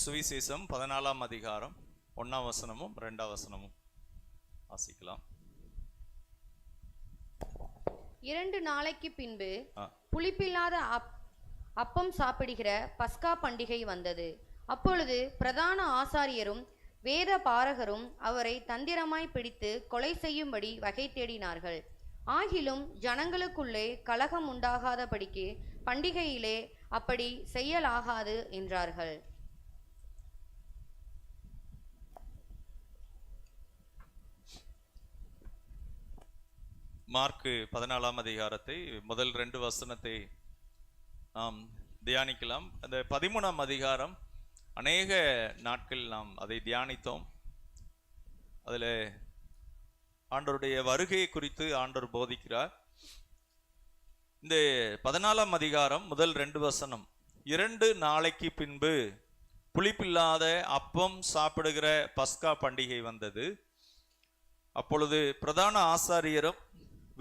சுவிசேஷம் 14ஆம் அதிகாரம் 1ஆம் வசனமும் 2ஆம் வசனமும் வாசிக்கலாம். 2 நாளைக்கு பின்பு புளிப்பில்லாத அப்பம் சாப்பிடுகிற பஸ்கா பண்டிகை வந்தது. அப்பொழுது பிரதான ஆசாரியரும் வேத பாரகரும் அவரை தந்திரமாய் பிடித்து கொலை செய்யும்படி வகை தேடினார்கள். ஆகிலும் ஜனங்களுக்குள்ளே கலகம் உண்டாகாதபடிக்கு பண்டிகையிலே அப்படி செய்யலாகாது என்றார்கள். மார்க்கு 14ஆம் அதிகாரத்தை முதல் 2 வசனத்தை நாம் தியானிக்கலாம். அந்த 13ஆம் அதிகாரம் அநேக நாட்கள் நாம் அதை தியானித்தோம். அதில் ஆண்டவருடைய வருகை குறித்து ஆண்டவர் போதிக்கிறார். இந்த 14ஆம் அதிகாரம் முதல் 2 வசனம், 2 நாளைக்கு பின்பு புளிப்பில்லாத அப்பம் சாப்பிடுகிற பஸ்கா பண்டிகை வந்தது. அப்பொழுது பிரதான ஆசாரியரும்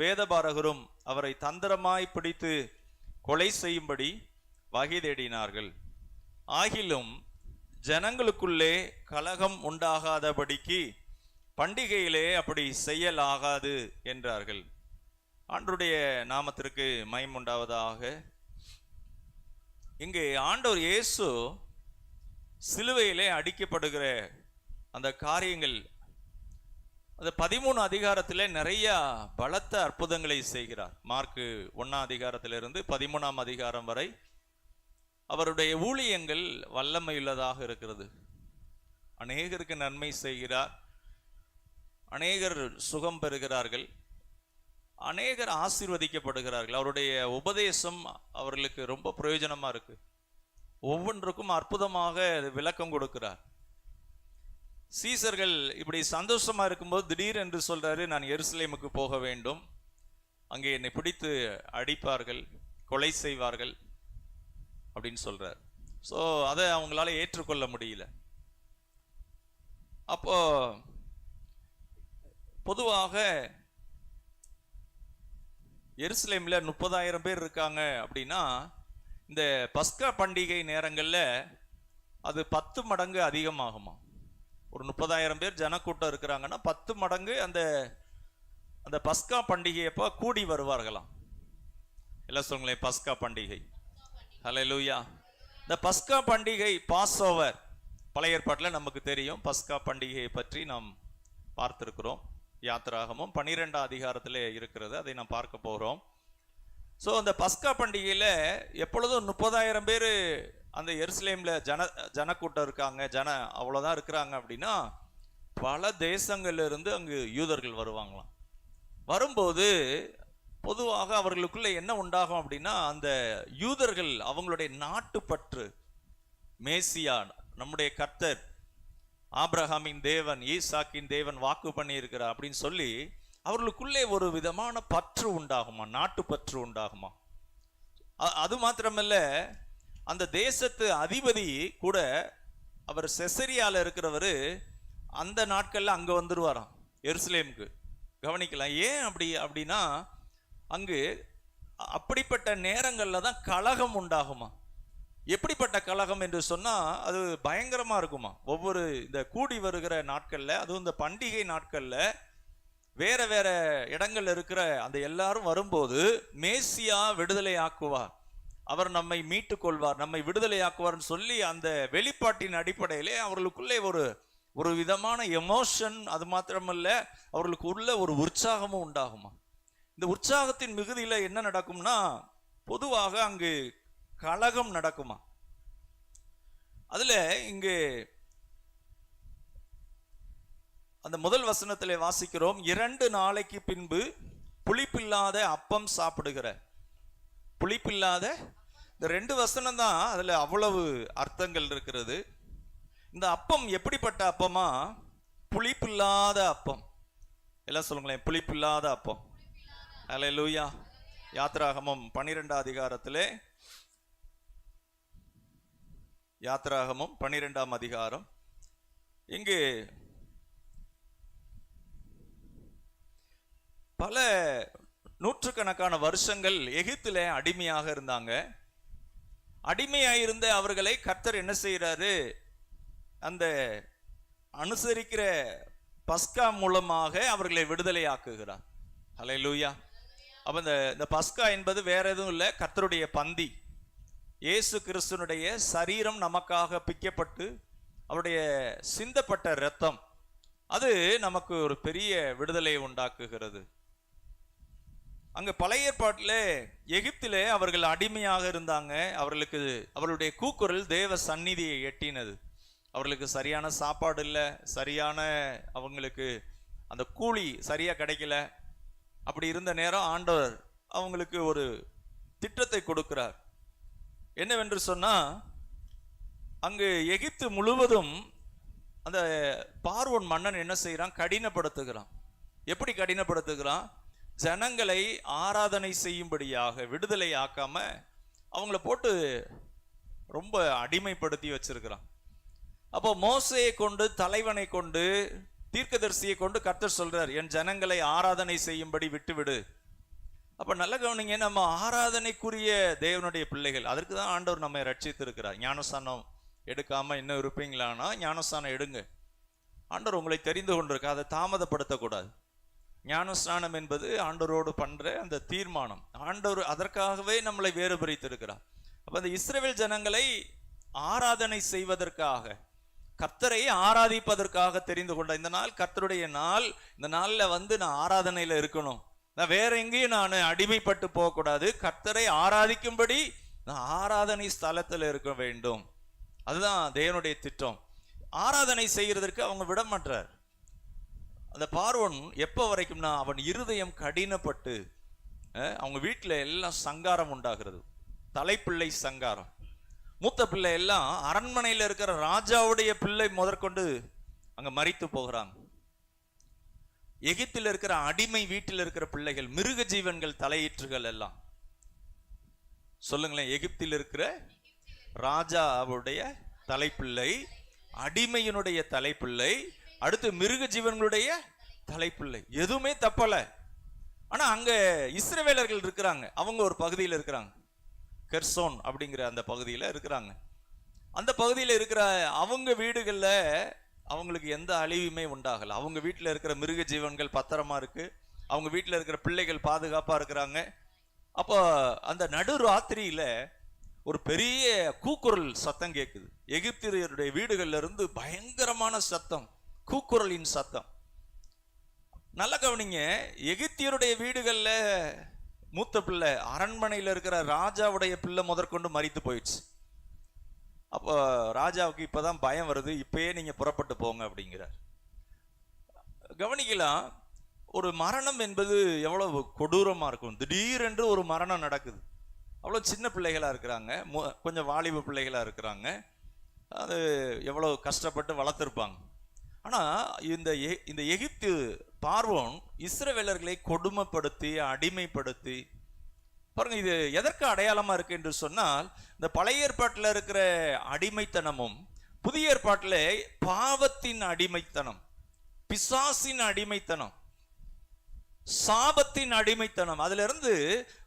வேதபாரகரும் அவரை தந்திரமாய் பிடித்து கொலை செய்யும்படி வகை தேடினார்கள். ஆகிலும் ஜனங்களுக்குள்ளே கலகம் உண்டாகாதபடிக்கு பண்டிகையிலே அப்படி செய்யலாகாது என்றார்கள். ஆண்டவருடைய நாமத்திற்கு மகிமை உண்டாவதாக. இங்கே ஆண்டவர் இயேசு சிலுவையிலே அடிக்கப்படுகிற அந்த காரியங்கள், அந்த 13 அதிகாரத்திலே நிறைய பலத்த அற்புதங்களை செய்கிறார். மார்க்கு 1ஆம் அதிகாரத்திலிருந்து 13ஆம் அதிகாரம் வரை அவருடைய ஊழியங்கள் வல்லமையுள்ளதாக இருக்கிறது. அநேகருக்கு நன்மை செய்கிறார், அநேகர் சுகம் பெறுகிறார்கள், அநேகர் ஆசீர்வதிக்கப்படுகிறார்கள். அவருடைய உபதேசம் அவர்களுக்கு ரொம்ப பிரயோஜனமா இருக்கு. ஒவ்வொன்றுக்கும் அற்புதமாக விளக்கம் கொடுக்கிறார். சீசர்கள் இப்படி சந்தோஷமா இருக்கும்போது திடீர் என்று சொல்றாரு, நான் எருசலேமுக்கு போக வேண்டும், அங்கே என்னை பிடித்து அடிப்பார்கள், கொலை செய்வார்கள் அப்படின்னு சொல்றார். ஸோ அதை அவங்களால ஏற்றுக்கொள்ள முடியல. அப்போ பொதுவாக எருசலேம்ல 30,000 பேர் இருக்காங்க அப்படின்னா, இந்த பஸ்கா பண்டிகை நேரங்களில் அது 10 மடங்கு அதிகமாகுமா. ஒரு 30,000 பேர் ஜனக்கூட்டம் இருக்கிறாங்கன்னா 10 மடங்கு அந்த அந்த பஸ்கா பண்டிகையப்போ கூடி வருவார்களாம். எல்லாம் சொல்லுங்களேன், பஸ்கா பண்டிகை. ஹல்லேலூயா. இந்த பஸ்கா பண்டிகை, பாஸ் ஓவர், பழைய ஏற்பாட்டில் நமக்கு தெரியும். பஸ்கா பண்டிகையை பற்றி நாம் பார்த்திருக்கிறோம். யாத்திராகமும் 12ஆம் அதிகாரத்தில் இருக்கிறது, அதை நாம் பார்க்க போகிறோம். ஸோ அந்த பஸ்கா பண்டிகையில் எப்பொழுதும் 30,000 பேர் அந்த எருசலேமில் ஜனக்கூட்டம் இருக்காங்க, அவ்வளோதான் இருக்கிறாங்க அப்படின்னா, பல தேசங்கள்லேருந்து அங்கு யூதர்கள் வருவாங்களாம். வரும்போது பொதுவாக அவர்களுக்குள்ள என்ன உண்டாகும் அப்படின்னா, அந்த யூதர்கள் அவங்களுடைய நாட்டுப்பற்று, மேசியா நம்முடைய கர்த்தர் ஆபிரகாமின் தேவன், ஈசாக்கின் தேவன் வாக்கு பண்ணி இருக்கிறார் அப்படின்னு சொல்லி அவர்களுக்குள்ளே ஒரு விதமான பற்று உண்டாகுமா, நாட்டு பற்று உண்டாகுமா. அது மாத்திரமல்ல, அந்த தேசத்து அதிபதி கூட, அவர் செசரியால இருக்கிறவர், அந்த நாட்கள்ல அங்க வந்துருவாராம் எருசலேமுக்கு. கவனிக்கலாம். ஏன் அப்படின்னா, அங்கு அப்படிப்பட்ட நேரங்கள்ல தான் கலகம் உண்டாகுமா. எப்படிப்பட்ட கலகம் என்று சொன்னா, அது பயங்கரமா இருக்குமா. ஒவ்வொரு இந்த கூடி வருகிற நாட்கள்ல, அதுவும் இந்த பண்டிகை நாட்கள்ல வேற வேற இடங்கள்ல இருக்கிற அந்த எல்லாரும் வரும்போது, மேசியா விடுதலை ஆக்குவார், அவர் நம்மை மீட்டு கொள்வார், நம்மை விடுதலை ஆக்குவார்னு சொல்லி அந்த வெளிப்பாட்டின் அடிப்படையிலே அவர்களுக்குள்ளே ஒரு விதமான எமோஷன், அது மாத்திரமல்ல அவர்களுக்கு உள்ள ஒரு உற்சாகமும் உண்டாகுமா. இந்த உற்சாகத்தின் மிகுதியில என்ன நடக்கும்னா, பொதுவாக அங்கு கலகம் நடக்குமா. அதுல இங்கு அந்த முதல் வசனத்திலே வாசிக்கிறோம், 2 நாளைக்கு பின்பு புளிப்பில்லாத அப்பம் சாப்பிடுகிற. புளிப்பில்லாத, இந்த 2 வசனம் தான் அதுல அவ்வளவு அர்த்தங்கள் இருக்கிறது. இந்த அப்பம் எப்படிப்பட்ட அப்பமா, புளிப்பில்லாத அப்பம். எல்லாம் சொல்லுங்களேன், புளிப்பில்லாத அப்பம். ஹல்லேலூயா. யாத்திராகமம் 12ஆம் அதிகாரத்திலே, யாத்திராகமம் 12ஆம் அதிகாரம், இங்கு பல நூற்றுக்கணக்கான வருஷங்கள் எகிப்திலே அடிமையாக இருந்தாங்க. அடிமையாயிருந்த அவர்களை கர்த்தர் என்ன செய்யறாரு? அந்த அனுசரிக்கிற பஸ்கா மூலமாக அவர்களை விடுதலை ஆக்குகிறார். ஹல்லேலூயா. அப்ப இந்த பஸ்கா என்பது வேற எதுவும் இல்லை, கர்த்தருடைய பந்தி. இயேசு கிறிஸ்துனுடைய சரீரம் நமக்காக பிக்கப்பட்டு அவருடைய சிந்தப்பட்ட இரத்தம், அது நமக்கு ஒரு பெரிய விடுதலையை உண்டாக்குகிறது. அங்க பழைய ஏற்பாட்டிலே எகிப்திலே அவர்கள் அடிமையாக இருந்தாங்க. அவர்களுடைய கூக்குரல் தேவ சந்நிதியை எட்டினது. அவர்களுக்கு சரியான சாப்பாடு இல்லை, சரியான அவங்களுக்கு அந்த கூலி சரியா கிடைக்கல. அப்படி இருந்த நேரம் ஆண்டவர் அவங்களுக்கு ஒரு திட்டத்தை கொடுக்கிறார். என்னவென்று சொன்னா, அங்கு எகிப்து முழுவதும் அந்த பார்வோன் மன்னன் என்ன செய்யறான்? கடினப்படுத்துகிறான். எப்படி கடினப்படுத்துகிறான்? ஜனங்களை ஆராதனை செய்யும்படியாக விடுதலை ஆக்காம அவங்கள போட்டு ரொம்ப அடிமைப்படுத்தி வச்சிருக்கிறான். அப்போ மோசையை கொண்டு, தலைவனை கொண்டு, தீர்க்கதரிசியை கொண்டு கர்த்தர் சொல்றார், என் ஜனங்களை ஆராதனை செய்யும்படி விட்டுவிடு. அப்ப நல்ல கவனிங்க, நம்ம ஆராதனைக்குரிய தேவனுடைய பிள்ளைகள். அதற்கு தான் ஆண்டவர் நம்மை ரட்சித்து இருக்கிறார். ஞானஸ்தானம் எடுக்காம இன்னும் இருப்பீங்களானா ஞானஸ்தானம் எடுங்க. ஆண்டவர் உங்களை தெரிந்து கொண்டிருக்க, அதை தாமதப்படுத்தக்கூடாது. ஞானஸ்நானம் என்பது ஆண்டவரோடு பண்ற அந்த தீர்மானம். ஆண்டவர் அதற்காகவே நம்மளை வேறு பிரித்திருக்கிறார். அப்ப அந்த இஸ்ரவேல் ஜனங்களை ஆராதனை செய்வதற்காக, கர்த்தரை ஆராதிப்பதற்காக தெரிந்து கொண்ட இந்த நாள் கர்த்தருடைய நாள். இந்த நாள்ல நான் ஆராதனையில இருக்கணும். நான் வேற எங்கேயும் நான் அடிமைப்பட்டு போகக்கூடாது. கர்த்தரை ஆராதிக்கும்படி நான் ஆராதனை ஸ்தலத்தில் இருக்க வேண்டும். அதுதான் தேவனுடைய திட்டம். ஆராதனை செய்யறதற்கு அவங்க விட மாட்டார். அந்த பார்வோன் எப்ப வரைக்கும்னா, அவன் இருதயம் கடினப்பட்டு அவங்க வீட்டுல எல்லாம் சங்காரம் உண்டாகிறது. தலைப்பிள்ளை சங்காரம். மூத்த பிள்ளை எல்லாம் அரண்மனையில் இருக்கிற ராஜாவுடைய பிள்ளை முதற்கொண்டு அங்க மரித்து போகிறாங்க. எகிப்தில் இருக்கிற அடிமை வீட்டில் இருக்கிற பிள்ளைகள், மிருக ஜீவன்கள் தலையீற்றுகள் எல்லாம். சொல்லுங்களேன், எகிப்தில் இருக்கிற ராஜாவுடைய தலைப்பிள்ளை, அடிமையினுடைய தலைப்பிள்ளை, அடுத்து மிருக ஜீவன்களுடைய தலைப்பிள்ளை. எதுவுமே தப்பல. ஆனா அங்க இஸ்ரவேலர்கள் இருக்கிறாங்க. அவங்க ஒரு பகுதியில் இருக்கிறாங்க, கெர்சோன் அப்படிங்கிற அந்த பகுதியில் இருக்கிறாங்க. அந்த பகுதியில் இருக்கிற அவங்க வீடுகளில் அவங்களுக்கு எந்த அழிவுமே உண்டாகல. அவங்க வீட்டில் இருக்கிற மிருக ஜீவன்கள் பத்திரமா இருக்கு, அவங்க வீட்டில் இருக்கிற பிள்ளைகள் பாதுகாப்பா இருக்கிறாங்க. அப்போ அந்த நடு ராத்திரியில ஒரு பெரிய கூக்குரல் சத்தம் கேட்குது. எகிப்தியருடைய வீடுகள்ல இருந்து பயங்கரமான சத்தம், கூக்குரலின் சத்தம். நல்ல கவனிங்க, எகிப்தியருடைய வீடுகள்ல மூத்த பிள்ளை, அரண்மனையில் இருக்கிற ராஜாவுடைய பிள்ளை முதற்கொண்டு மரித்து போயிடுச்சு. அப்போ ராஜாவுக்கு இப்பதான் பயம் வருது, இப்பயே நீங்க புறப்பட்டு போங்க அப்படிங்கிறார். கவனிக்கலாம், ஒரு மரணம் என்பது எவ்வளவு கொடூரமா இருக்கும். திடீரென்று ஒரு மரணம் நடக்குது. அவ்வளவு சின்ன பிள்ளைகளா இருக்கிறாங்க, கொஞ்சம் வாலிப பிள்ளைகளா இருக்கிறாங்க. அது எவ்வளவு கஷ்டப்பட்டு வளர்த்திருப்பாங்க. ஆனா இந்த எகிப்து பார்வோன் இஸ்ரவேலர்களை கொடுமைப்படுத்தி அடிமைப்படுத்தி பாருங்க. இது எதற்கு அடையாளமா இருக்கு என்று சொன்னால், இந்த பழைய ஏற்பாட்டில் இருக்கிற அடிமைத்தனமும் புதிய ஏற்பாட்டில் பாவத்தின் அடிமைத்தனம், பிசாசின் அடிமைத்தனம், சாபத்தின் அடிமைத்தனம், அதுல இருந்து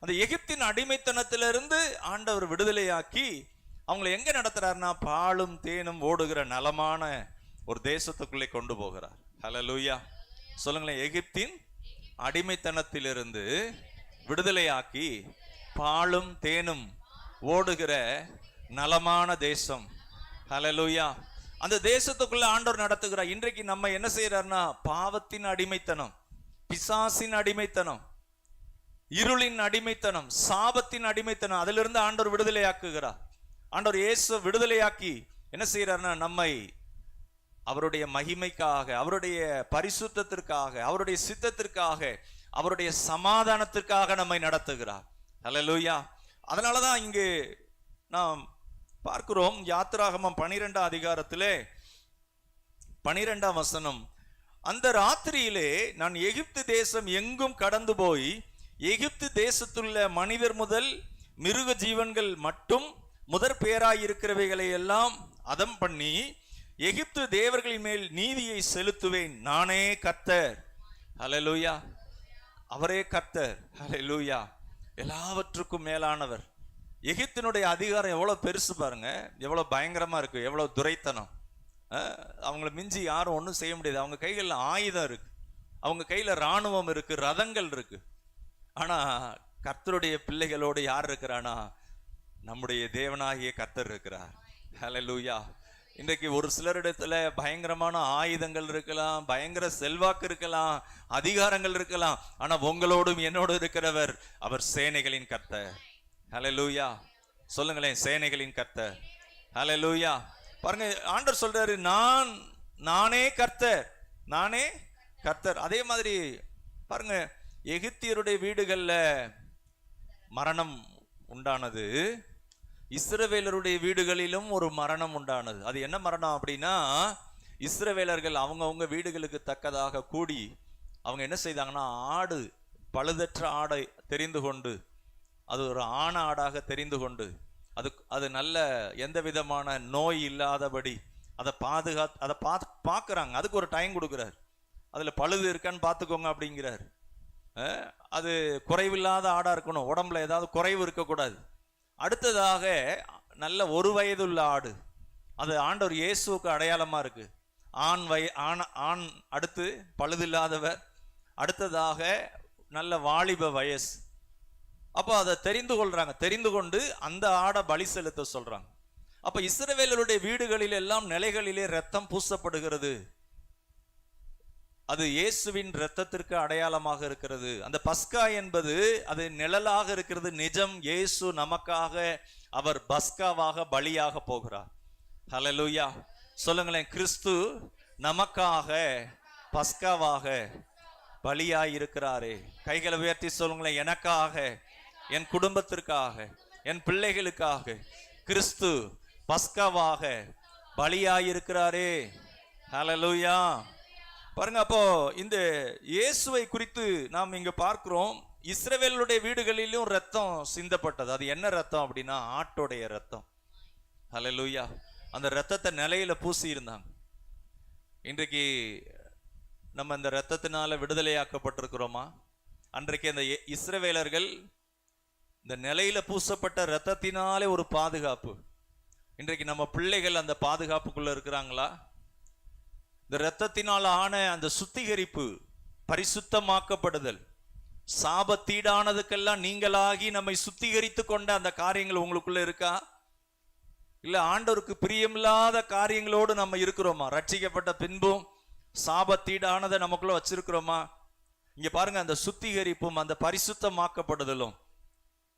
அந்த எகிப்தின் அடிமைத்தனத்திலிருந்து ஆண்டவர் விடுதலையாக்கி அவங்களை எங்க நடத்துறாருன்னா, பாலும் தேனும் ஓடுகிற நலமான ஒரு தேசத்துக்குள்ளே கொண்டு போகிறார். ஹல்லேலூயா. சொல்லுங்களேன், எகிப்தின் அடிமைத்தனத்திலிருந்து விடுதலையாக்கி பாலும் தேனும் ஓடுகிற நலமான தேசம். ஹல்லேலூயா. அந்த தேசத்துக்குள்ள ஆண்டவர் நடத்துகிறார். இன்றைக்கு நம்ம என்ன செய்யறாருன்னா, பாவத்தின் அடிமைத்தனம், பிசாசின் அடிமைத்தனம், இருளின் அடிமைத்தனம், சாபத்தின் அடிமைத்தனம், அதிலிருந்து ஆண்டவர் விடுதலையாக்குகிறார். ஆண்டவர் இயேசு விடுதலையாக்கி என்ன செய்யறாருன்னா, நம்மை அவருடைய மகிமைக்காக, அவருடைய பரிசுத்தத்திற்காக, அவருடைய சித்தத்திற்காக, அவருடைய சமாதானத்திற்காக நம்மை நடத்துகிறார். ஹல்லேலூயா. அதனாலதான் இங்கு நாம் பார்க்கிறோம், யாத்திராகமம் 12ஆம் அதிகாரத்திலே 12ஆம் வசனம், அந்த ராத்திரியிலே நான் எகிப்து தேசம் எங்கும் கடந்து போய் எகிப்து தேசத்துள்ள மனிதர் முதல் மிருக ஜீவன்கள் மட்டும் முதற் பேராயிருக்கிறவைகளை எல்லாம் அதம் பண்ணி எகிப்து தேவர்களின் மேல் நீதியை செலுத்துவேன். நானே கர்த்தர். ஹல்லேலூயா. அவரே கர்த்தர். ஹல்லேலூயா. எல்லாவற்றுக்கும் மேலானவர். எகிப்தினுடைய அதிகாரம் எவ்வளவு பெருசு பாருங்க, எவ்வளவு பயங்கரமா இருக்கு, எவ்வளவு துரைத்தனம். அவங்கள மிஞ்சி யாரும் ஒன்றும் செய்ய முடியாது. அவங்க கைகளில் ஆயுதம் இருக்கு, அவங்க கையில இராணுவம் இருக்கு, ரதங்கள் இருக்கு. ஆனா கர்த்தருடைய பிள்ளைகளோடு யார் இருக்கிறானா? நம்முடைய தேவனாகிய கர்த்தர் இருக்கிறார். ஹல்லேலூயா. இன்றைக்கு ஒரு சிலரிடத்துல பயங்கரமான ஆயுதங்கள் இருக்கலாம், பயங்கர செல்வாக்கு இருக்கலாம், அதிகாரங்கள் இருக்கலாம். ஆனா உங்களோடும் என்னோடு இருக்கிறவர் அவர் சேனைகளின் கர்த்தர். ஹல்லேலூயா. சொல்லுங்களேன், சேனைகளின் கர்த்தர். ஹல்லேலூயா. பாருங்க, ஆண்டவர் சொல்றாரு, நானே கர்த்தர், நானே கர்த்தர். அதே மாதிரி பாருங்க, எகிப்தியருடைய வீடுகள்ல மரணம் உண்டானது, இஸ்ரவேலருடைய வீடுகளிலும் ஒரு மரணம் உண்டானது. அது என்ன மரணம் அப்படின்னா, இஸ்ரவேலர்கள் அவங்கவுங்க வீடுகளுக்கு தக்கதாக கூடி அவங்க என்ன செய்தாங்கன்னா, ஆடு, பழுதற்ற ஆடை தெரிந்து கொண்டு, அது ஒரு ஆண ஆடாக தெரிந்து கொண்டு, அது நல்ல எந்த விதமான நோய் இல்லாதபடி அதை பார்க்குறாங்க. அதுக்கு ஒரு டைம் கொடுக்குறாரு. அதில் பழுது இருக்கான்னு பார்த்துக்கோங்க அப்படிங்கிறார். அது குறைவில்லாத ஆடாக இருக்கணும், உடம்புல ஏதாவது குறைவு இருக்கக்கூடாது. அடுத்ததாக நல்ல ஒரு வயதுள்ள ஆடு, அது ஆண்டவர் இயேசுவுக்கு அடையாளமாக இருக்கு. ஆண் அடுத்து பழுதில்லாதவர், அடுத்ததாக நல்ல வாலிப வயசு. அப்போ அதை தெரிந்து கொள்றாங்க. தெரிந்து கொண்டு அந்த ஆடை பலி செலுத்த சொல்றாங்க. அப்ப இஸ்ரவேலருடைய வீடுகளில் எல்லாம் நிலைகளிலே ரத்தம் பூசப்படுகிறது. அது இயேசுவின் இரத்தத்திற்கு அடையாளமாக இருக்கிறது. அந்த பஸ்கா என்பது அது நிழலாக இருக்கிறது. நிஜம், இயேசு நமக்காக அவர் பஸ்காவாக பலியாக போகிறார். ஹல்லேலூயா. சொல்லுங்களேன், கிறிஸ்து நமக்காக பஸ்காவாக பலியாய் இருக்கிறாரே. கைகளை உயர்த்தி சொல்லுங்களேன், எனக்காக, என் குடும்பத்திற்காக, என் பிள்ளைகளுக்காக கிறிஸ்து பஸ்காவாக பலியாய் இருக்கிறாரே. ஹல்லேலூயா. பாருங்க, அப்போ இந்த இயேசுவை குறித்து நாம் இங்க பார்க்கிறோம். இஸ்ரவேலுடைய வீடுகளிலும் ரத்தம் சிந்தப்பட்டது. அது என்ன ரத்தம் அப்படின்னா, ஆட்டுடைய ரத்தம். ஹல்லேலூயா. அந்த ரத்தத்தை நிலையில பூசி இருந்தாங்க. இன்றைக்கு நம்ம இந்த ரத்தத்தினால விடுதலையாக்கப்பட்டிருக்கிறோமா? அன்றைக்கு அந்த இஸ்ரவேலர்கள் இந்த நிலையில பூசப்பட்ட ரத்தத்தினாலே ஒரு பாதுகாப்பு. இன்றைக்கு நம்ம பிள்ளைகள் அந்த பாதுகாப்புக்குள்ள இருக்கிறாங்களா? இந்த இரத்தத்தினால் ஆன அந்த சுத்திகரிப்பு, பரிசுத்தமாக்கப்படுதல், சாபத்தீடானதுக்கெல்லாம் நீங்களாகி நம்மை சுத்திகரித்து கொண்ட அந்த காரியங்கள் உங்களுக்குள்ள இருக்கா? இல்ல ஆண்டவருக்கு பிரியமில்லாத காரியங்களோடு நம்ம இருக்கிறோமா? ரட்சிக்கப்பட்ட பின்பும் சாபத்தீடானதை நமக்குள்ள வச்சிருக்கிறோமா? இங்க பாருங்க, அந்த சுத்திகரிப்பும் அந்த பரிசுத்தமாக்கப்படுதலும்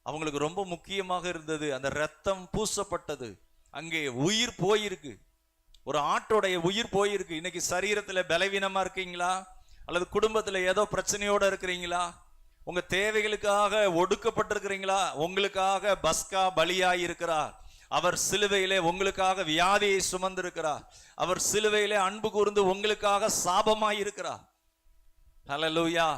அவங்களுக்கு ரொம்ப முக்கியமாக இருந்தது. அந்த ரத்தம் பூசப்பட்டது, அங்கே உயிர் போயிருக்கு. ஒரு ஆட்டோடைய உயிர் போயிருக்கு. இன்னைக்கு சரீரத்துல பலவீனமா இருக்கீங்களா? அல்லது குடும்பத்துல ஏதோ பிரச்சனையோட இருக்கிறீங்களா? உங்க தேவைகளுக்காக ஒடுக்கப்பட்டிருக்கிறீங்களா? உங்களுக்காக பஸ்கா பலியாய் இருக்கிறார். அவர் சிலுவையிலே உங்களுக்காக வியாதியை சுமந்திருக்கிறார். அவர் சிலுவையிலே அன்பு கூர்ந்து உங்களுக்காக சாபமாய் இருக்கிறார். ஹல்லேலூயா.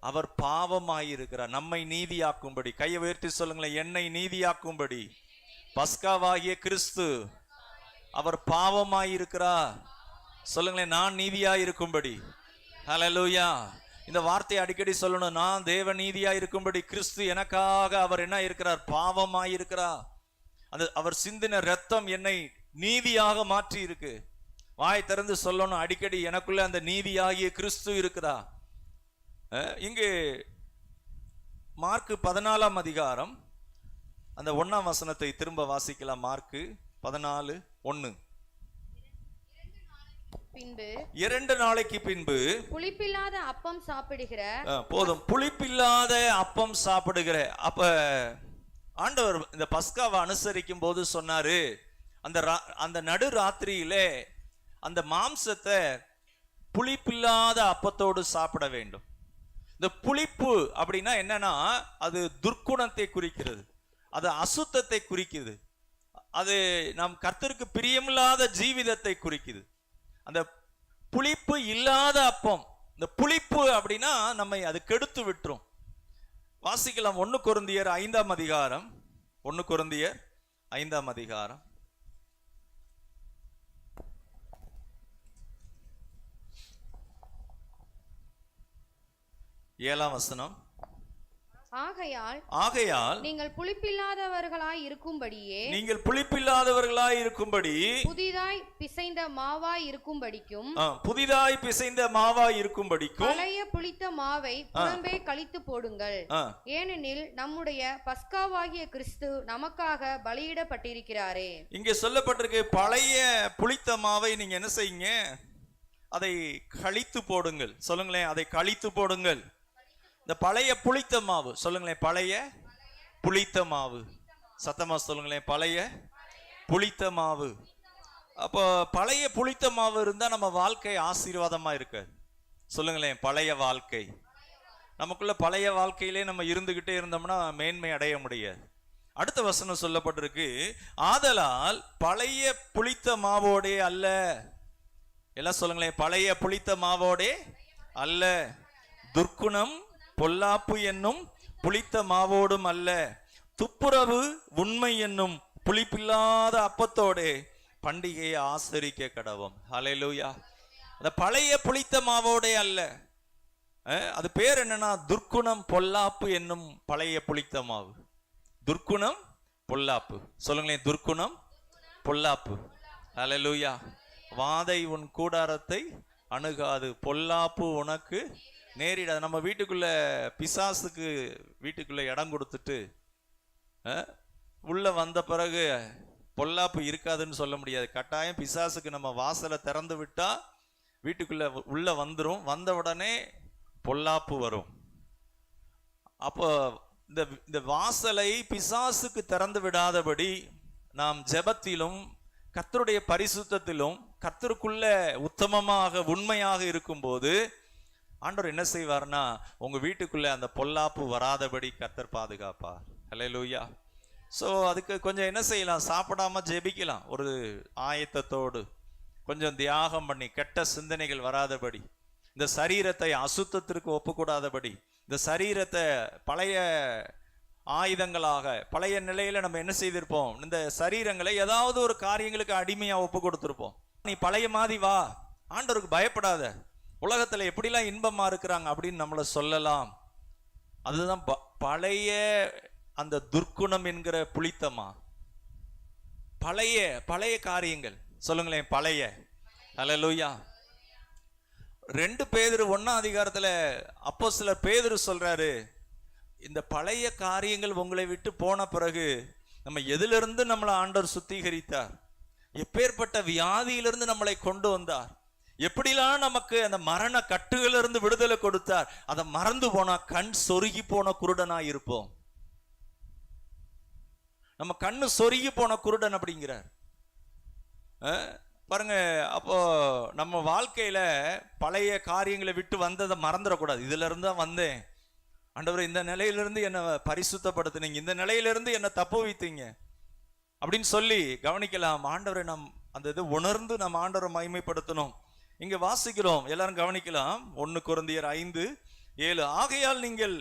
அவர் பாவமாய் இருக்கிறார், நம்மை நீதியாக்கும்படி. கையை உயர்த்தி சொல்லுங்களேன், என்னை நீதியாக்கும்படி பஸ்காவாகிய கிறிஸ்து அவர் பாவமாய் இருக்கிறார். சொல்லுங்களேன், நான் நீதியாய் இருக்கும்படி. ஹல்லேலூயா. இந்த வார்த்தையை அடிக்கடி சொல்லணும். நான் தேவ நீதியாய் இருக்கும்படி கிறிஸ்து எனக்காக அவர் என்ன இருக்கிறார்? பாவமாய் இருக்கிறார். அது அவர் சிந்தின ரத்தம் என்னை நீதியாக மாற்றி இருக்கு. வாய் திறந்து சொல்லணும் அடிக்கடி, எனக்குள்ள அந்த நீதியாகிய கிறிஸ்து இருக்குதா? இங்கு மார்க்கு 14ஆம் அதிகாரம் அந்த 1ஆம் வசனத்தை திரும்ப வாசிக்கலாம். மார்க்கு 14:1. பின்பு 2 நாளைக்கு பின்பு புளிப்பில்லாத அப்பம் சாப்பிடுகிற, போதும், புளிப்பில்லாத அப்பம் சாப்பிடுகிற. அப்ப ஆண்டவர் இந்த பஸ்காவை அனுசரிக்கும் போது சொன்னாரு, அந்த நடு ராத்திரியிலே அந்த மாம்சத்தை புளிப்பில்லாத அப்பத்தோடு சாப்பிட வேண்டும். இந்த புளிப்பு அப்படின்னா என்னன்னா, அது துர்க்குணத்தை குறிக்கிறது, அது அசுத்தத்தை குறிக்குது, அது நம் கர்த்தருக்கு பிரியமில்லாத ஜீவிதத்தை குறிக்குது. அந்த புளிப்பு இல்லாத அப்பம், இந்த புளிப்பு அப்படின்னா நம்மை அது கெடுத்து விட்டுரும். வாசிக்கலாம் 1 கொரிந்தியர் 5ஆம் அதிகாரம். 1 கொரிந்தியர் 5ஆம் அதிகாரம் 7ஆம் வசனம். ஆக ஆகையால் நீங்கள் புளிப்பில்லாதவர்களாய் இருக்கும்படியே புதிதாய் பிசைந்த மாவாய் இருக்கும்படிக்கும் பழைய புளித்த மாவை புறம்பே கழித்து போடுங்கள். ஏனெனில் நம்முடைய பஸ்காவாகிய கிறிஸ்து நமக்காக பலியிடப்பட்டிருக்கிறாரே. இங்கே சொல்லப்பட்டிருக்கு, பழைய புளித்த மாவை நீங்க என்ன செய்யுங்க, அதை கழித்து போடுங்கள். சொல்லுங்களேன், அதை கழித்து போடுங்கள். இந்த பழைய புளித்த மாவு, சொல்லுங்களேன், பழைய புளித்த மாவு. சத்தமா சொல்லுங்களேன், பழைய புளித்த மாவு. அப்போ பழைய புளித்த மாவு இருந்தா நம்ம வாழ்க்கை ஆசீர்வாதமா இருக்காது. சொல்லுங்களேன், பழைய வாழ்க்கை. நமக்குள்ள பழைய வாழ்க்கையிலே நம்ம இருந்துகிட்டே இருந்தோம்னா மேன்மை அடைய முடியாது. அடுத்த வசனம் சொல்லப்பட்டிருக்கு, ஆதலால் பழைய புளித்த மாவோடே அல்ல. எல்லாம் சொல்லுங்களேன், பழைய புளித்த மாவோடே அல்ல, துர்க்குணம் பொல்லாப்பு என்னும் புளித்த மாவோடும் அல்ல, துப்புரவு உண்மை என்னும் புளிப்பில்லாத அப்பத்தோடே பண்டிகையை ஆசரிக்க கடவோம். ஹல்லேலூயா. அந்த பழைய புளித்த மாவோடே அல்ல, அது பேர் என்னன்னா துர்க்குணம் பொல்லாப்பு என்னும் பழைய புளித்த மாவு. துர்க்குணம் பொல்லாப்பு. சொல்லுங்களேன், துர்க்குணம் பொல்லாப்பு. ஹல்லேலூயா. வாதை உன் கூடாரத்தை அணுகாது, பொல்லாப்பு உனக்கு நேரிடாது. நம்ம வீட்டுக்குள்ள பிசாசுக்கு வீட்டுக்குள்ள இடம் கொடுத்துட்டு உள்ள வந்த பிறகு பொல்லாப்பு இருக்காதுன்னு சொல்ல முடியாது. கட்டாயம் பிசாசுக்கு நம்ம வாசலை திறந்து விட்டா வீட்டுக்குள்ள உள்ள வந்துரும். வந்த உடனே பொல்லாப்பு வரும். அப்போ இந்த வாசலை பிசாசுக்கு திறந்து விடாதபடி நாம் ஜெபத்திலும் கர்த்தருடைய பரிசுத்தத்திலும் கர்த்தருக்குள்ள உத்தமமாக உண்மையாக இருக்கும்போது ஆண்டவர் என்ன செய்வார்னா உங்க வீட்டுக்குள்ள அந்த பொல்லாப்பு வராதபடி கர்த்தர் பாதுகாப்பார். ஹல்லேலூயா. ஸோ அதுக்கு கொஞ்சம் என்ன செய்யலாம், சாப்பிடாம ஜெபிக்கலாம். ஒரு ஆயத்தத்தோடு கொஞ்சம் தியாகம் பண்ணி கெட்ட சிந்தனைகள் வராதபடி, இந்த சரீரத்தை அசுத்தத்திற்கு ஒப்புக்கூடாதபடி, இந்த சரீரத்தை பழைய ஆயுதங்களாக பழைய நிலையில நம்ம என்ன செய்திருப்போம், இந்த சரீரங்களை ஏதாவது ஒரு காரியங்களுக்கு அடிமையா ஒப்பு கொடுத்திருப்போம். நீ பழைய மாதிரி வா, ஆண்டவருக்கு பயப்படாத, உலகத்துல எப்படிலாம் இன்பமா இருக்கிறாங்க அப்படின்னு நம்மளை சொல்லலாம். அதுதான் பழைய அந்த துர்க்குணம் என்கிற புளித்தமா, பழைய பழைய காரியங்கள். சொல்லுங்களேன், பழைய. ஹல்லேலூயா. 2 பேதுரு 1ஆம் அதிகாரத்துல அப்போஸ்தலர் பேதுரு சொல்றாரு, இந்த பழைய காரியங்கள் உங்களை விட்டு போன பிறகு நம்ம எதிலிருந்து நம்மளை ஆண்டவர் சுத்திகரித்தார், எப்பேற்பட்ட வியாதியிலிருந்து நம்மளை கொண்டு வந்தார், எப்படிலாம் நமக்கு அந்த மரண கட்டுகளிலிருந்து விடுதலை கொடுத்தார், அதை மறந்து போனா கண் சொருகி போன குருடனா இருப்போம். நம்ம கண்ணு சொருகி போன குருடன் அப்படிங்கிறார். பாருங்க, அப்போ நம்ம வாழ்க்கையில பழைய காரியங்களை விட்டு வந்ததை மறந்துடக்கூடாது. இதுல இருந்து தான் வந்தேன் ஆண்டவரே, இந்த நிலையிலிருந்து என்னை பரிசுத்தப்படுத்தினீங்க, இந்த நிலையிலிருந்து என்னை தப்பு வைத்தீங்க அப்படின்னு சொல்லி கவனிக்கலாம். ஆண்டவரை நாம் அந்த இது உணர்ந்து நம்ம ஆண்டவரை மகிமைப்படுத்தணும். இங்க வாசிக்கிறோம், எல்லாரும் கவனிக்கலாம். 1 கொரிந்தியர் 5:7, ஆகையால் நீங்கள்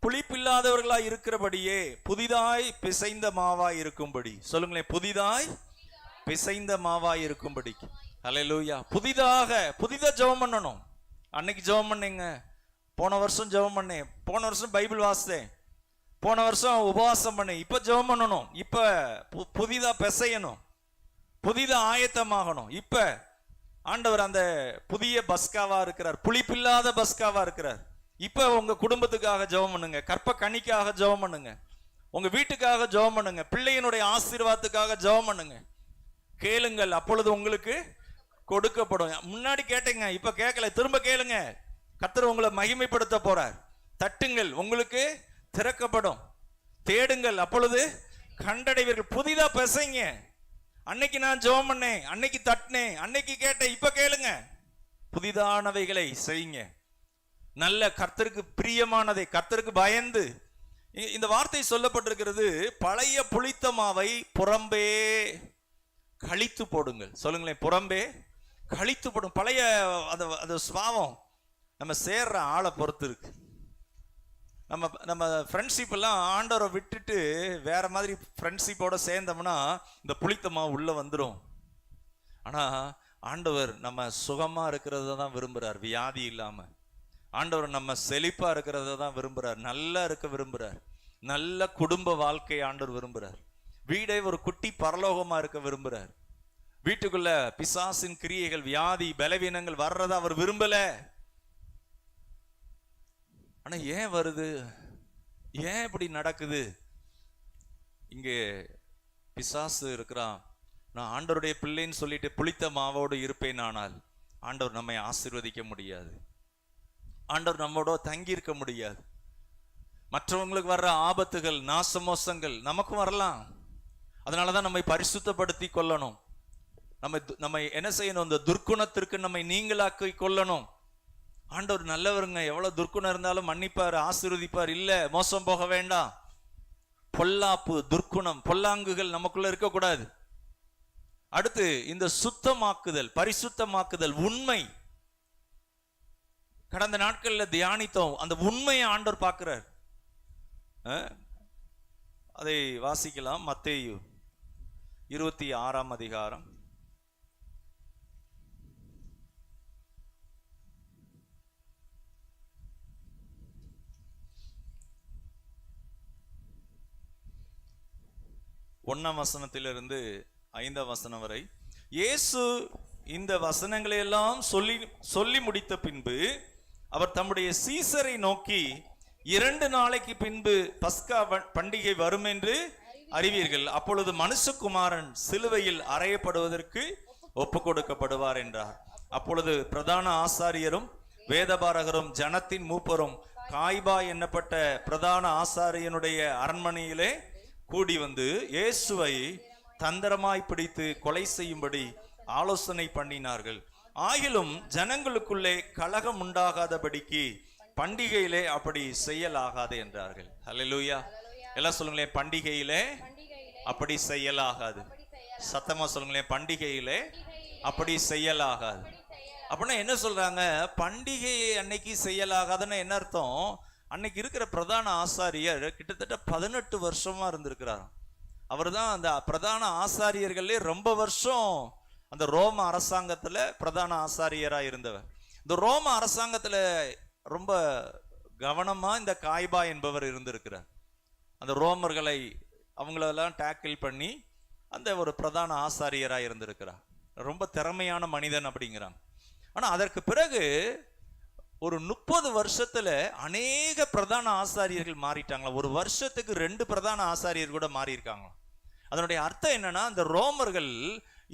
புளிப்பில்லாதவர்களாய் இருக்கிறபடியே புதிதாய் பிசைந்த மாவாய் இருக்கும்படி. சொல்லுங்களேன், புதிதாய் பிசைந்த மாவாய் இருக்கும்படி. ஹல்லேலூயா. புதிதா ஜெபம் பண்ணணும். அன்னைக்கு ஜெபம் பண்ணீங்க, போன வருஷம் ஜெபம் பண்ணேன், போன வருஷம் பைபிள் வாசித்தேன், போன வருஷம் உபவாசம் பண்ணேன், இப்ப ஜெபம் பண்ணணும். இப்ப புதிதா பிசையணும், புதிதா ஆயத்தமாகணும். இப்ப ஆண்டவர் அந்த புதிய பஸ்காவா இருக்கிறார், புளிப்பில்லாத பஸ்காவா இருக்கிறார். இப்ப உங்க குடும்பத்துக்காக ஜெபம் பண்ணுங்க, கற்ப கனிக்காக ஜெபம் பண்ணுங்க, உங்க வீட்டுக்காக ஜெபம் பண்ணுங்க, பிள்ளையினுடைய ஆசீர்வாதத்துக்காக ஜெபம் பண்ணுங்க. கேளுங்கள், அப்பொழுது உங்களுக்கு கொடுக்கப்படும். முன்னாடி கேட்டீங்க, இப்ப கேட்கல, திரும்ப கேளுங்க. கர்த்தர் உங்களை மகிமைப்படுத்த போறார். தட்டுங்கள், உங்களுக்கு திறக்கப்படும். தேடுங்கள், அப்பொழுது கண்டடைவீர்கள். புதிதா பேசுங்க. அன்னைக்கு நான் ஜெபம் பண்ணேன், அன்னைக்கு தட்டினேன், அன்னைக்கு கேட்டேன், இப்ப கேளுங்க. புதிதானவைகளை செய்யுங்க, நல்ல கர்த்தருக்கு பிரியமானதை, கர்த்தருக்கு பயந்து. இந்த வார்த்தை சொல்லப்பட்டிருக்கிறது, பழைய புளித்த மாவை புறம்பே கழித்து போடுங்கள். சொல்லுங்களேன், புறம்பே கழித்து போடும். பழைய அந்த சுபாவம் நம்ம சேர்ற ஆளை பொறுத்து இருக்கு. நம்ம ஃப்ரெண்ட்ஷிப் எல்லாம் ஆண்டவரை விட்டுட்டு வேற மாதிரி ஃப்ரெண்ட்ஷிப்போட சேர்ந்தோம்னா இந்த புளித்த மாவு உள்ள வந்துடும். ஆனா ஆண்டவர் நம்ம சுகமா இருக்கிறத தான் விரும்புறார், வியாதி இல்லாம. ஆண்டவர் நம்ம செழிப்பா இருக்கிறத தான் விரும்புறார், நல்லா இருக்க விரும்புறார். நல்ல குடும்ப வாழ்க்கை ஆண்டவர் விரும்புறார். வீடை ஒரு குட்டி பரலோகமா இருக்க விரும்புறார். வீட்டுக்குள்ள பிசாசின் கிரியைகள், வியாதி, பலவீனங்கள் வர்றத அவர் விரும்பல. ஆனா ஏன் வருது? ஏன் இப்படி நடக்குது? இங்கே பிசாசு இருக்கிறான். நான் ஆண்டவருடைய பிள்ளைன்னு சொல்லிட்டு புளித்த மாவோடு இருப்பேன், ஆனால் ஆண்டவர் நம்மை ஆசீர்வதிக்க முடியாது. ஆண்டவர் நம்மோட தங்கி இருக்க முடியாது. மற்றவங்களுக்கு வர்ற ஆபத்துகள், நாசமோசங்கள் நமக்கும் வரலாம். அதனாலதான் நம்மை பரிசுத்தப்படுத்தி கொள்ளணும். நம்ம என்ன செய்யணும்? இந்த துர்க்குணத்திற்கு நம்மை நீங்களாக்கி கொள்ளணும். ஆண்டவர் நல்லவருங்க, எவ்வளவு துர்க்குணம் இருந்தாலும் மன்னிப்பார், ஆசீர்வதிப்பார். இல்ல, மோசம் போக வேண்டாம். பொல்லாப்பு, துர்க்குணம், பொல்லாங்குகள் நமக்குள்ள இருக்கக்கூடாது. அடுத்து இந்த சுத்தமாக்குதல், பரிசுத்தமாக்குதல், உண்மை. கடந்த நாட்கள்ல தியானித்தோம். அந்த உண்மையை ஆண்டவர் பார்க்கிறார். அதை வாசிக்கலாம். மத்தேயு 26ஆம் அதிகாரம். ஒன்னாம் வசனத்திலிருந்து 5ஆம் வசனம் வரை இயேசு இந்த வசனங்களை எல்லாம் சொல்லி முடித்த பின்பு அவர் தம்முடைய சீசரை நோக்கி, 2 நாளைக்கு பின்பு பஸ்கா பண்டிகை வரும் என்று அறிவீர்கள். அப்பொழுது மனுஷகுமாரன் சிலுவையில் அறையப்படுவதற்கு ஒப்பு கொடுக்கப்படுவார் என்றார். அப்பொழுது பிரதான ஆசாரியரும் வேதபாரகரும் ஜனத்தின் மூப்பரும் காய்பா என்னப்பட்ட பிரதான ஆசாரியனுடைய அரண்மனையிலே கூடி வந்து இயேசுவை தந்திரமாய் பிடித்து கொலை செய்யும்படி ஆலோசனை பண்ணினார்கள். ஆகிலும் ஜனங்களுக்குள்ளே கலகம் உண்டாகாதபடிக்கு பண்டிகையிலே அப்படி செய்யலாகாது என்றார்கள். ஹல்லேலூயா. எல்லாம் சொல்லுங்களேன், பண்டிகையிலே அப்படி செய்யலாகாது. சத்தமா சொல்லுங்களேன், பண்டிகையிலே அப்படி செய்யலாகாது. அப்படின்னா என்ன சொல்றாங்க? பண்டிகை அன்னைக்கு செய்யலாகாதுன்னு என்ன அர்த்தம்? அன்னைக்கு இருக்கிற பிரதான ஆசாரியர் கிட்டத்தட்ட 18 வருஷமா இருந்திருக்கிறார். அவர் தான் அந்த பிரதான ஆசாரியர்களே ரொம்ப வருஷம் அந்த ரோம அரசாங்கத்துல பிரதான ஆசாரியரா இருந்தவர். இந்த ரோம அரசாங்கத்துல ரொம்ப கவனமா இந்த காய்பா என்பவர் இருந்திருக்கிறார். அந்த ரோமர்களை அவங்களெல்லாம் டேக்கிள் பண்ணி அந்த ஒரு பிரதான ஆசாரியரா இருந்திருக்கிறார். ரொம்ப திறமையான மனிதன் அப்படிங்கிறாங்க. ஆனா அதற்கு பிறகு ஒரு 30 வருஷத்துல அநேக பிரதான ஆசாரியர்கள் மாறிட்டாங்களா. ஒரு வருஷத்துக்கு 2 பிரதான ஆசாரியர் கூட மாறி இருக்காங்க. அதனுடைய அர்த்தம் என்னன்னா, இந்த ரோமர்கள்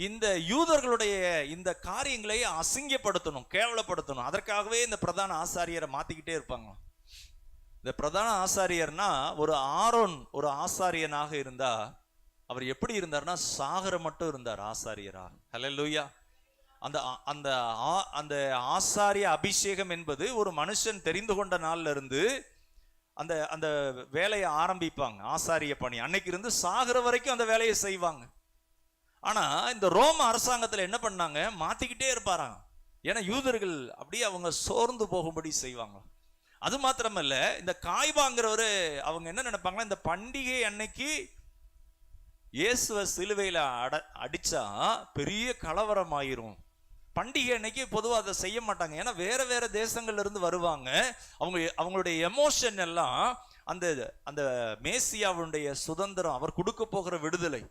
இந்த யூதர்களுடைய இந்த காரியங்களை அசிங்கப்படுத்தணும், கேவலப்படுத்தணும். அதற்காகவே இந்த பிரதான ஆசாரியரை மாத்திக்கிட்டே இருப்பாங்க. இந்த பிரதான ஆசாரியர்னா ஒரு ஆரோன் ஒரு ஆசாரியனாக இருந்தா அவர் எப்படி இருந்தார்னா சாகர மட்டும் இருந்தார் ஆசாரியரா. ஹல்லேலூயா. அந்த அந்த அந்த ஆசாரிய அபிஷேகம் என்பது ஒரு மனுஷன் தெரிந்து கொண்ட நாள்ல இருந்து அந்த அந்த வேலையை ஆரம்பிப்பாங்க. ஆசாரிய பணி அன்னைக்கு இருந்து சாகர வரைக்கும் அந்த வேலையை செய்வாங்க. ஆனா இந்த ரோம அரசாங்கத்துல என்ன பண்ணாங்க? மாத்திக்கிட்டே இருப்பாராங்க. ஏன்னா யூதர்கள் அப்படியே அவங்க சோர்ந்து போகும்படி செய்வாங்க. அது மாத்திரமல்ல, இந்த காய்பாங்கிறவரு அவங்க என்ன நினைப்பாங்கன்னா, இந்த பண்டிகை அன்னைக்கு இயேசுவை சிலுவையில அடிச்சா பெரிய கலவரம் ஆயிரும். பண்டிகை அன்னைக்கு பொதுவாக அதை செய்ய மாட்டாங்க. ஏன்னா வேற வேற தேசங்கள்ல இருந்து வருவாங்க. அவங்களுடைய எமோஷன் எல்லாம் அந்த அந்த மேசியாவுடைய சுதந்திரம், அவர் கொடுக்க போகிற விடுதலை,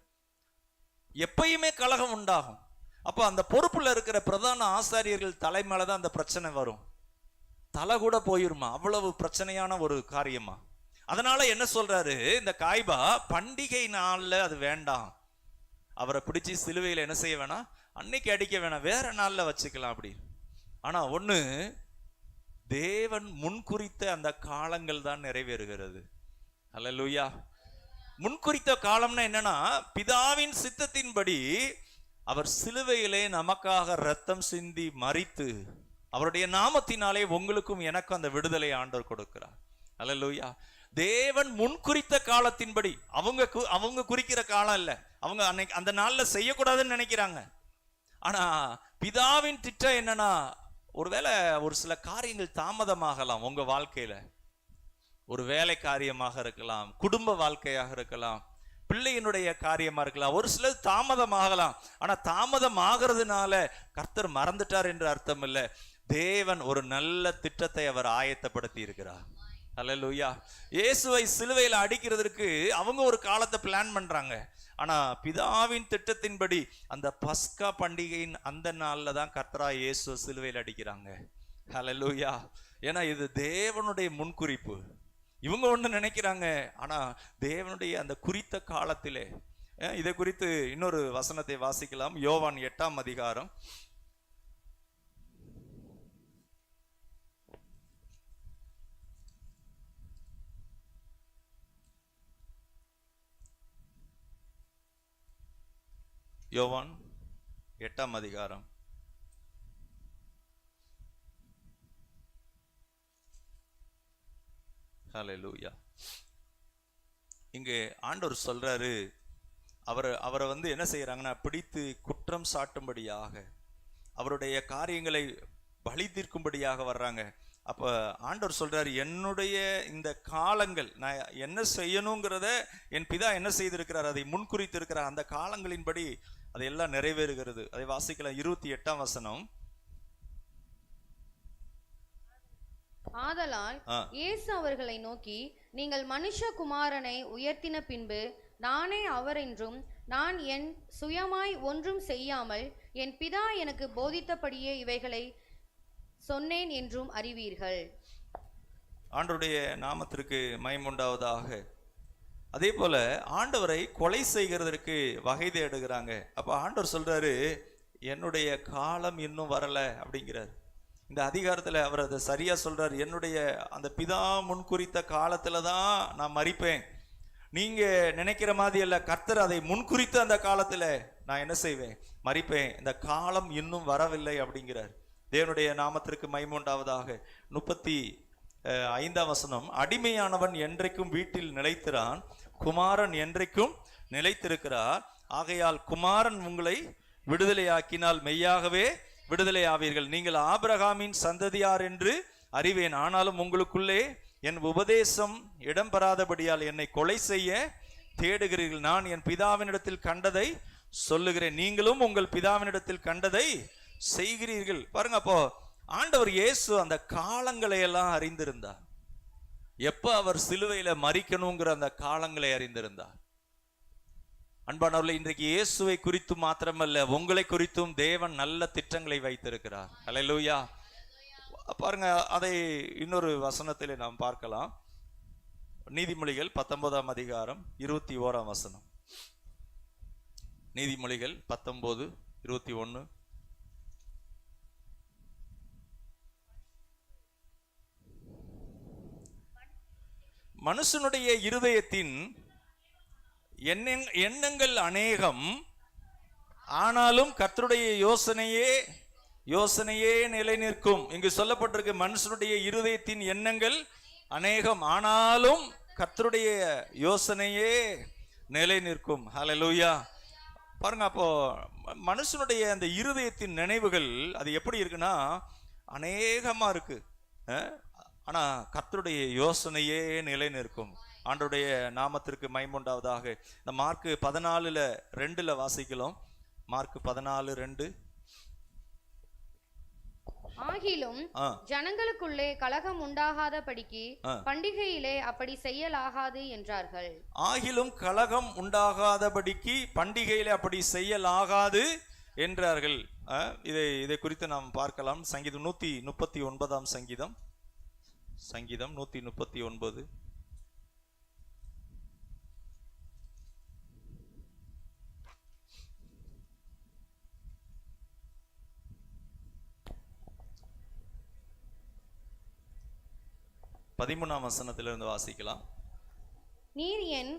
எப்பயுமே கலகம் உண்டாகும். அப்ப அந்த பொறுப்புல இருக்கிற பிரதான ஆசாரியர்கள் தலைமையிலதான் அந்த பிரச்சனை வரும். தலை கூட போயிருமா, அவ்வளவு பிரச்சனையான ஒரு காரியமா. அதனால என்ன சொல்றாரு இந்த காய்பா, பண்டிகை நாள்ல அது வேண்டாம், அவரை பிடிச்சி சிலுவையில என்ன செய்ய வேணாம், அன்னைக்கு அடிக்க வேணாம், வேற நாள்ல வச்சுக்கலாம் அப்படி. ஆனா ஒண்ணு, தேவன் முன்குறித்த அந்த காலங்கள் தான் நிறைவேறுகிறது. அல்லேலூயா. முன்குறித்த காலம்னா என்னன்னா, பிதாவின் சித்தத்தின்படி அவர் சிலுவையிலே நமக்காக இரத்தம் சிந்தி மரித்து அவருடைய நாமத்தினாலே உங்களுக்கும் எனக்கும் அந்த விடுதலை ஆண்டவர் கொடுக்கிறார். அல்லேலூயா. தேவன் முன்குறித்த காலத்தின்படி, அவங்க குறிக்கிற காலம் இல்ல, அவங்க அன்னைக்கு அந்த நாள்ல செய்யக்கூடாதுன்னு நினைக்கிறாங்க. ஆனா பிதாவின் திட்டம் என்னன்னா, ஒருவேளை ஒரு சில காரியங்கள் தாமதமாகலாம் உங்க வாழ்க்கையில. ஒரு வேலை காரியமாக இருக்கலாம், குடும்ப வாழ்க்கையாக இருக்கலாம், பிள்ளையினுடைய காரியமா இருக்கலாம், ஒரு சிலர் தாமதமாகலாம். ஆனா தாமதம் ஆகிறதுனால கர்த்தர் மறந்துட்டார் என்று அர்த்தம் இல்லை. தேவன் ஒரு நல்ல திட்டத்தை அவர் ஆயத்தப்படுத்தி இருக்கிறார். அல்லேலூயா. இயேசுவை சிலுவையில் அடிக்கிறதுக்கு அவங்க ஒரு காலத்தை பிளான் பண்றாங்க. ஆனா பிதாவின் திட்டத்தின்படி அந்த பஸ்கா பண்டிகையின் அந்த நாள்ல தான் கர்த்தராகிய இயேசு சிலுவையில் அடிக்கிறாங்க. அல்லேலூயா. ஏன்னா இது தேவனுடைய முன்குறிப்பு. இவங்க ஒண்ணு நினைக்கிறாங்க, ஆனா தேவனுடைய அந்த குறித்த காலத்திலே. இதை குறித்து இன்னொரு வசனத்தை வாசிக்கலாம். யோவான் 8ஆம் அதிகாரம். யோவான் 8ஆம் அதிகாரம். ஹல்லேலூயா. இங்கே ஆண்டவர் சொல்றாரு, அவரை என்ன செய்யறாங்கன்னா பிடித்து குற்றம் சாட்டும்படியாக, அவருடைய காரியங்களை பழி தீர்க்கும்படியாக வர்றாங்க. அப்ப ஆண்டவர் சொல்றாரு, என்னுடைய இந்த காலங்கள் நான் என்ன செய்யணுங்கிறத என் பிதா என்ன செய்திருக்கிறார், அதை முன்குறித்து இருக்கிறார். அந்த காலங்களின்படி அதையெல்லாம் நிறைவேறுகிறது. அதை வாசிக்கலாம். 28ஆம் வசனம். ஆதலால் இயேசு அவர்களை நோக்கி, நீங்கள் மனுஷகுமாரனை உயர்த்தின பின்பு நானே அவர் என்றும், நான் என் சுயமாய் ஒன்றும் செய்யாமல் என் பிதா எனக்கு போதித்தபடியே இவைகளை சொன்னேன் என்றும் அறிவீர்கள். ஆண்டவருடைய நாமத்திற்கு மகிமை உண்டாவதாக. அதே போல ஆண்டவரை கொலை செய்கிறதற்கு வகை தேடுகிறாங்க. அப்ப ஆண்டவர் சொல்றாரு, என்னுடைய காலம் இன்னும் வரல அப்படிங்கிறார். இந்த அதிகாரத்துல அவர் அதை சரியா சொல்றாரு. என்னுடைய அந்த பிதா முன்குறித்த காலத்துல தான் நான் மரிப்பேன். நீங்க நினைக்கிற மாதிரி அல்ல, கர்த்தர் அதை முன்குறித்த அந்த காலத்துல நான் என்ன செய்வேன், மரிப்பேன். இந்த காலம் இன்னும் வரவில்லை அப்படிங்கிறார். தேவனுடைய நாமத்திற்கு மகிமை உண்டாவதாக. 35ஆம் வசனம். அடிமையானவன் என்றைக்கும் வீட்டில் நிலைத்திரான், குமாரன் என்றைக்கும் நிலைத்திருக்கிறார். ஆகையால் குமாரன் உங்களை விடுதலையாக்கினால் மெய்யாகவே விடுதலை ஆவீர்கள். நீங்கள் ஆபிரகாமின் சந்ததியார் என்று அறிவேன், ஆனாலும் உங்களுக்குள்ளே என் உபதேசம் இடம் பெறாதபடியால் என்னை கொலை செய்ய தேடுகிறீர்கள். நான் என் பிதாவினிடத்தில் கண்டதை சொல்லுகிறேன், நீங்களும் உங்கள் பிதாவினிடத்தில் கண்டதை செய்கிறீர்கள். பாருங்க, அப்போ ஆண்டவர் இயேசு அந்த காலங்களை எல்லாம் அறிந்திருந்தார். எப்ப அவர் சிலுவையில மரிக்கணுங்கிற அந்த காலங்களை அறிந்திருந்தார். அன்பானவர்களே, இன்றைக்கு இயேசுவை குறித்து மாத்திரமல்ல, உங்களை குறித்தும் தேவன் நல்ல திட்டங்களை வைத்திருக்கிறார். அல்லேலூயா. பாருங்க, அதை இன்னொரு வசனத்திலே நாம் பார்க்கலாம். நீதிமொழிகள் 19ஆம் அதிகாரம் 21ஆம் வசனம். நீதிமொழிகள் 19:21. மனுஷனுடைய இருதயத்தின் எண்ணங்கள் அநேகம், ஆனாலும் கர்த்தருடைய யோசனையே நிலை நிற்கும். இங்கு சொல்லப்பட்டிருக்கு, மனுஷனுடைய இருதயத்தின் எண்ணங்கள் அநேகம், ஆனாலும் கர்த்தருடைய யோசனையே நிலை நிற்கும். ஹல்லேலூயா. பாருங்க, அப்போ மனுஷனுடைய அந்த இருதயத்தின் நினைவுகள் அது எப்படி இருக்குன்னா அநேகமா இருக்கு, ஆனா கர்த்தருடைய யோசனையே நிலை நிற்கும். ஆண்டவருடைய நாமத்திற்கு மகிமை உண்டாவதாக. இந்த மார்க் 14:2 வாசிக்கலாம். மார்க் 14:2. ஆகிலும் ஜனங்களுக்குள்ளே கலகம் உண்டாகாதபடிக்கு பண்டிகையிலே அப்படி செய்யலாகாது என்றார்கள். ஆகிலும் கலகம் உண்டாகாதபடிக்கு பண்டிகையிலே அப்படி செய்யலாகாது என்றார்கள். இதை குறித்து நாம் பார்க்கலாம். சங்கீதம் 139ஆம் சங்கீதம். சங்கீதம் 139. பதிமூணாம் வசனத்திலிருந்து வாசிக்கலாம். நீர் என்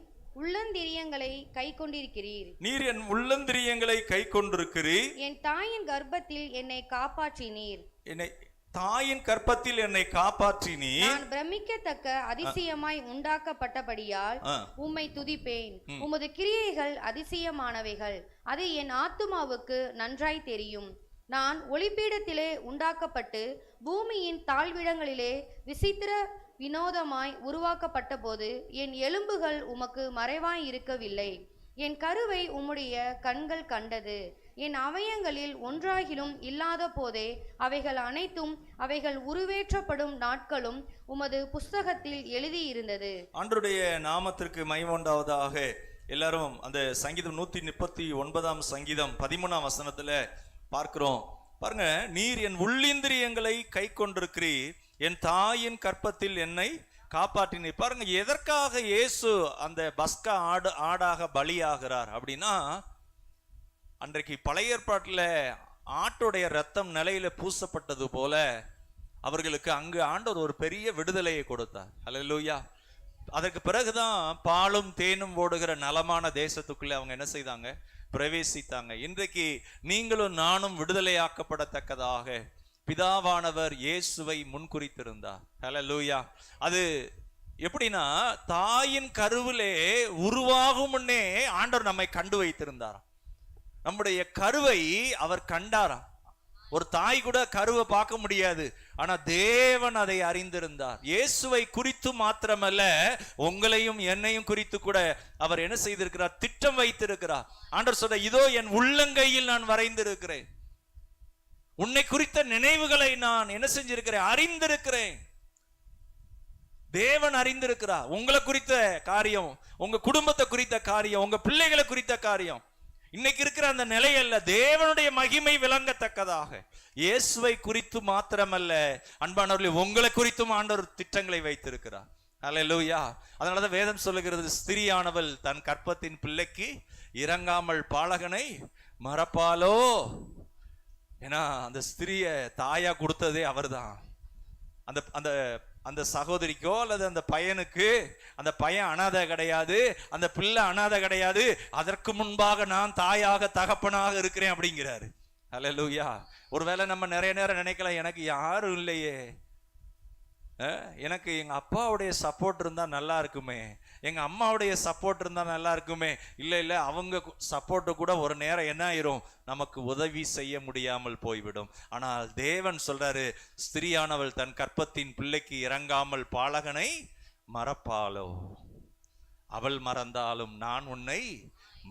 உள்ளந்திரியங்களை கை கொண்டிருக்கிறீர். நீர் என் உள்ளந்திரியங்களை கை கொண்டிருக்கிறீர். என் தாயின் கர்ப்பத்தில் என்னை காப்பாற்றினீர். என்னை தாயின் கர்ப்பத்தில் என்னை காப்பாற்றினீர். நான் பிரமிக்கத்தக்க அதிசயமாய் உண்டாக்கப்பட்டபடியால் உம்மை துதிப்பேன். உமது கிரியைகள் அதிசயமானவைகள், அது என் ஆத்துமாவுக்கு நன்றாய் தெரியும். நான் ஒளிப்பீடத்திலே உண்டாக்கப்பட்டு பூமியின் தாழ்விடங்களிலே விசித்திர வினோதமாய் உருவாக்கப்பட்ட போது என் எலும்புகள் உமக்கு மறைவாய் இருக்கவில்லை. என் கருவை உம்முடைய கண்கள் கண்டது. என் அவயங்களில் ஒன்றாகிலும் இல்லாத போதே அவைகள் அனைத்தும் அவைகள் உருவேற்றப்படும் நாட்களும் உமது புஸ்தகத்தில் எழுதியிருந்தது. ஆண்டவருடைய நாமத்திற்கு மகிமை உண்டாவதாக. எல்லாரும் அந்த சங்கீதம் 139 சங்கீதம் 13 வசனத்துல பார்க்கிறோம். பாருங்க, நீர் என் உள்ளிந்திரியங்களை கை கொண்டிருக்கிறீர், என் தாயின் கற்பத்தில் என்னை காப்பாற்றினீர். பாருங்க, எதற்காக இயேசு அந்த பஸ்கா ஆடாக பலியாகிறார் அப்படின்னா, அன்றைக்கு பழைய ஏற்பாட்டில் ஆட்டுடைய ரத்தம் நிலையில பூசப்பட்டது போல அவர்களுக்கு அங்கு ஆண்டவர் ஒரு பெரிய விடுதலையை கொடுத்தார். அல்லேலூயா. அதற்கு பிறகுதான் பாலும் தேனும் ஓடுகிற நலமான தேசத்துக்குள்ளே அவங்க என்ன செய்தாங்க? பிரவேசித்தாங்க. இன்றைக்கு நீங்களும் நானும் விடுதலையாக்கப்படத்தக்கதாக பிதாவானவர் இயேசுவை முன்குறித்திருந்தார். ஹல்லேலூயா. அது எப்படின்னா, தாயின் கருவிலே உருவாகும் முன்னே ஆண்டவர் நம்மை கண்டு வைத்திருந்தார். நம்முடைய கருவை அவர் கண்டாராம். ஒரு தாய் கூட கருவை பார்க்க முடியாது, ஆனா தேவன் அதை அறிந்திருந்தார். இயேசுவை குறித்து மாத்திரமல்ல, உங்களையும் என்னையும் குறித்து கூட அவர் என்ன செய்திருக்கிறார்? திட்டம் வைத்திருக்கிறார். ஆண்டவர் சொல்ற, இதோ என் உள்ளங்கையில் நான் வரைந்திருக்கிறேன், உன்னை குறித்த நினைவுகளை நான் என்ன செஞ்சிருக்கிறேன்? அறிந்திருக்கிறேன். தேவன் அறிந்திருக்கிறார் உங்களை குறித்த காரியம், உங்க குடும்பத்தை குறித்த காரியம், உங்க பிள்ளைகளை குறித்த காரியம். இன்னைக்கு இருக்கிற அந்த நிலை அல்ல, தேவனுடைய மகிமை விளங்கத்தக்கதாக இயேசுவை குறித்து மாத்திரமல்ல அன்பானவர்களே, உங்களை குறித்தும் ஆண்டவர் திட்டங்களை வைத்திருக்கிறார். அல்லேலூயா. அதனாலதான் வேதம் சொல்லுகிறது, ஸ்திரியானவள் தன் கற்பத்தின் பிள்ளைக்கு இறங்காமல் பாலகனை மறப்பாலோ. ஏன்னா அந்த ஸ்திரிய தாயா கொடுத்ததே அவர்தான். அந்த அந்த அந்த சகோதரிக்கோ அல்லது அந்த பையனுக்கு, அந்த பையன் அனாதை கிடையாது, அந்த பிள்ளை அனாதை கிடையாது, அதற்கு முன்பாக நான் தாயாக தகப்பனாக இருக்கிறேன் அப்படிங்கிறாரு. அல்லேலூயா. ஒருவேளை நம்ம நிறைய நேரம் நினைக்கலாம், எனக்கு யாரும் இல்லையே, எனக்கு எங்க அப்பாவுடைய சப்போர்ட் இருந்தா நல்லா இருக்குமே, எங்க அம்மாவுடைய சப்போர்ட் இருந்தா நல்லா இருக்குமே. இல்ல அவங்க சப்போர்ட் கூட ஒரு நேரம் என்ன ஆயிரும்? நமக்கு உதவி செய்ய முடியாமல் போய்விடும். ஆனால் தேவன் சொல்றாரு, ஸ்திரியானவள் தன் கற்பத்தின் பிள்ளைக்கு இறங்காமல் பாலகனை மறப்பாளோ, அவள் மறந்தாலும் நான் உன்னை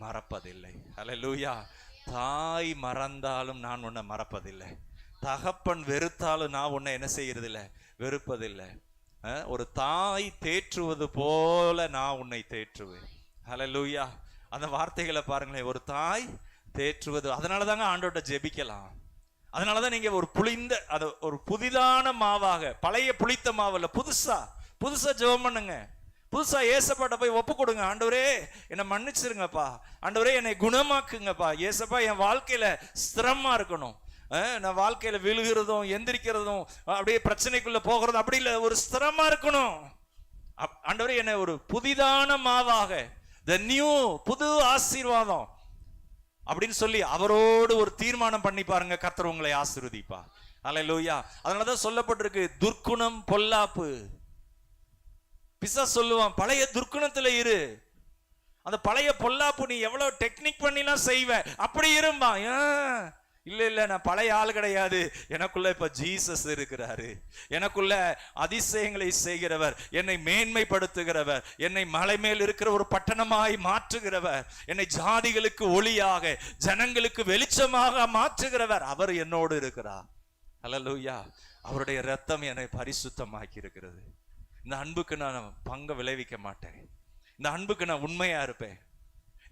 மறப்பதில்லை. அல்லேலூயா. தாய் மறந்தாலும் நான் உன்னை மறப்பதில்லை, தகப்பன் வெறுத்தாலும் நான் உன்னை என்ன செய்யறதில்லை? வெறுப்பதில்லை. ஒரு தாய் தேற்றுவது போல நான் உன்னை தேற்றுவேன். ஹல்லேலூயா. அந்த வார்த்தைகளை பாருங்களேன், ஒரு தாய் தேற்றுவது. அதனாலதாங்க ஆண்டவர்கிட்ட ஜெபிக்கலாம். அதனாலதான் நீங்க ஒரு புளிந்த, அது ஒரு புதிதான மாவாக, பழைய புளித்த மாவுல புதுசா ஜெபம் பண்ணுங்க. புதுசா ஏசப்பாட்ட போய் ஒப்பு கொடுங்க. ஆண்டவரே என்னை மன்னிச்சிருங்கப்பா, ஆண்டவரே என்னை குணமாக்குங்கப்பா, ஏசப்பா என் வாழ்க்கையில ஸ்திரமா இருக்கணும், நான் வாழ்க்கையில விழுகிறதும் எந்திரிக்கிறதும் அப்படியே பிரச்சனைக்குள்ள போகிறதும் அப்படி இல்லை, ஒரு ஸ்திரமா இருக்கணும். ஆண்டவரே என்னை ஒரு புதிதான மாவாக, தி நியூ, புது ஆசீர்வாதம் அப்படின்னு சொல்லி அவரோடு ஒரு தீர்மானம் பண்ணி பாருங்க, கர்த்தர் உங்களை ஆசீர்வதிப்பா. அல்லேலூயா. அதனாலதான் சொல்லப்பட்டிருக்கு, துர்க்குணம் பொல்லாப்பு. பிசாசு சொல்லுவான், பழைய துர்க்குணத்துல இரு, அந்த பழைய பொல்லாப்பு நீ எவ்வளவு டெக்னிக் பண்ணிலாம் செய்வ, அப்படி இரும்பா. இல்ல நான் பழைய ஆள் கிடையாது, எனக்குள்ள இப்ப ஜீசஸ் இருக்கிறாரு, எனக்குள்ள அதிசயங்களை செய்கிறவர், என்னை மேன்மைப்படுத்துகிறவர், என்னை மலை மேல் இருக்கிற ஒரு பட்டணமாய் மாற்றுகிறவர், என்னை ஜாதிகளுக்கு ஒளியாக ஜனங்களுக்கு வெளிச்சமாக மாற்றுகிறவர், அவர் என்னோடு இருக்கிறார். அல்லேலூயா. அவருடைய ரத்தம் என்னை பரிசுத்தமாக்கி இருக்கிறது. இந்த அன்புக்கு நான் பங்கு விளைவிக்க மாட்டேன், இந்த அன்புக்கு நான் உண்மையா இருப்பேன்,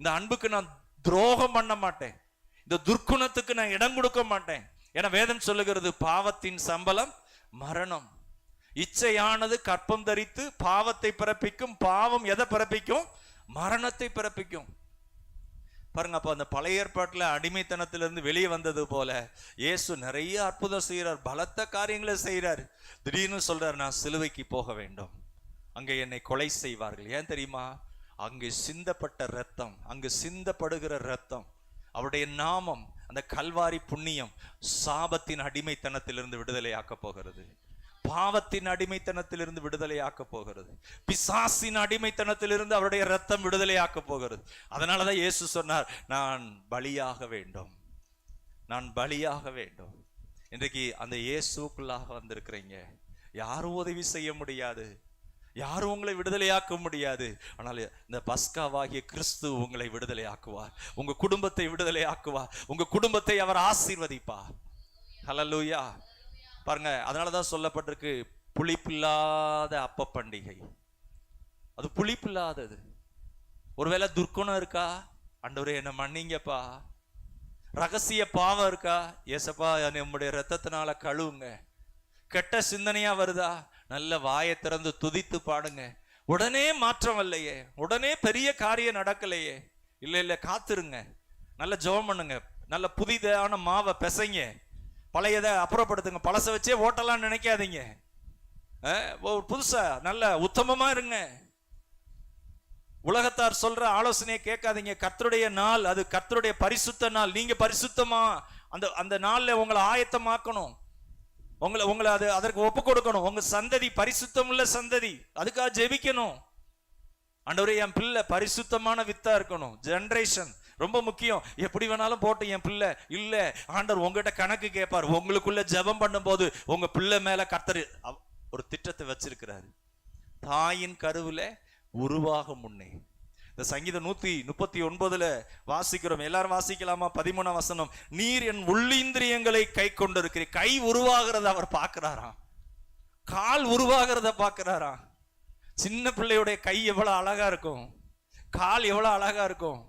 இந்த அன்புக்கு நான் துரோகம் பண்ண மாட்டேன், இந்த துர்க்குணத்துக்கு நான் இடம் கொடுக்க மாட்டேன். என வேதம் சொல்லுகிறது, பாவத்தின் சம்பளம் மரணம், இச்சையானது கற்பம் தரித்து பாவத்தை பிறப்பிக்கும், பாவம் எதை பிறப்பிக்கும்? மரணத்தை பிறப்பிக்கும். பாருங்க, அப்ப அந்த பழைய ஏற்பாட்டுல அடிமைத்தனத்திலிருந்து வெளியே வந்தது போல இயேசு நிறைய அற்புதம் செய்யறார், பலத்த காரியங்களை செய்யறார். திடீர்னு சொல்றார், நான் சிலுவைக்கு போக வேண்டும், அங்கே என்னை கொலை செய்வார்கள். ஏன் தெரியுமா? அங்கு சிந்தப்பட்ட ரத்தம், அங்கு சிந்தப்படுகிற ரத்தம், அவருடைய நாமம், அந்த கல்வாரி புண்ணியம் சாபத்தின் அடிமைத்தனத்திலிருந்து விடுதலையாக்க போகிறது, பாவத்தின் அடிமைத்தனத்திலிருந்து விடுதலையாக்க போகிறது, பிசாசின் அடிமைத்தனத்திலிருந்து அவருடைய ரத்தம் விடுதலையாக்க போகிறது. அதனாலதான் இயேசு சொன்னார், நான் பலியாக வேண்டும், நான் பலியாக வேண்டும். இன்றைக்கு அந்த இயேசுக்குள்ளாக வந்திருக்கிறீங்க, யாரும் உதவி செய்ய முடியாது. யாரும் உங்களை விடுதலையாக்க முடியாது. ஆனால் இந்த பஸ்காவாகிய கிறிஸ்து உங்களை விடுதலையாக்குவார். உங்க குடும்பத்தை விடுதலையாக்குவார். உங்க குடும்பத்தை அவர் ஆசீர்வதிப்பார். ஹல்லேலூயா. பாருங்க, அதனாலதான் சொல்லப்பட்டிருக்கு புளிப்பில்லாத அப்ப பண்டிகை. அது புளிப்பில்லாதது. ஒருவேளை துர்க்குணம் இருக்கா, ஆண்டவரே என்ன மன்னிங்கப்பா. ரகசிய பாவம் இருக்கா, ஏசப்பா நம்முடைய ரத்தத்தினால கழுவுங்க. கெட்ட சிந்தனையா வருதா, நல்ல வாயை திறந்து துதித்து பாடுங்க. உடனே மாற்றம் இல்லையே, உடனே பெரிய காரியம் நடக்கலையே, இல்ல காத்துருங்க, நல்ல ஜெபம் பண்ணுங்க, நல்ல புதிதான மாவை பிசைங்க, பழையதை அப்புறப்படுத்துங்க. பழச வச்சே ஓட்டலாம் நினைக்காதீங்க. புதுசா நல்ல உத்தமமா இருங்க. உலகத்தார் சொல்ற ஆலோசனையை கேட்காதீங்க. கர்த்தருடைய நாள், அது கர்த்தருடைய பரிசுத்த நாள். நீங்க பரிசுத்தமா அந்த நாள்ல உங்களை ஆயத்தமாக்கணும். உங்களை அது அதற்கு ஒப்பு கொடுக்கணும். உங்க சந்ததி பரிசுத்தம் உள்ள சந்ததி, அதுக்காக ஜெபிக்கணும். ஆண்டவரே என் பிள்ளை பரிசுத்தமான வித்தா இருக்கணும். ஜெனரேஷன் ரொம்ப முக்கியம். எப்படி வேணாலும் போட்டு என் பிள்ளை இல்ல, ஆண்டவர் உங்ககிட்ட கணக்கு கேட்பார். உங்களுக்குள்ள ஜெபம் பண்ணும் போது உங்க பிள்ளை மேல கர்த்தர் ஒரு திட்டத்தை வச்சிருக்கிறாரு. தாயின் கருவில உருவாக முன்னே. இந்த சங்கீதம் 139 வாசிக்கிறோம். எல்லாரும் வாசிக்கலாமா? 13 வசனம். நீர் என் உள்ளிந்திரியங்களை கை கொண்டிருக்கிறீர். கை உருவாகிறத அவர் பார்க்கிறாராம், கால் உருவாகிறத பார்க்கிறாராம். சின்ன பிள்ளையுடைய கை எவ்வளவு அழகா இருக்கும், கால் எவ்வளவு அழகா இருக்கும்.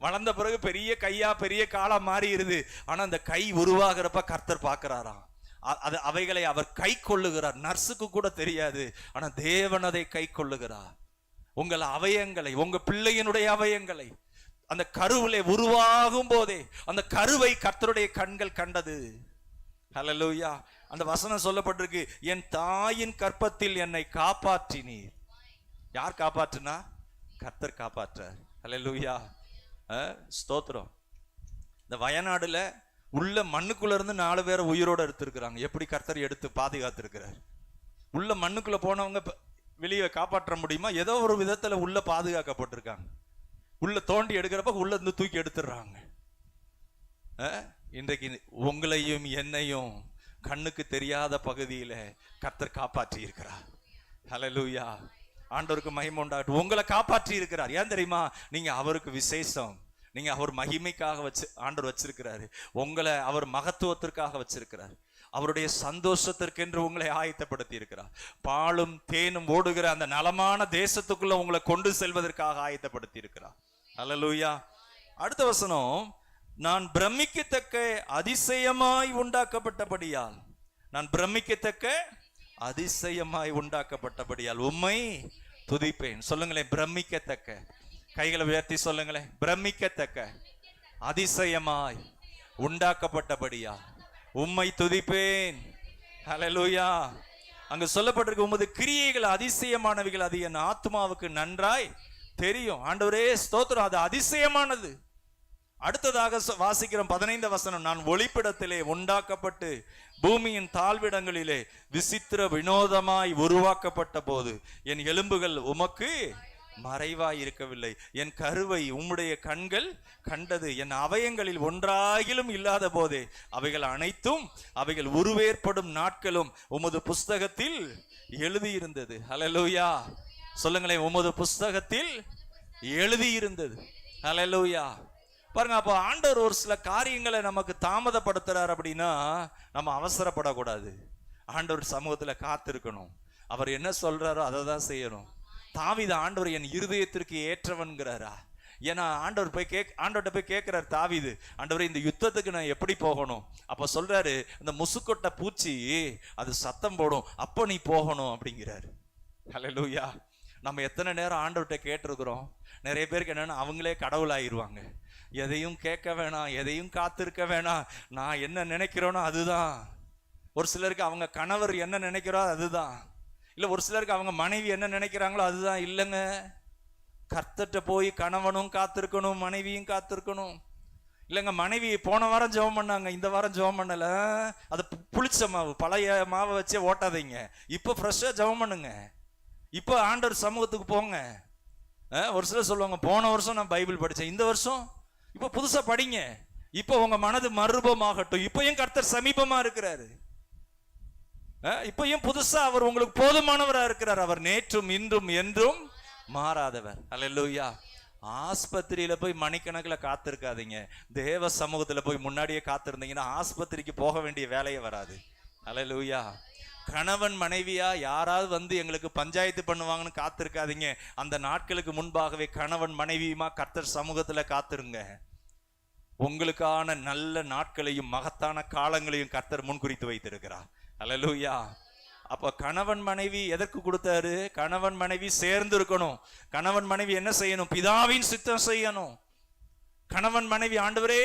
வளர்ந்த பிறகு பெரிய கையா பெரிய காலா மாறிடுது. ஆனா அந்த கை உருவாகிறப்ப கர்த்தர் பார்க்கிறாராம். அவைகளை அவர் கை கொள்ளுகிறார். நர்ஸுக்கு கூட தெரியாது, ஆனா தேவன் அதை கை கொள்ளுகிறார். உங்கள் அவயங்களை, உங்க பிள்ளையினுடைய அவயங்களை அந்த கருவிலே உருவாகும் போதே அந்த கருவை கர்த்தருடைய கண்கள் கண்டது. ஹல்லேலூயா. அந்த வசனம் சொல்லப்பட்டிருக்கு, என் தாயின் கற்பத்தில் என்னை காப்பாற்றினீர். யார் காப்பாற்றினா? கர்த்தர் காப்பாற்றார். ஹல்லேலூயா. ஸ்தோத்திரம். இந்த வயநாடுல உள்ள மண்ணுக்குள்ள இருந்து 4 பேரை உயிரோட எடுத்திருக்கிறாங்க. எப்படி கர்த்தர் எடுத்து பாதுகாத்திருக்கிறார். உள்ள மண்ணுக்குள்ள போனவங்க வெளியே காப்பாற்ற முடியுமா? ஏதோ ஒரு விதத்துல உள்ள பாதுகாக்கப்பட்டிருக்காங்க. உள்ள தோண்டி எடுக்கிறப்ப உள்ள இருந்து தூக்கி எடுத்துடுறாங்க. இன்றைக்கு உங்களையும் என்னையும் கண்ணுக்கு தெரியாத பகுதியில கர்த்தர் காப்பாற்றி இருக்கிறார். ஹல்லேலூயா. ஆண்டவருக்கு மகிமை உண்டாகட்டும். உங்களை காப்பாற்றி இருக்கிறார். ஏன் தெரியுமா? நீங்க அவருக்கு விசேஷம். நீங்க அவர் மகிமைக்காக ஆண்டவர் வச்சிருக்கிறாரு. உங்களை அவர் மகத்துவத்திற்காக வச்சிருக்கிறார். அவருடைய சந்தோஷத்திற்கென்று உங்களை ஆயத்தப்படுத்தி இருக்கிறார். பாலும் தேனும் ஓடுகிற அந்த நலமான தேசத்துக்குள்ள உங்களை கொண்டு செல்வதற்காக ஆயத்தப்படுத்தி இருக்கிறார். ஹல்லேலூயா. அடுத்த வசனம், நான் பிரமிக்கத்தக்க அதிசயமாய் உண்டாக்கப்பட்டபடியால், நான் பிரமிக்கத்தக்க அதிசயமாய் உண்டாக்கப்பட்டபடியால் உம்மை துதிப்பேன். சொல்லுங்களேன், பிரமிக்கத்தக்க. கைகளை உயர்த்தி சொல்லுங்களேன், பிரமிக்கத்தக்க அதிசயமாய் உண்டாக்கப்பட்டபடியா உம்மை துதிப்பேன். ஹல்லேலூயா. அங்க சொல்லப்பட்டிருக்கு, உமது கிரியைகள் அதிசயமானவைகள், அது என் ஆத்மாவுக்கு நன்றாய் தெரியும். ஆண்டவரே ஸ்தோத்திரம், அது அதிசயமானது. அடுத்ததாக வாசிக்கிறோம் 15 வசனம், நான் ஒளிப்பிடத்திலே உண்டாக்கப்பட்டு பூமியின் தாழ்விடங்களிலே விசித்திர வினோதமாய் உருவாக்கப்பட்ட போது என் எலும்புகள் உமக்கு மறைவாய் இருக்கவில்லை. என் கருவை உம்முடைய கண்கள் கண்டது. என் அவயங்களில் ஒன்றாகிலும் இல்லாத போதே அவைகள் அனைத்தும், அவைகள் உருவேற்படும் நாட்களும் உமது புஸ்தகத்தில் எழுதியிருந்தது. ஹல்லேலூயா. சொல்லுங்களேன், உமது புஸ்தகத்தில் எழுதியிருந்தது. ஹல்லேலூயா. பாருங்க, அப்போ ஆண்டவர் ஒரு சில காரியங்களை நமக்கு தாமதப்படுத்துறார் அப்படின்னா நம்ம அவசரப்படக்கூடாது. ஆண்டவர் சமூகத்துல காத்திருக்கணும். அவர் என்ன சொல்றாரோ அதை தான் செய்யணும். தாவீது ஆண்டவர் என் இருதயத்திற்கு ஏற்றவன்கிறாரா? ஏன்னா ஆண்டவர் ஆண்டவர்கிட்ட போய் கேட்கிறார் தாவீது, ஆண்டவரே இந்த யுத்தத்துக்கு நான் எப்படி போகணும்? அப்ப சொல்றாரு, இந்த முசுக்கொட்டை பூச்சி அது சத்தம் போடும், அப்போ நீ போகணும் அப்படிங்கிறாரு. ஹல்லேலூயா. நம்ம எத்தனை நேரம் ஆண்டவர்கிட்ட கேட்டிருக்கிறோம். நிறைய பேருக்கு என்னன்னா அவங்களே கடவுள் ஆயிடுவாங்க. எதையும் கேட்க வேணாம், எதையும் காத்திருக்க வேணாம், நான் என்ன நினைக்கிறோனோ அதுதான். ஒரு சிலருக்கு அவங்க கணவர் என்ன நினைக்கிறோ அதுதான், இல்ல ஒரு சிலருக்கு அவங்க மனைவி என்ன நினைக்கிறாங்களோ அதுதான். இல்லைங்க, கர்த்தர்ட்ட போய் கணவனும் காத்திருக்கணும், மனைவியும் காத்திருக்கணும். இல்லைங்க, மனைவி போன வாரம் ஜெபம் பண்ணாங்க, இந்த வாரம் ஜெபம் பண்ணல, அது புளிச்ச மாவு, பழைய மாவை வச்சே ஓட்டாதீங்க. இப்போ ஃப்ரெஷ்ஷாக ஜெபம் பண்ணுங்க. இப்போ ஆண்டவர் சமூகத்துக்கு போங்க. ஒரு சிலர் சொல்லுவாங்க, போன வருஷம் நான் பைபிள் படித்தேன், இந்த வருஷம் இப்போ புதுசாக படிங்க. இப்போ உங்க மனது மறுரூபமாகட்டும். இப்பயும் கர்த்தர் சமீபமா இருக்கிறாரு. இப்பயும் புதுசா அவர் உங்களுக்கு போதுமானவரா இருக்கிறார். அவர் நேற்றும் இன்றும் என்றும் மாறாதவர். அல்லேலூயா. ஆஸ்பத்திரியில போய் மணிக்கணக்கில் காத்திருக்காதீங்க. தேவ சமூகத்துல போய் முன்னாடியே காத்திருந்தீங்கன்னா ஆஸ்பத்திரிக்கு போக வேண்டிய வேலையே வராது. அல்லேலூயா. கணவன் மனைவியா யாராவது வந்து எங்களுக்கு பஞ்சாயத்து பண்ணுவாங்கன்னு காத்திருக்காதீங்க. அந்த நாட்களுக்கு முன்பாகவே கணவன் மனைவியுமா கர்த்தர் சமூகத்துல காத்திருங்க. உங்களுக்கான நல்ல நாட்களையும் மகத்தான காலங்களையும் கர்த்தர் முன்குறித்து வைத்திருக்கிறார். அல்லேலூயா. அப்ப கணவன் மனைவி எதற்கு கொடுத்தாரு? கணவன் மனைவி சேர்ந்து இருக்கணும். கணவன் மனைவி என்ன செய்யணும்? பிதாவின் சித்தம் செய்யணும். கணவன் மனைவி, ஆண்டவரே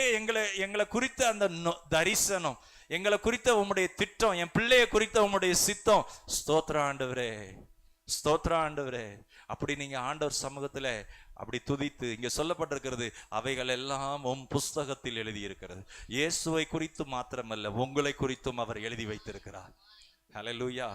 எங்களை குறித்த அந்த தரிசனம், எங்களை குறித்த உம்முடைய திட்டம், என் பிள்ளைய குறித்த உம்முடைய சித்தம், ஸ்தோத்திரம் ஆண்டவரே, ஸ்தோத்திரம் ஆண்டவரே. அப்படி நீங்க ஆண்டவர் சமூகத்துல அப்படி துதித்து, இங்க சொல்லப்பட்டிருக்கிறது, அவைகள் எல்லாம் உம் புஸ்தகத்தில் எழுதி இருக்கிறது. இயேசுவை குறித்து மாத்திரமல்ல, உங்களை குறித்தும் அவர் எழுதி வைத்திருக்கிறார். ஹல்லேலூயா.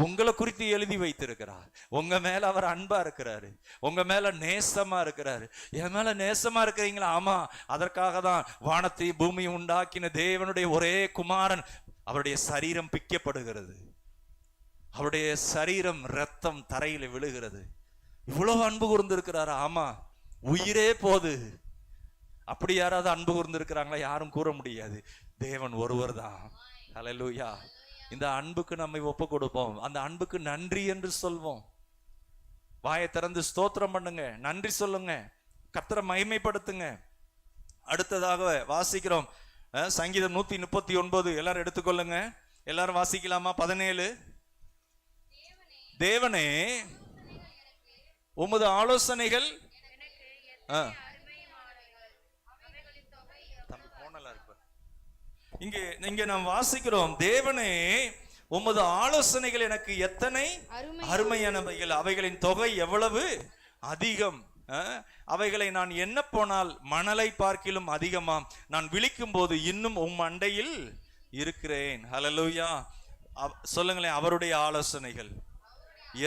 உங்களை குறித்து எழுதி வைத்திருக்கிறார். உங்க மேல அவர் அன்பா இருக்கிறாரு, உங்க மேல நேசமா இருக்கிறாரு. என் மேல நேசமா இருக்கிறீங்களா? ஆமா, அதற்காக தான் வானத்தை பூமி உண்டாக்கின தேவனுடைய ஒரே குமாரன், அவருடைய சரீரம் பிக்கப்படுகிறது, அவருடைய சரீரம் ரத்தம் தரையில விழுகிறது. இவ்வளவு அன்பு கூர்ந்திருக்கிறாரு. ஆமா, உயிரே போது. அப்படி யாராவது அன்பு கூர்ந்திருக்கிறாங்களா? யாரும் கூற முடியாது. தேவன் ஒருவர் தான். ஹல்லேலூயா. இந்த அன்புக்கு நம்மை ஒப்பு கொடுப்போம். அந்த அன்புக்கு நன்றி என்று சொல்வோம். வாயை திறந்து ஸ்தோத்திரம் பண்ணுங்க, நன்றி சொல்லுங்க, கர்த்தரை மகிமைப்படுத்துங்க. அடுத்ததாக வாசிக்கிறோம் சங்கீதம் 139. எல்லாரும் எடுத்துக்கொள்ளுங்க. எல்லாரும் வாசிக்கலாமா? 17. தேவனே, உமது ஆலோசனைகள் இங்கே நாம் வாசிக்கிறோம். தேவனே, உமது ஆலோசனைகள் எனக்கு எத்தனை அருமையானவைகள், அவைகளின் தொகை எவ்வளவு அதிகம். அவைகளை நான் எண்ண போனால் மணலை பார்க்கிலும் அதிகமாம். நான் விழிக்கும் போது இன்னும் உம் அண்டையில் இருக்கிறேன். ஹல்லேலூயா. சொல்லுங்களேன், அவருடைய ஆலோசனைகள்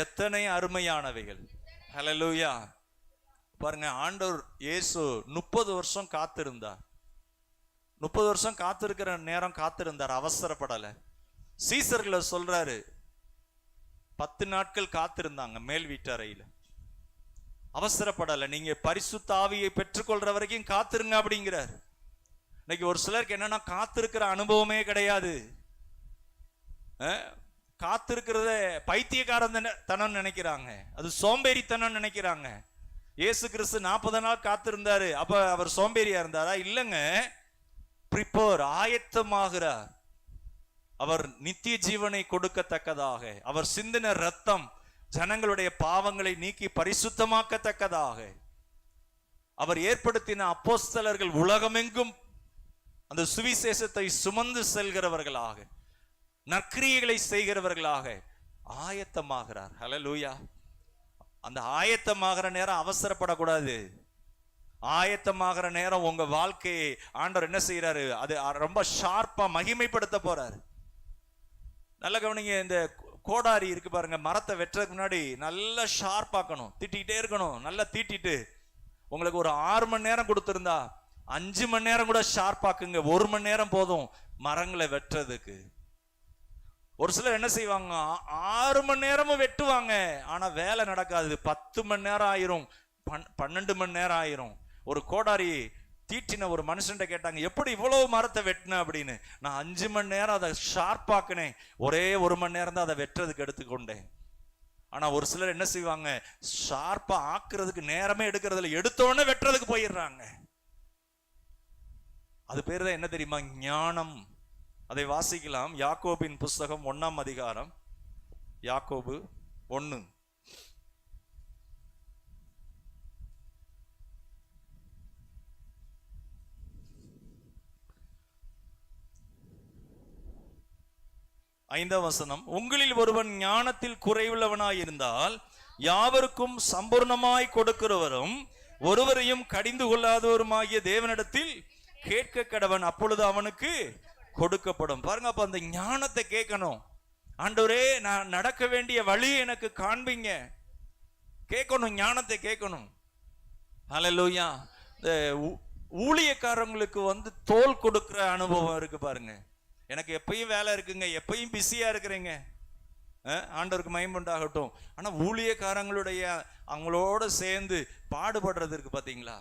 எத்தனை அருமையானவைகள். ஹல்லேலூயா. பாருங்க, ஆண்டவர் இயேசு 30 வருஷம் காத்திருந்தார். 30 வருஷம் காத்திருக்கிற நேரம் காத்திருந்தார், அவசரப்படல. சீசர்களை சொல்றாரு, 10 நாட்கள் காத்திருந்தாங்க மேல் வீட்டறையில, அவசரப்படல. நீங்க பரிசுத்த ஆவியை பெற்றுக்கொள்ற வரைக்கும் காத்திருங்க அப்படிங்கிறார். இன்னைக்கு ஒரு சிலருக்கு என்னன்னா, காத்திருக்கிற அனுபவமே கிடையாது. காத்திருக்கிறத பைத்தியக்காரன் தனம் நினைக்கிறாங்க, அது சோம்பேறித்தனம் நினைக்கிறாங்க. இயேசு கிறிஸ்து 40 நாள் காத்திருந்தாரு. அப்ப அவர் சோம்பேறியா இருந்தாரா? இல்லைங்க. பிரிப்பேர், ஆயத்தமாகிறார். அவர் நித்திய ஜீவனை கொடுக்கத்தக்கதாக, அவர் சிந்தின ரத்தம் ஜனங்களுடைய பாவங்களை நீக்கி பரிசுத்தமாக்கத்தக்கதாக, அவர் ஏற்படுத்தின அப்போஸ்தலர்கள் உலகமெங்கும் அந்த சுவிசேஷத்தை சுமந்து செல்கிறவர்களாக, நற்கிரியைகளை செய்கிறவர்களாக ஆயத்தமாகிறார். ஹல்லேலூயா. அந்த ஆயத்தமாகிற நேரம் அவசரப்படக்கூடாது. ஆயத்தமாகிற நேரம் உங்க வாழ்க்கையை ஆண்டவர் என்ன செய்யறாரு? அது ரொம்ப ஷார்ப்பா மகிமைப்படுத்த போறாரு. நல்ல கவனிங்க. இந்த கோடாரி இருக்கு பாருங்க, மரத்தை வெட்டுறதுக்கு முன்னாடி நல்லா ஷார்ப்பாக்கணும், திட்டிகிட்டே இருக்கணும். நல்லா தீட்டிட்டு உங்களுக்கு ஒரு 6 மணி நேரம் கொடுத்திருந்தா 5 மணி நேரம் கூட ஷார்ப்பாக்குங்க. 1 மணி நேரம் போதும் மரங்களை வெட்டுறதுக்கு. ஒரு சிலர் என்ன செய்வாங்க, 6 மணி நேரமும் வெட்டுவாங்க, ஆனா வேலை நடக்காது. 10 மணி நேரம் ஆயிரும், 12 மணி நேரம் ஆயிரும். ஒரு கோடாரி தீட்டின ஒரு மனுஷன் கேட்டாங்க, எப்படி இவ்வளவு மரத்தை வெட்டின அப்படின்னு. நான் 5 மணி நேரம் அதை ஷார்ப்பாக்குனேன், ஒரே 1 மணி நேரம் தான் அதை வெட்டுறதுக்கு எடுத்துக்கொண்டேன். ஆனா ஒரு சிலர் என்ன செய்வாங்க, ஷார்ப்பா ஆக்குறதுக்கு நேரமே எடுக்கிறதுல, எடுத்தோடனே வெட்டுறதுக்கு போயிடுறாங்க. அது பேர் தான் என்ன தெரியுமா? ஞானம். அதை வாசிக்கலாம். யாக்கோபின் புஸ்தகம் 1ஆம் அதிகாரம், யாக்கோபு 1. ஐந்தாம் வசனம். உங்களில் ஒருவன் ஞானத்தில் குறைவுள்ளவனாய் இருந்தால் யாவருக்கும் சம்பூர்ணமாய் கொடுக்கிறவரும் ஒருவரையும் கடிந்து கொள்ளாதவருமாகிய தேவனிடத்தில் கேட்க கடவன், அப்பொழுது அவனுக்கு கொடுக்கப்படும். பாருங்க, அப்ப அந்த ஞானத்தை கேட்கணும். ஆண்டவரே, நான் நடக்க வேண்டிய வழி எனக்கு காண்பீங்க. கேட்கணும், ஞானத்தை கேட்கணும். ஹல்லேலூயா. ஊழியக்காரங்களுக்கு தோல் கொடுக்கிற அனுபவம் இருக்கு பாருங்க. எனக்கு எப்பயும் வேலை இருக்குங்க, எப்பயும் பிஸியா இருக்கிறீங்க, ஆண்டவருக்கு மகிமை உண்டாகட்டும். ஆனா ஊழியக்காரங்களுடைய அவங்களோட சேர்ந்து பாடுபடுறதுக்கு பாத்தீங்களா,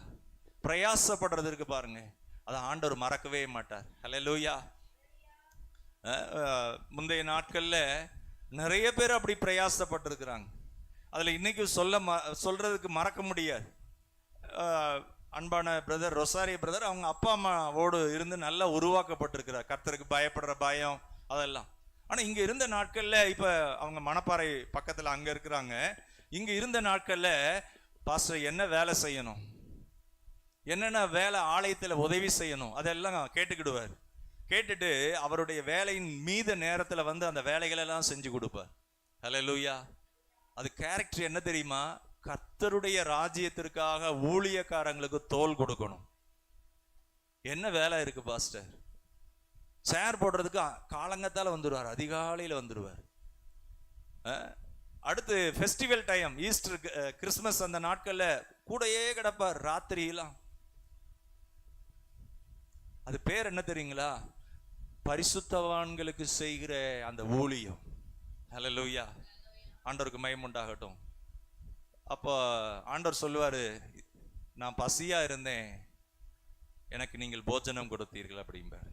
பிரயாசப்படுறதுக்கு பாருங்க, அதை ஆண்டவர் மறக்கவே மாட்டார். ஹல்லேலூயா. முந்தைய நாட்கள்ல நிறைய பேர் அப்படி பிரயாசப்பட்டிருக்கிறாங்க. அதுல இன்னைக்கு சொல்றதுக்கு மறக்க முடியாது. அன்பான பிரதர் ரொசாரி பிரதர் அவங்க அப்பா அம்மாவோடு இருந்து நல்லா உருவாக்கப்பட்டிருக்கிறார். கர்த்தருக்கு பயப்படுற பயம் அதெல்லாம். ஆனா இங்க இருந்த நாட்கள்ல, இப்ப அவங்க மணப்பாறை பக்கத்துல அங்க இருக்கிறாங்க. இங்க இருந்த நாட்கள்ல பாஸ்டர் என்ன வேலை செய்யணும், என்னென்ன வேலை ஆலயத்துல உதவி செய்யணும் அதெல்லாம் கேட்டுக்கிடுவார். கேட்டுட்டு அவருடைய வேலையின் மீத நேரத்துல வந்து அந்த வேலைகள் எல்லாம் செஞ்சு கொடுப்பார். ஹல்லேலூயா. அது கேரக்டர் என்ன தெரியுமா? கர்த்தருடைய ராஜ்யத்திற்காக ஊழியக்காரங்களுக்கு தோல் கொடுக்கணும். என்ன வேலை இருக்கு பாஸ்டர்? சேர் போடுறதுக்கு காலங்கத்தால வந்துடுவார், அதிகாலையில வந்துடுவார். அடுத்து ஃபெஸ்டிவல் டைம், ஈஸ்டர், கிறிஸ்துமஸ், அந்த நாட்கள்ல கூடையே கிடப்பார் ராத்திரியெல்லாம். அது பேர் என்ன தெரியுங்களா? பரிசுத்தவான்களுக்கு செய்கிற அந்த ஊழியம். ஹல்லேலூயா. ஆண்டவருக்கு மகிமை உண்டாகட்டும். அப்போ ஆண்டவர் சொல்லுவாரு, நான் பசியா இருந்தேன், எனக்கு நீங்கள் போஜனம் கொடுத்தீர்கள் அப்படிம்பார்.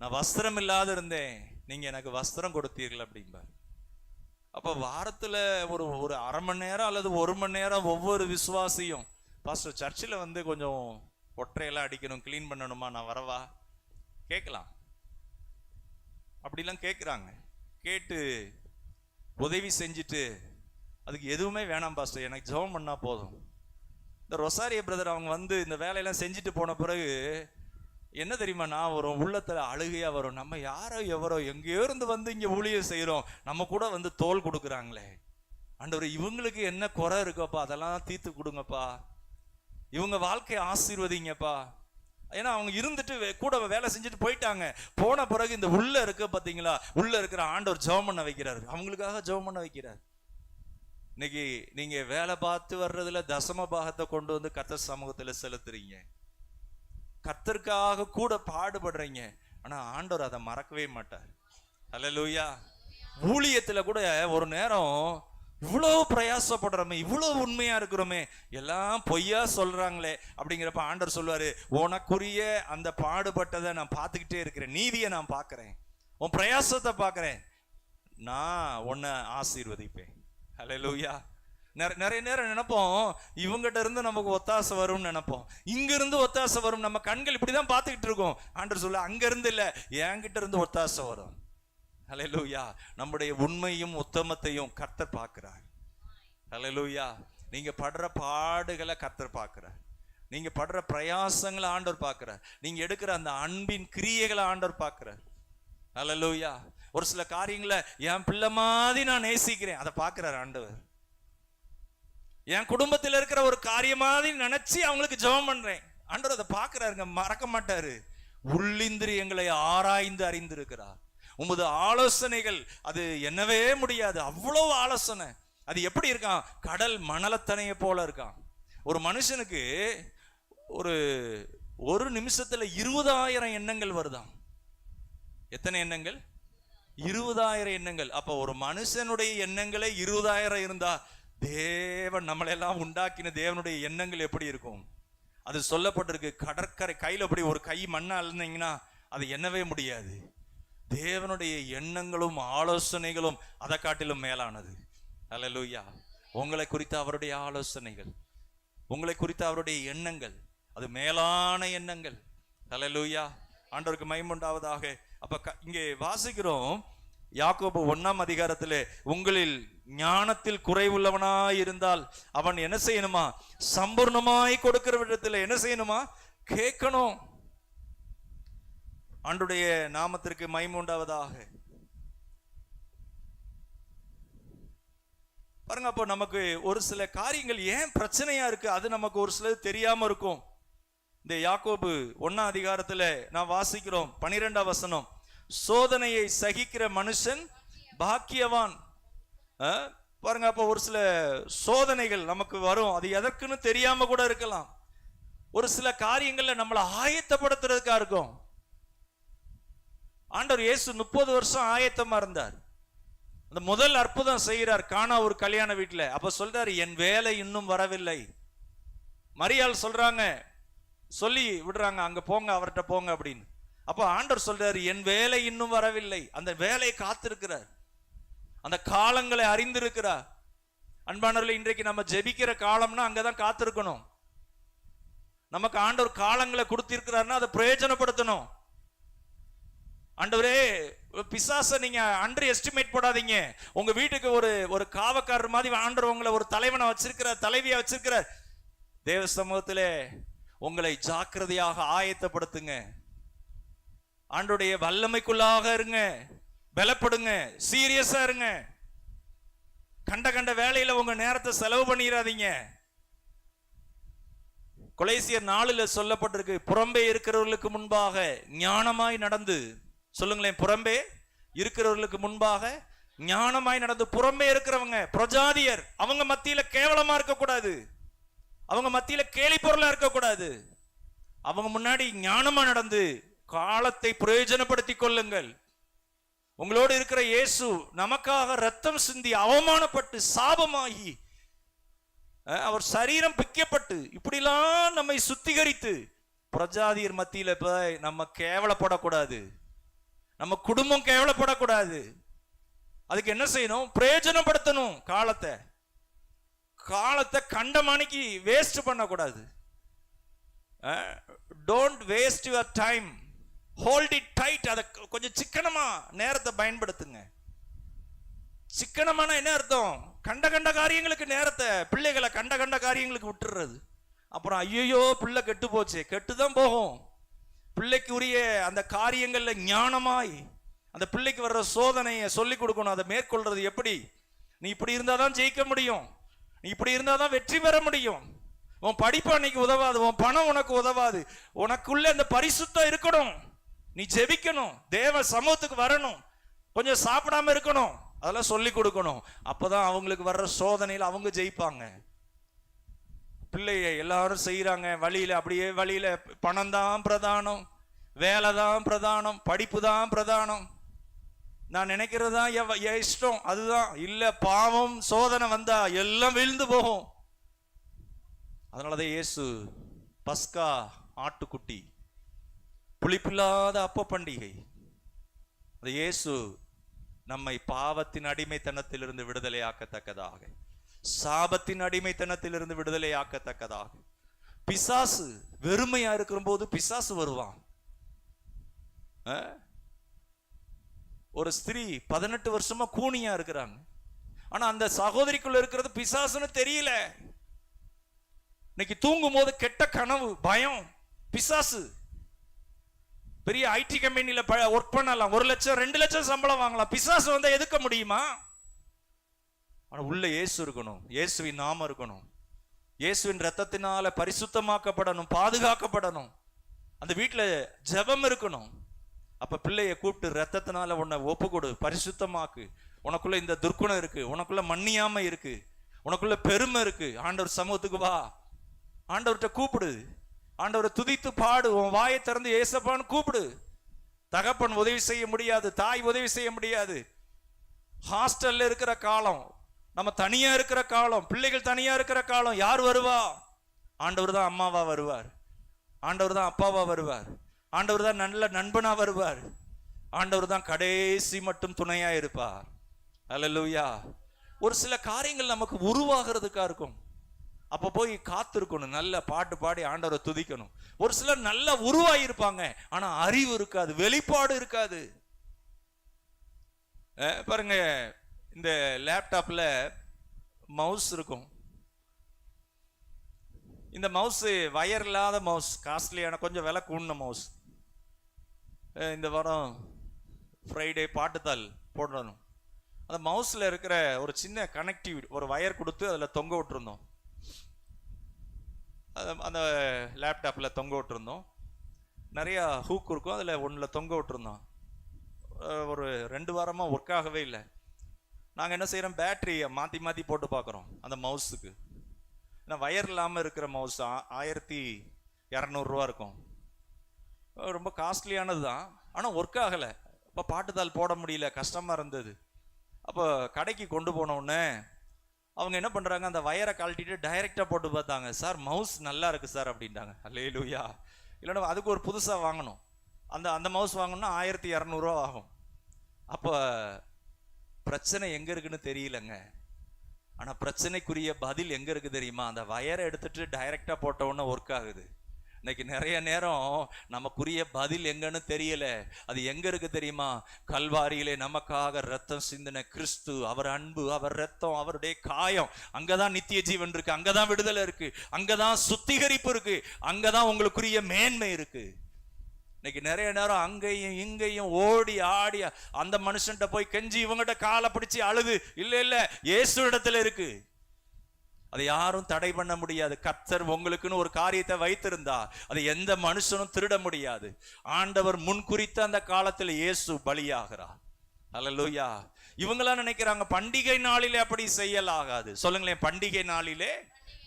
நான் வஸ்திரம் இல்லாத இருந்தேன், நீங்க எனக்கு வஸ்திரம் கொடுத்தீர்கள் அப்படிம்பார். அப்ப வாரத்துல ஒரு அரை மணி நேரம் அல்லது 1 மணி நேரம் ஒவ்வொரு விசுவாசியும், பாஸ்டர் சர்ச்சில் வந்து கொஞ்சம் ஒற்றையெல்லாம் அடிக்கணும், கிளீன் பண்ணணுமா, நான் வரவா கேட்கலாம். அப்படிலாம் கேட்குறாங்க. கேட்டு உதவி செஞ்சுட்டு அதுக்கு எதுவுமே வேணாம் பாஸ்டர், எனக்கு ஜெபம் பண்ணா போதும். இந்த ரொசாரிய பிரதர் அவங்க வந்து இந்த வேலையெல்லாம் செஞ்சுட்டு போன பிறகு என்ன தெரியுமா, நான் வரும் உள்ளத்துல அழுகையா வரும். நம்ம யாரோ எவரோ எங்கேயோ இருந்து வந்து இங்க ஊழியம் செய்யறோம், நம்ம கூட வந்து தோல் கொடுக்குறாங்களே. ஆண்டவர், இவங்களுக்கு என்ன குறை இருக்குப்பா, அதெல்லாம் தீர்த்து கொடுங்கப்பா, இவங்க வாழ்க்கையை ஆசீர்வதிங்கப்பா. ஏன்னா அவங்க இருந்துட்டு கூட வேலை செஞ்சுட்டு போயிட்டாங்க. போன பிறகு இந்த உள்ள இருக்க பாத்தீங்களா, உள்ள இருக்கிற ஆண்டவர் ஜெபம் பண்ண வைக்கிறாரு, அவங்களுக்காக ஜெபம் பண்ண வைக்கிறார். இன்னைக்கு நீங்க வேலை பார்த்து வர்றதுல தசம பாகத்தை கொண்டு வந்து கர்த்தர் சமூகத்துல செலுத்துறீங்க, கர்த்தருக்காக கூட பாடுபடுறீங்க. ஆனா ஆண்டவர் அதை மறக்கவே மாட்டார். ஹல்லேலூயா. ஊழியத்துல கூட ஒரு நேரம் இவ்வளவு பிரயாசப்படுறோமே, இவ்வளவு உண்மையா இருக்கிறோமே, எல்லாம் பொய்யா சொல்றாங்களே அப்படிங்கிறப்ப ஆண்டவர் சொல்லுவாரு, உனக்குரிய அந்த பாடுபட்டதை நான் பார்த்துக்கிட்டே இருக்கிறேன், நீதியை நான் பார்க்கிறேன், உன் பிரயாசத்தை பார்க்கிறேன், நான் உன்னை ஆசீர்வதிப்பேன். ஹல்லேலூயா. நிறைய நேரம் நினைப்போம் இவங்கிட்ட இருந்து நமக்கு ஒத்தாசை வரும்னு நினைப்போம், இங்க இருந்து ஒத்தாசை வரும், நம்ம கண்கள் இப்படிதான் பார்த்துக்கிட்டு இருக்கோம். ஆண்டவர் சொல்ல, அங்க இருந்து இல்ல, என்கிட்ட இருந்து ஒத்தாசை வரும். ஹல்லேலூயா. நம்முடைய உண்மையும் உத்தமத்தையும் கர்த்தர் பார்க்கிறார். ஹல்லேலூயா. நீங்க படுற பாடுகளை கர்த்தர் பார்க்கிறார், நீங்க படுற பிரயாசங்களை ஆண்டவர் பார்க்கிறார், நீங்க எடுக்கிற அந்த அன்பின் கிரியைகளை ஆண்டவர் பார்க்கிறார். ஹல்லேலூயா. ஒரு சில காரியங்களை என் பிள்ளை மாதிரி நான் நேசிக்கிறேன், அதை பார்க்கிறார் ஆண்டவர். என் குடும்பத்தில் இருக்கிற ஒரு காரியம் மாதிரி நினைச்சு அவங்களுக்கு ஜெபம் பண்றேன், ஆண்டவர் அதை பார்க்கிறாருங்க, மறக்க மாட்டாரு. உள்ளிந்திரியங்களை ஆராய்ந்து அறிந்திருக்கிறார். உமது ஆலோசனைகள் அது என்னவே முடியாது, அவ்வளவு ஆலோசனை. அது எப்படி இருக்கான்? கடல் மணலத்தனைய போல இருக்கான். ஒரு மனுஷனுக்கு ஒரு நிமிஷத்துல 20,000 எண்ணங்கள் வருதாம். எத்தனை எண்ணங்கள்? 20,000 எண்ணங்கள். அப்ப ஒரு மனுஷனுடைய எண்ணங்களே 20,000 இருந்தா, தேவன் நம்மளெல்லாம் உண்டாக்கின தேவனுடைய எண்ணங்கள் எப்படி இருக்கும்? அது சொல்லப்பட்டிருக்கு, கடற்கரை கையில அப்படி ஒரு கை மண்ணா அழுந்தீங்கன்னா அது எண்ணவே முடியாது. தேவனுடைய எண்ணங்களும் ஆலோசனைகளும் அதை காட்டிலும் மேலானது. ஹல்லேலூயா. உங்களை குறித்த அவருடைய ஆலோசனைகள், உங்களை குறித்த அவருடைய எண்ணங்கள், அது மேலான எண்ணங்கள். ஹல்லேலூயா. ஆண்டவருக்கு மகிமை உண்டாவதாக. அப்ப இங்கே வாசிக்கிறோம், யாக்கோபு 1ஆம் அதிகாரத்திலே, உங்களில் ஞானத்தில் குறைவுள்ளவனாய் இருந்தால் அவன் என்ன செய்யணுமா? சம்பூர்ணமாய் கொடுக்கிற விதத்தில் என்ன செய்யணுமா? கேட்கணும். ஆண்டவருடைய நாமத்திற்கு மகிமை உண்டாவதாக. பாருங்க, அப்போ நமக்கு ஒரு சில காரியங்கள் ஏன் பிரச்சனையா இருக்கு, அது நமக்கு ஒரு சிலது தெரியாம இருக்கும். இந்த யாக்கோபு 1ஆம் அதிகாரத்துல நான் வாசிக்கிறோம் 12ஆம் வசனம், சோதனையை சகிக்கிற மனுஷன் பாக்கியவான். பாருங்க, அப்போ ஒரு சில சோதனைகள் நமக்கு வரும், அது எதற்குன்னு தெரியாம கூட இருக்கலாம். ஒரு சில காரியங்கள்ல நம்மளை ஆயத்தப்படுத்துறதுக்கா இருக்கும். ஆண்டவர் இயேசு 30 வருஷம் ஆயத்தமா இருந்தார். அந்த முதல் அற்புதம் செய்கிறார் கானா ஒரு கல்யாண வீட்டுல. அப்ப சொல்றாரு, என் வேலை இன்னும் வரவில்லை. மரியாள் சொல்றாங்க, சொல்லி விடுறாங்க, அங்க போங்க, அவர்கிட்ட போங்க அப்படின்னு. அப்ப ஆண்டவர் சொல்றாரு, என் வேலை இன்னும் வரவில்லை. அந்த வேலையை காத்திருக்கிறார், அந்த காலங்களை அறிந்திருக்கிறார். அன்பானவர்களே, இன்றைக்கு நம்ம ஜெபிக்கிற காலம்னா அங்கதான் காத்திருக்கணும். நமக்கு ஆண்டவர் காலங்களை கொடுத்திருக்கிறாருன்னா அதை பிரயோஜனப்படுத்தணும். ஆண்டவரே, பிசாசை நீங்க அண்டர் எஸ்டிமேட் போடாதீங்க. உங்க வீட்டுக்கு ஒரு காவக்காரர் மாதிரி ஆண்டவர் உங்களை ஒரு தலைவனை வச்சிருக்கிறார், தலைவியை வச்சிருக்கிறார். தேவ சமூகத்திலே உங்களை ஜாக்கிரதையாக ஆயத்தப்படுத்துங்க. ஆண்டவருடைய வல்லமைக்குள்ளாக இருங்க, பலப்படுங்க, சீரியஸா இருங்க. கண்ட வேலையில உங்க நேரத்தை செலவு பண்ணிடாதீங்க. கொலைசியர் 4 சொல்லப்பட்டிருக்கு, புறம்பே இருக்கிறவர்களுக்கு முன்பாக ஞானமாய் நடந்து. சொல்லுங்களேன், புறம்பே இருக்கிறவர்களுக்கு முன்பாக ஞானமாய் நடந்து. புறம்பே இருக்கிறவங்க பிரஜாதியர், அவங்க மத்தியில கேவலமா இருக்கக்கூடாது, அவங்க மத்தியில கேலி பொருளா இருக்கக்கூடாது. அவங்க முன்னாடி ஞானமா நடந்து காலத்தை பிரயோஜனப்படுத்தி கொள்ளுங்கள். உங்களோடு இருக்கிற இயேசு நமக்காக ரத்தம் சிந்தி அவமானப்பட்டு சாபமாகி அவர் சரீரம் பிக்கப்பட்டு இப்படிலாம் நம்மை சுத்திகரித்து பிரஜாதியர் மத்தியில போய் நம்ம கேவலப்படக்கூடாது, நம்ம குடும்பம் கேவலப்படக்கூடாது. அதுக்கு என்ன செய்யணும்? பிரயோஜனப்படுத்தணும். காலத்தை கண்டமானிக்கு வேஸ்ட் பண்ணக்கூடாது. Don't waste your time, hold it tight. அதை கொஞ்சம் சிக்கனமா நேரத்தை பயன்படுத்துங்க. சிக்கனமான என்ன அர்த்தம்? கண்ட காரியங்களுக்கு நேரத்தை, பிள்ளைகளை கண்ட காரியங்களுக்கு விட்டுறது. அப்புறம் ஐயோ பிள்ளை கெட்டு போச்சு, கெட்டுதான் போகும். பிள்ளைக்கு உரிய அந்த காரியங்கள்ல ஞானமாய் அந்த பிள்ளைக்கு வர்ற சோதனையை சொல்லி கொடுக்கணும். அதை மேற்கொள்றது எப்படி? நீ இப்படி இருந்தாதான் ஜெயிக்க முடியும், நீ இப்படி இருந்தாதான் வெற்றி பெற முடியும். உன் படிப்பு அன்னைக்கு உதவாது, உன் பணம் உனக்கு உதவாது. உனக்குள்ள இந்த பரிசுத்தம் இருக்கணும். நீ ஜெபிக்கணும், தேவ சமூகத்துக்கு வரணும், கொஞ்சம் சாப்பிடாம இருக்கணும். அதெல்லாம் சொல்லி கொடுக்கணும். அப்பதான் அவங்களுக்கு வர்ற சோதனையில் அவங்க ஜெயிப்பாங்க. பிள்ளைய எல்லாரும் செய்யறாங்க வழியில, அப்படியே வழியில பணம் தான் பிரதானம், வேலை தான் பிரதானம், படிப்பு தான் பிரதானம், நான் நினைக்கிறது தான் இஷ்டம், அதுதான் இல்ல. பாவம் சோதனை வந்தா எல்லாம் விழுந்து போகும். அதனாலதான் இயேசு பஸ்கா ஆட்டுக்குட்டி, புளிப்பில்லாத அப்ப பண்டிகை. அந்த இயேசு நம்மை பாவத்தின் அடிமைத்தனத்திலிருந்து விடுதலையாக்கத்தக்கதாக, சாபத்தின் அடிமைத்தனத்திலிருந்து விடுதலையாக்கத்தக்கதாக. பிசாசு வெறுமையா இருக்கிற போது பிசாசு வருவான். ஒரு ஸ்திரீ 18 வருஷமா கூனியா இருக்கிறாங்க, ஆனா அந்த சகோதரிக்குள்ள இருக்கிறது பிசாசுன்னு தெரியல. இன்னைக்கு தூங்கும் போது கெட்ட கனவு, பயம், பிசாசு. பெரிய ஐடி கம்பெனில ஒர்க் பண்ணலாம், 1 லட்சம் 2 லட்சம் சம்பளம் வாங்கலாம். பிசாசு வந்தா எதுக்க முடியுமா? ஆனா உள்ள இயேசு இருக்கணும், இயேசுவின் நாமம் இருக்கணும், இயேசுவின் ரத்தத்தினால பரிசுத்தமாக்கப்படணும், பாதுகாக்கப்படணும். அந்த வீட்டுல ஜெபம் இருக்கணும். அப்ப பிள்ளைய கூப்பிட்டு ரத்தத்தினால உன்னை ஒப்பு கொடு, பரிசுத்தமாக்கு. உனக்குள்ள இந்த துர்க்குணம் இருக்கு, உனக்குள்ள மன்னியாம இருக்கு, உனக்குள்ள பெருமை இருக்கு, ஆண்டவர் சமூகத்துக்கு வா, ஆண்டவர்கிட்ட கூப்பிடு, ஆண்டவரை துதித்து பாடு, உன் வாயை திறந்து ஏசப்பான்னு கூப்பிடு. தகப்பன் உதவி செய்ய முடியாது, தாய் உதவி செய்ய முடியாது. ஹாஸ்டல்ல இருக்கிற காலம், நம்ம தனியா இருக்கிற காலம், பிள்ளைகள் தனியா இருக்கிற காலம், யார் வருவா? ஆண்டவர் தான் அம்மாவா வருவார், ஆண்டவர் தான் அப்பாவா வருவார், ஆண்டவர் தான் நல்ல நண்பனா வருவார், ஆண்டவர் தான் கடைசி மட்டும் துணையா இருப்பார். அல்லேலூயா. ஒரு சில காரியங்கள் நமக்கு உருவாகிறதுக்கா இருக்கும், அப்ப போய் காத்திருக்கணும், நல்ல பாட்டு பாடி ஆண்டவரை துதிக்கணும். ஒரு சிலர் நல்லா உருவாயிருப்பாங்க, ஆனா அறிவு இருக்காது, வெளிப்பாடு இருக்காது. பாருங்க, இந்த லேப்டாப்ல மவுஸ் இருக்கும். இந்த மவுஸ் வயர் இல்லாத மவுஸ், காஸ்ட்லியான கொஞ்சம் விலை கூடின மவுஸ். இந்த வாரம் ஃப்ரைடே பாட்டுத்தாள் போடணும். அந்த மவுஸ்ல இருக்கிற ஒரு சின்ன கனெக்டிவிட்டி, ஒரு வயர் கொடுத்து அதில் தொங்க விட்டுருந்தோம். அந்த லேப்டாப்பில் தொங்க விட்டுருந்தோம். நிறையா ஹூக் இருக்கும், அதில் ஒன்றில் தொங்க விட்டுருந்தோம். ஒரு 2 வாரமாக ஒர்க் ஆகவே இல்லை. நாங்கள் என்ன செய்கிறோம், பேட்டரியை மாற்றி மாற்றி போட்டு பார்க்குறோம் அந்த மவுஸுக்கு. ஏன்னா வயர் இல்லாமல் இருக்கிற மவுஸ் 1200 ரூபா இருக்கும், ரொம்ப காஸ்ட்லியானது தான். ஆனால் ஒர்க் ஆகலை. இப்போ பாட்டுத்தாள் போட முடியல, கஷ்டமாக இருந்தது. அப்போ கடைக்கு கொண்டு போன உடனே அவங்க என்ன பண்றாங்க, அந்த வயரை கழட்டிட்டு டைரக்டா போட்டு பார்த்தாங்க. சார் மவுஸ் நல்லா இருக்கு சார் அப்படின்ட்டாங்க. அல்லேலூயா. இல்லைன்னா அதுக்கு ஒரு புதுசா வாங்கணும். அந்த மவுஸ் வாங்கணும்னா 1200 ஆகும். அப்போ பிரச்சனை எங்க இருக்குன்னு தெரியலங்க. ஆனா பிரச்சனைக்குரிய பதில் எங்க இருக்கு தெரியுமா? அந்த வயரை எடுத்துட்டு டைரக்டா போட்ட உடனே ஒர்க் ஆகுது. இன்னைக்கு நிறைய நேரம் நமக்குரிய பதில் எங்கன்னு தெரியல. அது எங்க இருக்கு தெரியுமா? கல்வாரியிலே நமக்காக ரத்தம் சிந்தின கிறிஸ்து, அவர் அன்பு, அவர் ரத்தம், அவருடைய காயம், அங்கதான் நித்திய ஜீவன் இருக்கு, அங்கதான் விடுதலை இருக்கு, அங்கதான் சுத்திகரிப்பு இருக்கு, அங்கதான் உங்களுக்குரிய மேன்மை இருக்கு. இன்னைக்கு நிறைய நேரம் அங்கேயும் இங்கேயும் ஓடி ஆடி அந்த மனுஷன்ட்ட போய் கெஞ்சி இவங்ககிட்ட காலை பிடிச்சி அழுது, இல்ல இயேசு இடத்துல இருக்கு. அதை யாரும் தடை பண்ண முடியாது. கர்த்தர் உங்களுக்குன்னு ஒரு காரியத்தை வைத்திருந்தா அதை எந்த மனுஷனும் திருட முடியாது. ஆண்டவர் முன்குறித்த அந்த காலத்தில் இயேசு பலியாகிறார். அல்லேலூயா. இவங்களாம் நினைக்கிறாங்க பண்டிகை நாளிலே அப்படி செய்யலாகாது. சொல்லுங்களேன், பண்டிகை நாளிலே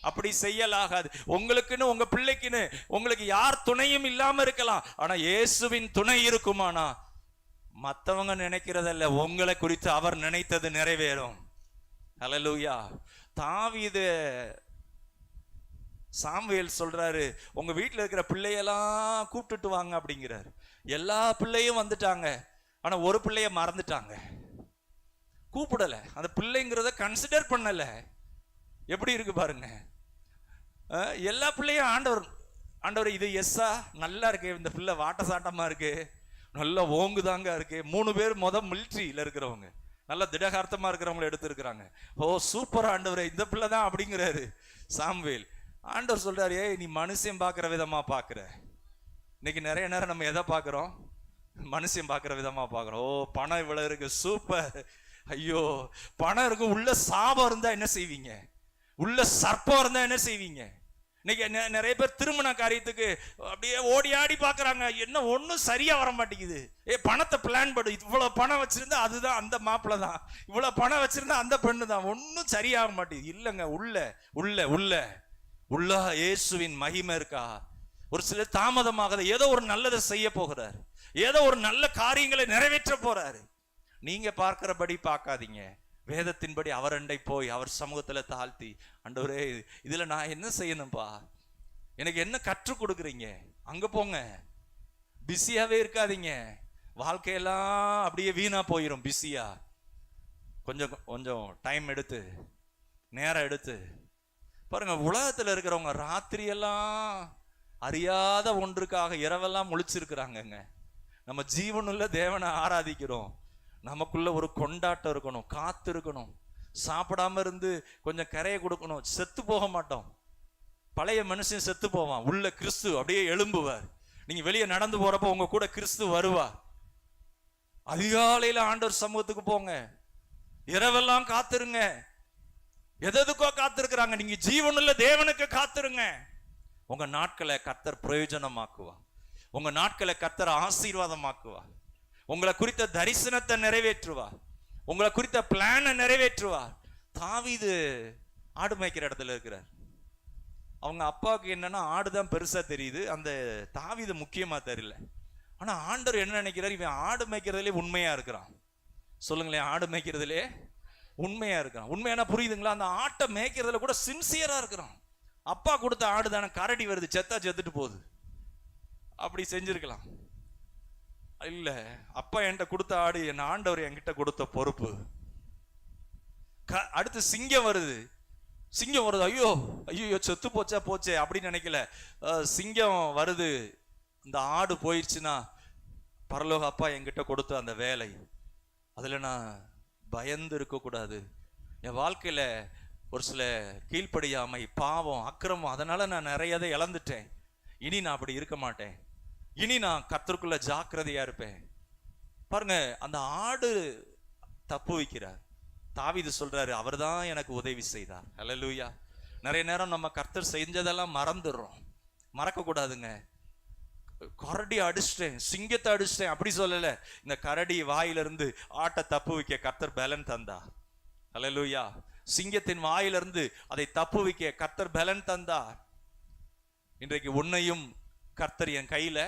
அப்படி செய்யலாகாது. உங்களுக்குன்னு உங்க பிள்ளைக்குன்னு உங்களுக்கு யார் துணையும் இல்லாம இருக்கலாம். ஆனா இயேசுவின் துணை இருக்குமானா மத்தவங்க நினைக்கிறதல்ல, உங்களை குறித்து அவர் நினைத்தது நிறைவேறும். அல்லேலூயா. தாவீது சாமுவேல் சொல்றாரு, உங்க வீட்டுல இருக்கிற பிள்ளையெல்லாம் கூப்பிட்டுட்டு வாங்க அப்படிங்கிறாரு. எல்லா பிள்ளையும் வந்துட்டாங்க, ஆனா ஒரு பிள்ளைய மறந்துட்டாங்க. கூப்பிடல, அந்த பிள்ளைங்கிறத கன்சிடர் பண்ணல. எப்படி இருக்கு பாருங்க. எல்லா பிள்ளையும் ஆண்டவர் இது எஸ்ஸா நல்லா இருக்கு, இந்த பிள்ளை வாட்ட சாட்டமா இருக்கு, நல்லா ஓங்குதாங்க இருக்கு. 3 பேர் மிலிட்ரியில இருக்கிறவங்க, நல்ல திடகார்த்தமா இருக்கிறவங்களை எடுத்திருக்கிறாங்க. ஓ சூப்பர் ஆண்டவரே, இந்த பிள்ளை தான் அப்படிங்கிறாரு சாமுவேல். ஆண்டவர் சொல்றாரு, ஏய் நீ மனுஷன் பார்க்குற விதமா பார்க்குற. இன்னைக்கு நிறைய நேரம் நம்ம எதை பார்க்குறோம்? மனுஷன் பார்க்குற விதமா பார்க்குறோம். ஓ பணம் இவ்வளவு இருக்கு, சூப்பர். ஐயோ பணம் இருக்கு, உள்ள சாபம் இருந்தா என்ன செய்வீங்க? உள்ள சர்ப்பம் இருந்தா என்ன செய்வீங்க? இன்னைக்கு நிறைய பேர் திருமண காரியத்துக்கு அப்படியே ஓடி ஆடி பாக்குறாங்க, என்ன ஒன்னும் சரியா வர மாட்டேங்குது. பணத்தை பிளான் பண்ணு, இவ்வளவு பணம் வச்சிருந்தா அதுதான் அந்த மாப்பிள்ள தான், இவ்வளவு பணம் வச்சிருந்தா அந்த பெண்ணு தான், ஒன்னும் சரியாக மாட்டேங்குது. இல்லங்க, உள்ள உள்ள உள்ள உள்ள இயேசுவின் மகிமை இருக்கா? ஒரு சில தாமதமாக ஏதோ ஒரு நல்லதை செய்ய போகிறார், ஏதோ ஒரு நல்ல காரியங்களை நிறைவேற்ற போறாரு. நீங்க பார்க்கிறபடி பார்க்காதீங்க, வேதத்தின்படி அவர் அண்டை போய் அவர் சமூகத்துல தாழ்த்தி, ஆண்டவரே இதுல நான் என்ன செய்யணும்பா, எனக்கு என்ன கற்றுக் கொடுக்குறீங்க? அங்க போங்க. பிஸியாவே இருக்காதீங்க, வாழ்க்கையெல்லாம் அப்படியே வீணா போயிடும். பிஸியா கொஞ்சம் கொஞ்சம் டைம் எடுத்து, நேரம் எடுத்து பாருங்க. உலகத்துல இருக்கிறவங்க ராத்திரியெல்லாம் அறியாத ஒன்றுக்காக இரவெல்லாம் முழிச்சிருக்கிறாங்கங்க. நம்ம ஜீவனுள்ள தேவனை ஆராதிக்கிறோம், நமக்குள்ள ஒரு கொண்டாட்டம் இருக்கணும், காத்து இருக்கணும், சாப்பிடாம இருந்து கொஞ்சம் கரையை கொடுக்கணும். செத்து போக மாட்டோம். பழைய மனுஷன் செத்து போவான், உள்ள கிறிஸ்து அப்படியே எழும்புவார். நீங்க வெளியே நடந்து போறப்ப உங்க கூட கிறிஸ்து வருவார். அதிகாலையில ஆண்டவர் சமூகத்துக்கு போங்க, இரவெல்லாம் காத்திருங்க. எதுக்கோ காத்திருக்கிறாங்க, நீங்க ஜீவனுள்ள தேவனுக்கு காத்திருங்க. உங்க நாட்களை கர்த்தர் பிரயோஜனமாக்குவா, உங்க நாட்களை கர்த்தர் ஆசீர்வாதமாக்குவா, உங்களை குறித்த தரிசனத்தை நிறைவேற்றுவா, உங்களை குறித்த பிளானை நிறைவேற்றுவா. தாவீது ஆடு மேய்க்கிற இடத்துல இருக்கிறார். அவங்க அப்பாவுக்கு என்னன்னா ஆடுதான் பெருசா தெரியுது, அந்த தாவீது முக்கியமா தெரியல. ஆனா ஆண்டவர் என்ன நினைக்கிறார், இவன் ஆடு மேய்க்கிறதுலே உண்மையா இருக்கிறான். சொல்லுங்களேன், ஆடு மேய்க்கிறதுலே உண்மையா இருக்கிறான். உண்மையான புரியுதுங்களா? அந்த ஆட்டை மேய்க்கிறதுல கூட சின்சியரா இருக்கிறான். அப்பா கொடுத்த ஆடு தானே, கரடி வருது, செத்தா செத்துட்டு போகுது, அப்படி செஞ்சிருக்கலாம். இல்ல, அப்பா என்கிட்ட கொடுத்த ஆடு, என் ஆண்டவர் என்கிட்ட கொடுத்த பொறுப்பு. அடுத்து சிங்கம் வருது, ஐயோ ஐயோ செத்து போச்சே அப்படின்னு நினைக்கல. சிங்கம் வருது, இந்த ஆடு போயிடுச்சுன்னா பரலோக அப்பா என்கிட்ட கொடுத்த அந்த வேலை, அதுல நான் பயந்து இருக்க கூடாது. என் வாழ்க்கையில ஒரு சில கீழ்ப்படியாமை, பாவம், அக்கிரமம், அதனால நான் நிறையதை இழந்துட்டேன். இனி நான் அப்படி இருக்க மாட்டேன், இனி நான் கர்த்தருக்குள்ள ஜாக்கிரதையா இருப்பேன். பாருங்க, அந்த ஆடு தப்பு வைக்கிறார். தாவீது சொல்றாரு, அவர் தான் எனக்கு உதவி செய்தார். அல்லேலூயா. நிறைய நேரம் நம்ம கர்த்தர் செஞ்சதெல்லாம் மறந்துடுறோம். மறக்க கூடாதுங்க. கரடி அடிச்சிட்டேன், சிங்கத்தை அடிச்சிட்டேன் அப்படி சொல்லல. இந்த கரடி வாயிலிருந்து ஆட்டை தப்பு வைக்க கர்த்தர் பலன் தந்தா. அல்லேலூயா. சிங்கத்தின் வாயிலிருந்து அதை தப்பு வைக்க கர்த்தர் பலன் தந்தா. இன்றைக்கு உன்னையும் கர்த்தர் என் கையில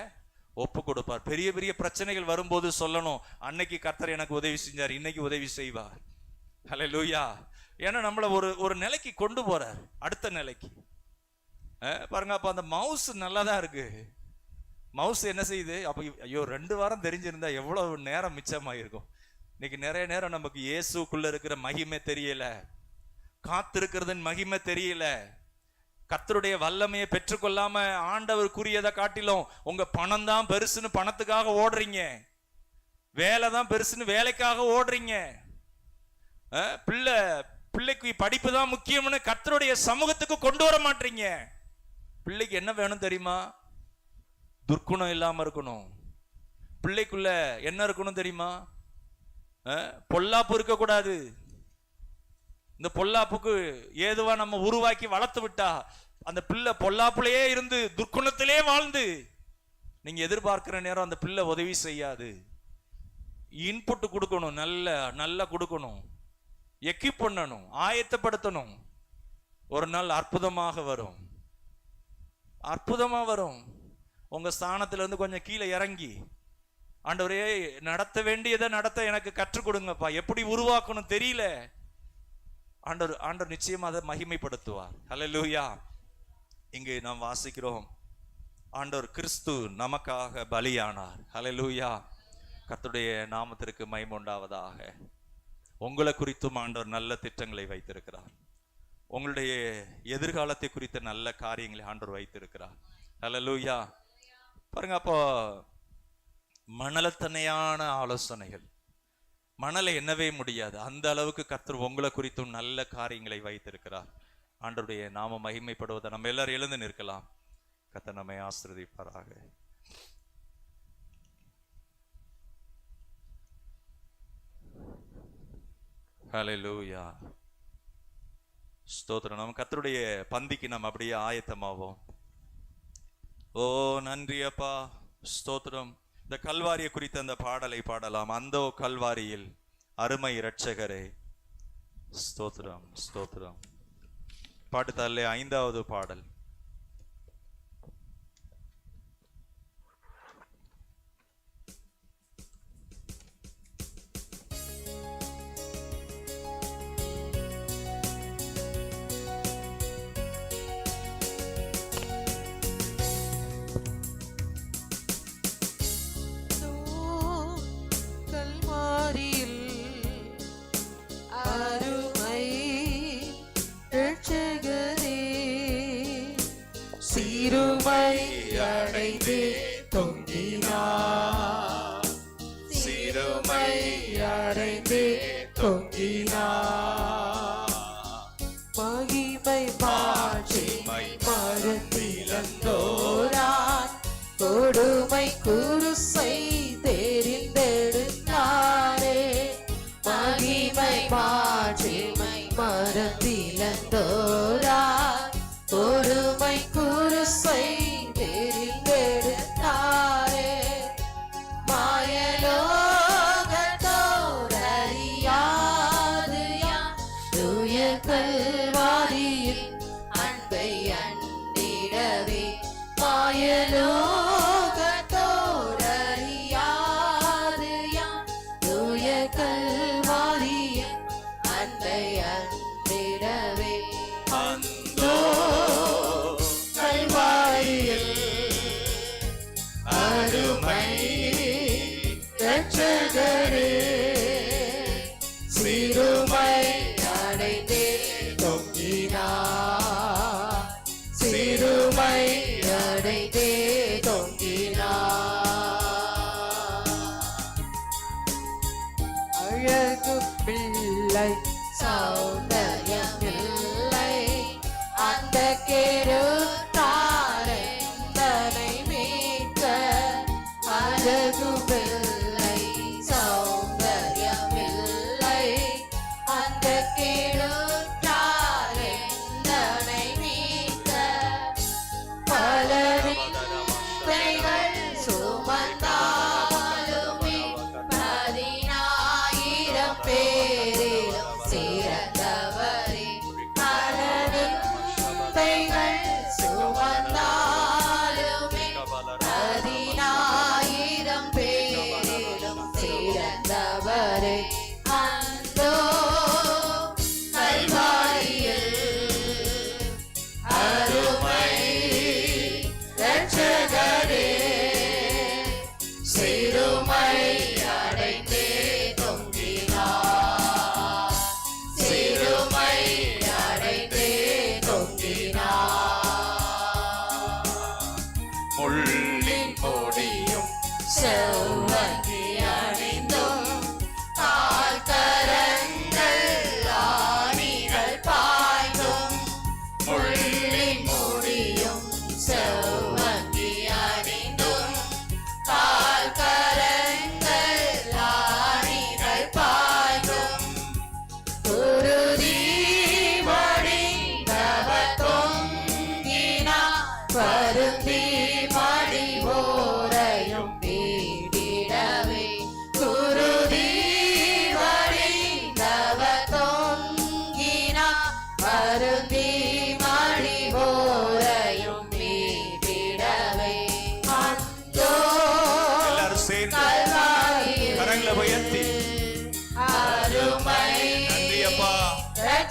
ஒப்பு கொடுப்பார். பெரிய பெரிய பிரச்சனைகள் வரும்போது சொல்லணும், அன்னைக்கு கர்த்தர் எனக்கு உதவி செஞ்சார், இன்னைக்கு உதவி செய்வார். ஹல்லேலூயா. ஏன்னா நம்மள ஒரு நிலைக்கு கொண்டு போறார், அடுத்த நிலைக்கு. பாருங்க, அப்ப அந்த மவுஸ் நல்லா தான் இருக்கு. மவுஸ் என்ன செய்யுது? அப்ப ஐயோ 2 வாரம் தெரிஞ்சிருந்தா எவ்வளவு நேரம் மிச்சமாயிருக்கும். இன்னைக்கு நிறைய நேரம் நமக்கு இயேசுக்குள்ள இருக்கிற மகிமை தெரியல, காத்திருக்கிறதன் மகிமை தெரியல, கர்த்தருடைய வல்லமையை பெற்றுக்கொள்ளாம ஆண்டவருக்குரியதை காட்டிலும் உங்க பணம் தான் பெருசுன்னு பணத்துக்காக ஓடுறீங்க, வேலை தான் பெருசுன்னு வேலைக்காக ஓடுறீங்க, பிள்ளைக்கு படிப்பு தான் முக்கியம்னு கர்த்தருடைய சமூகத்துக்கு கொண்டு வர மாட்டீங்க. பிள்ளைக்கு என்ன வேணும் தெரியுமா? துர்க்குணம் இல்லாம இருக்கணும். பிள்ளைக்குள்ள என்ன இருக்கணும் தெரியுமா? பொல்லாப்பு இருக்கக்கூடாது. இந்த பொல்லாப்புக்கு ஏதுவா நம்ம உருவாக்கி வளர்த்து விட்டா அந்த பிள்ளை பொல்லாப்புலயே இருந்து துர்க்குணத்திலே வாழ்ந்து நீங்க எதிர்பார்க்கிற நேரம் அந்த பிள்ளை உதவி செய்யாது. இன்புட் கொடுக்கணும், நல்லா கொடுக்கணும், எக்யூப் பண்ணணும், ஆயத்தப்படுத்தணும். ஒரு நாள் அற்புதமாக வரும், அற்புதமா வரும். உங்க ஸ்தானத்துல இருந்து கொஞ்சம் கீழே இறங்கி, ஆண்டவரே நடத்த வேண்டியதை நடத்த எனக்கு கற்றுக் கொடுங்கப்பா, எப்படி உருவாக்கணும் தெரியல. ஆண்டவர் நிச்சயமா அதை மகிமைப்படுத்துவார். ஹல்லேலூயா. இங்கே நாம் வாசிக்கிறோம், ஆண்டவர் கிறிஸ்து நமக்காக பலியானார். ஹல்லேலூயா. கர்த்தருடைய நாமத்திற்கு மகிமை உண்டாவதாக. உங்களை குறித்தும் ஆண்டவர் நல்ல திட்டங்களை வைத்திருக்கிறார். உங்களுடைய எதிர்காலத்தை குறித்த நல்ல காரியங்களை ஆண்டவர் வைத்திருக்கிறார். ஹல்லேலூயா. பாருங்க, அப்போ மணலத்தனையான ஆலோசனைகள், மணலை எண்ணவே முடியாது, அந்த அளவுக்கு கர்த்தர் உங்களை குறித்தும் நல்ல காரியங்களை வைத்திருக்கிறார். ஆண்டவருடைய நாம மகிமைப்படுவதை நம்ம எல்லாரும் எழுந்து நிற்கலாம். கர்த்தர் நம்மை ஆசீர்வதிப்பாராக. ஹல்லேலூயா. ஸ்தோத்திரம். நம்ம கர்த்தருடைய பந்திக்கு நம்ம அப்படியே ஆயத்தமாவோம். ஓ நன்றி அப்பா, ஸ்தோத்திரம். இந்த கல்வாரியை குறித்த அந்த பாடலை பாடலாம். அந்தோ கல்வாரியில் அருமை இரட்சகரே, ஸ்தோத்திரம் ஸ்தோத்திரம். பாட்டுத்தாளிலே 5வது பாடல். அடைந்து தொங்கினார், சிறுமை அடைந்து தொங்கினார். மகிமை மாட்சிமை மறந்திழந்தோரார், கொடுமை குருசை தெரிந்தெடுத்தாரே. மகிமை மாட்சிமை மறந்திழந்தோரார், கொடுமை குருசை தெரிந்தெடுத்தாரே. மாயலோகத்தோரறியாது யான் தூய கல்வாரியில் அன்பை அண்டிடவே. மாயலோகத்தோரறியாது யான் தூய கல்வாரியில் அன்பை அண்டிடவே. அந்தோ கல்வாரியில் அருமை இரட்சகரே, சிறுமை அடைந்தே தொங்கினார், சிறுமை அடைந்தே தொங்கினார். அழகு பிள்ளை சௌந்தர்யமில்லை, அந்த கேடுத்தாரை தன்னை மீட்க. அழகு பிள்ளை சௌந்தர்யமில்லை, அந்த கேடுத்தாரை தன்னை மீட்க. பலவித்தைகள் சுமந்தாலுமே 10,000 பேரிலும் சிறந்தவர்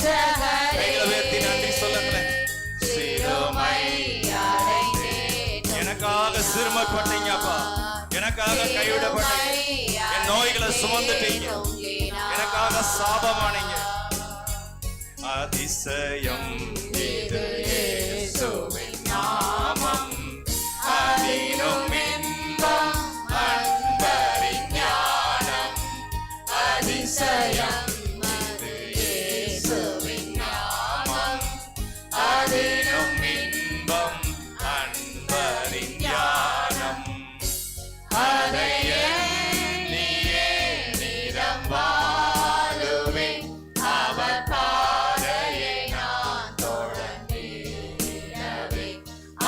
கைகளை உயர்த்தி நன்றி சொல்லுங்களேன். சிறுமை எனக்காக சிறுமைப்பட்டீங்கப்பா, எனக்காக கைவிடப்பட்டீங்க, என் நோய்களை சுமந்துட்டீங்க, எனக்காக சாபமானீங்க. அதிசயம் இது இயேசுவின் நாமம், அதிலும் இன்பம் அன்பரின் ஞானம். அதிசயம் இது இயேசுவின் நாமம், அதிலும் இன்பம் அன்பரின் ஞானம். அதை எண்ணியே நிறம் வாழுவேன், அவர் பாதையை நான் தொடர்ந்திடவே.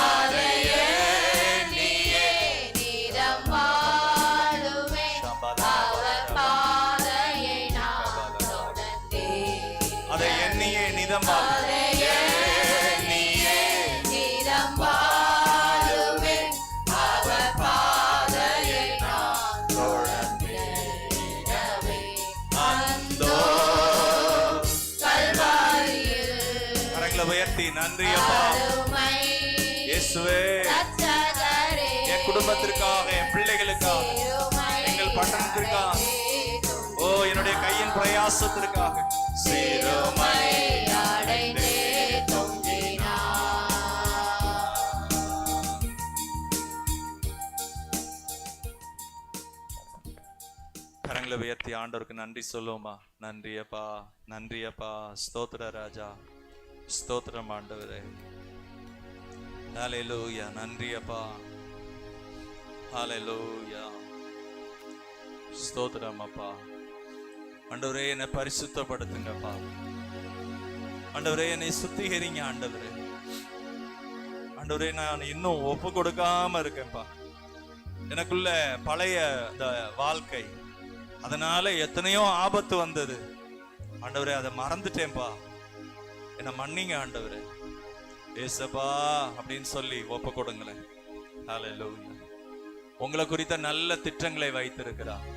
அதை எண்ணியே நிறம் வாழுவேன், அவர் பாதையை நான் தொடர்ந்தேன். அதை எண்ணியே நிதம் வாழுவேன். நிறம் வாழுவேன், அவர் பாதையை நான் தொடர்ந்திடவே. அந்தோ கல்வாரியில் கரங்களை உயர்த்தி நன்றி அப்பா அருமை இயேசுவே. ரட்சகரே, என் குடும்பத்திற்காக, என் பிள்ளைகளுக்காக, எங்கள் பட்டணத்திற்காக, ஓ என்னுடைய கையின் பிரயாசத்திற்காக சிறுமை அடைந்தே தொங்கினார். கரங்களை உயர்த்தி ஆண்டவருக்கு நன்றி சொல்லுவோமா. நன்றி அப்பா, நன்றி அப்பா. ஸ்தோத்திர ராஜா, ஸ்தோத்திரம் ஆண்டவரே. ஹல்லேலூயா. நன்றி அப்பா, ஹல்லேலூயா. ஸ்தோத்திரம் அப்பா. ஆண்டவரே என்னை பரிசுத்தப்படுத்துங்கப்பா. ஆண்டவரே என்னை சுத்திகரிங்க ஆண்டவரே. ஆண்டவரே நான் இன்னும் ஒப்பு கொடுக்காம இருக்கேன்ப்பா. எனக்குள்ள பழைய இந்த வாழ்க்கை, அதனால எத்தனையோ ஆபத்து வந்தது ஆண்டவரே, அதை மறந்துட்டேன்பா. என்னை மன்னிங்க ஆண்டவரே. ஏசப்பா அப்படின்னு சொல்லி ஒப்பு கொடுங்களேன். ஹல்லேலூயா. உங்களை குறித்த நல்ல திட்டங்களை வைத்திருக்கிறார்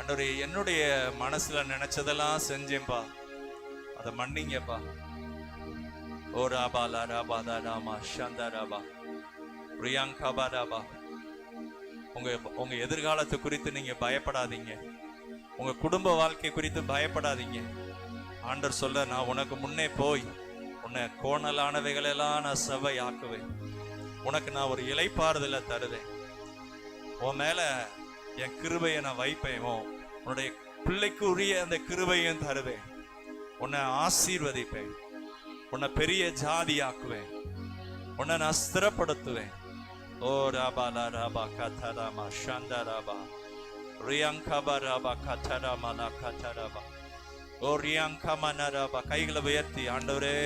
ஆண்டவரே. என்னுடைய மனசுல நினைச்சதெல்லாம் செஞ்சேன்பா, அதை மன்னிங்கப்பா. ஓ ராபா லா ராபா தா ராமா ஷந்தா ராபா பிரியாங்கா பா ராபா. உங்க எதிர்காலத்தை குறித்து நீங்க பயப்படாதீங்க. உங்க குடும்ப வாழ்க்கை குறித்து பயப்படாதீங்க. ஆண்டவர் சொல்ல, நான் உனக்கு முன்னே போய் உன்னை கோணலானவைகளெல்லாம் நான் செவ்வை ஆக்குவேன். உனக்கு நான் ஒரு இளைப்பாறுதலை தருவேன். உன் மேல என் கிருபையை நான் வைப்பேன். உன்னுடைய பிள்ளைக்கு உரிய அந்த கிருபையும் தருவேன். உன்னை ஆசீர்வதிப்பேன். உன்னை பெரிய ஜாதி ஆக்குவேன். உன்னை நான் ஸ்திரப்படுத்துவேன். ஓ ராபா லா ராபா கதராமா ஷந்தா ராபா ரியாங்கபா ராபா கதராமா லா கதராபா ஓ ரியாங்கமன ராபா. கைகளை உயர்த்தி ஆண்டவரே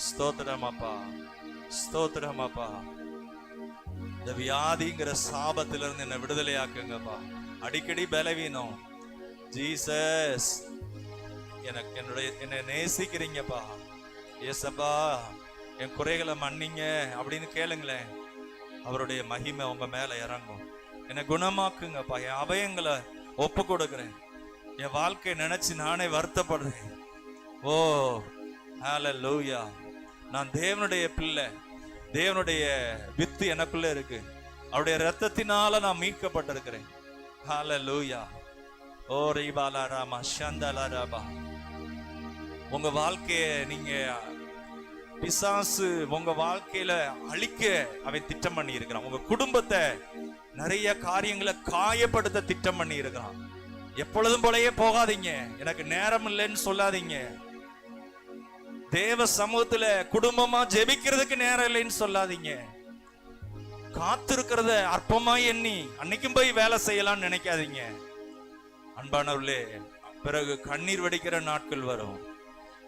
ஸ்தோத்திரம் அப்பா, ஸ்தோத்திரம் அப்பா. இந்த வியாதிங்கிற சாபத்திலிருந்து என்னை விடுதலையாக்குங்கப்பா. அடிக்கடி பலவீனம். ஜீசஸ் என்னை நேசிக்கிறீங்கப்பா. ஏசப்பா என் குறைகளை மன்னிங்க அப்படின்னு கேளுங்களேன். அவருடைய மகிமை உங்க மேல இறங்கும். என்னை குணமாக்குங்கப்பா. என் அபயங்களை ஒப்பு கொடுக்கிறேன். என் வாழ்க்கையை நினைச்சு நானே வருத்தப்படுறேன். ஓ ஹல்லேலூயா. நான் தேவனுடைய பிள்ளை. தேவனுடைய வித்து எனக்குள்ள இருக்கு. அவருடைய ரத்தத்தினால நான் மீட்கப்பட்டிருக்கிறேன். ஹல்லேலூயா. ஓ ரிபாலா ராமா ஷந்தலா ராபா. உங்க வாழ்க்கைய நீங்க பிசாசு உங்க வாழ்க்கையில அழிக்க அவன் திட்டம் பண்ணி இருக்கிறான். உங்க குடும்பத்தை நிறைய காரியங்களை காயப்படுத்த திட்டம் பண்ணி இருக்கிறான். எப்பொழுதும் போலயே போகாதீங்க, எனக்கு நேரம் இல்லைன்னு சொல்லாதீங்க. தேவ சமூகத்துல குடும்பமா ஜெபிக்கிறதுக்கு நேரம் இல்லைன்னு சொல்லாதீங்க. காத்திருக்கிறத அற்பமா எண்ணி அன்னைக்கும் போய் வேலை செய்யலாம்னு நினைக்காதீங்க. அன்பானவர்களே, பிறகு கண்ணீர் வடிக்கிற நாட்கள் வரும்.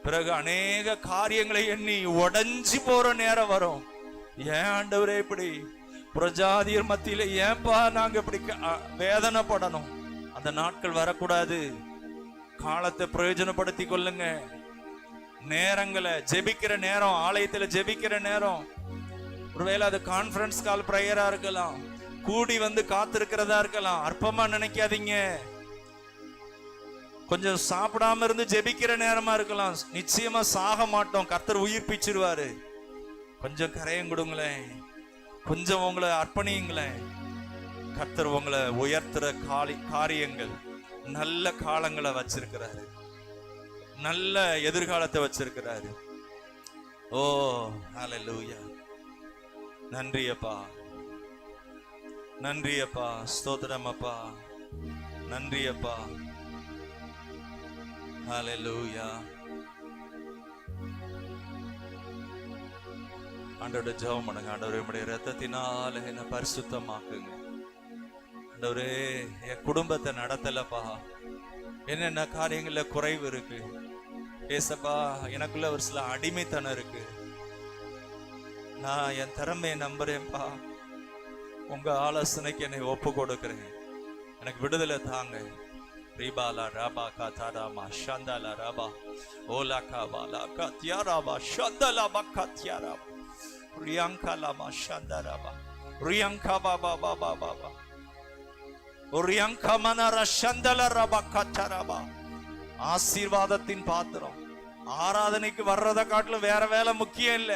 பிறகு அநேக காரியங்களை எண்ணி உடைஞ்சு போற நேரம் வரும். ஏன் ஆண்டவரே இப்படி புரஜாதியர் மத்தியில ஏன்பா நாங்க இப்படி வேதனைப்படணும்? அந்த நாட்கள் வரக்கூடாது. காலத்தை பிரயோஜனப்படுத்தி கொள்ளுங்க. நேரங்களை ஜெபிக்கிற நேரம், ஆலயத்துல ஜெபிக்கிற நேரம், ஒருவேளை அது கான்ஃபரன்ஸ் கால் பிரேயரா இருக்கலாம், கூடி வந்து காத்திருக்கிறதா இருக்கலாம். அற்பமா நினைக்காதீங்க. கொஞ்சம் சாப்பிடாம இருந்து ஜெபிக்கிற நேரமா இருக்கலாம். நிச்சயமா சாக மாட்டோம், கர்த்தர் உயிர்ப்பிச்சிருவாரு. கொஞ்சம் கரையம் கொடுங்களேன், கொஞ்சம் உங்களை அர்ப்பணியுங்களேன். கர்த்தர் உங்களை உயர்த்துற காரியங்கள், நல்ல காலங்களை வச்சிருக்கிறாரு, நல்ல எதிர்காலத்தை வச்சிருக்கிறாரு. ஓ ஹல்லேலூயா. நன்றி அப்பா, நன்றி அப்பா, ஸ்தோத்திரம் அப்பா, நன்றி அப்பா. ஹல்லேலூயா. ஆண்டவரே ஜெபம் பண்ணுங்க. ஆண்டவரே உம்முடைய இரத்தத்தினால என்ன பரிசுத்தமாக்குங்க. ஆண்டவரே என் குடும்பத்தை நடத்தலப்பா, என்னென்ன காரியங்கள்ல குறைவு இருக்கு ஏசப்பா, எனக்குள்ள ஒரு சில அடிமைத்தனம் இருக்கு. நான் என் திறமையை நம்புறேன்ப்பா, உங்க ஆலோசனைக்கு என்னை ஒப்பு கொடுக்கிறேன். எனக்கு விடுதலை தாங்க. ரிபாலா ராபா காதாராமா ஷந்தாலா ராபா ஓலா காபாலா கத்யாராபா ஷந்தலா பக்கத்யாராபா ரியாங்காலாமா ஷந்தராபா ரியாங்கா பாபா பாபா பாபா ரியாங்கா மனரா ஷந்தலா ராபா கத்யாராபா. ஆசீர்வாதத்தின் பாத்திரம். ஆராதனைக்கு வர்றத காட்டிலும் வேற வேலை முக்கியம் இல்ல.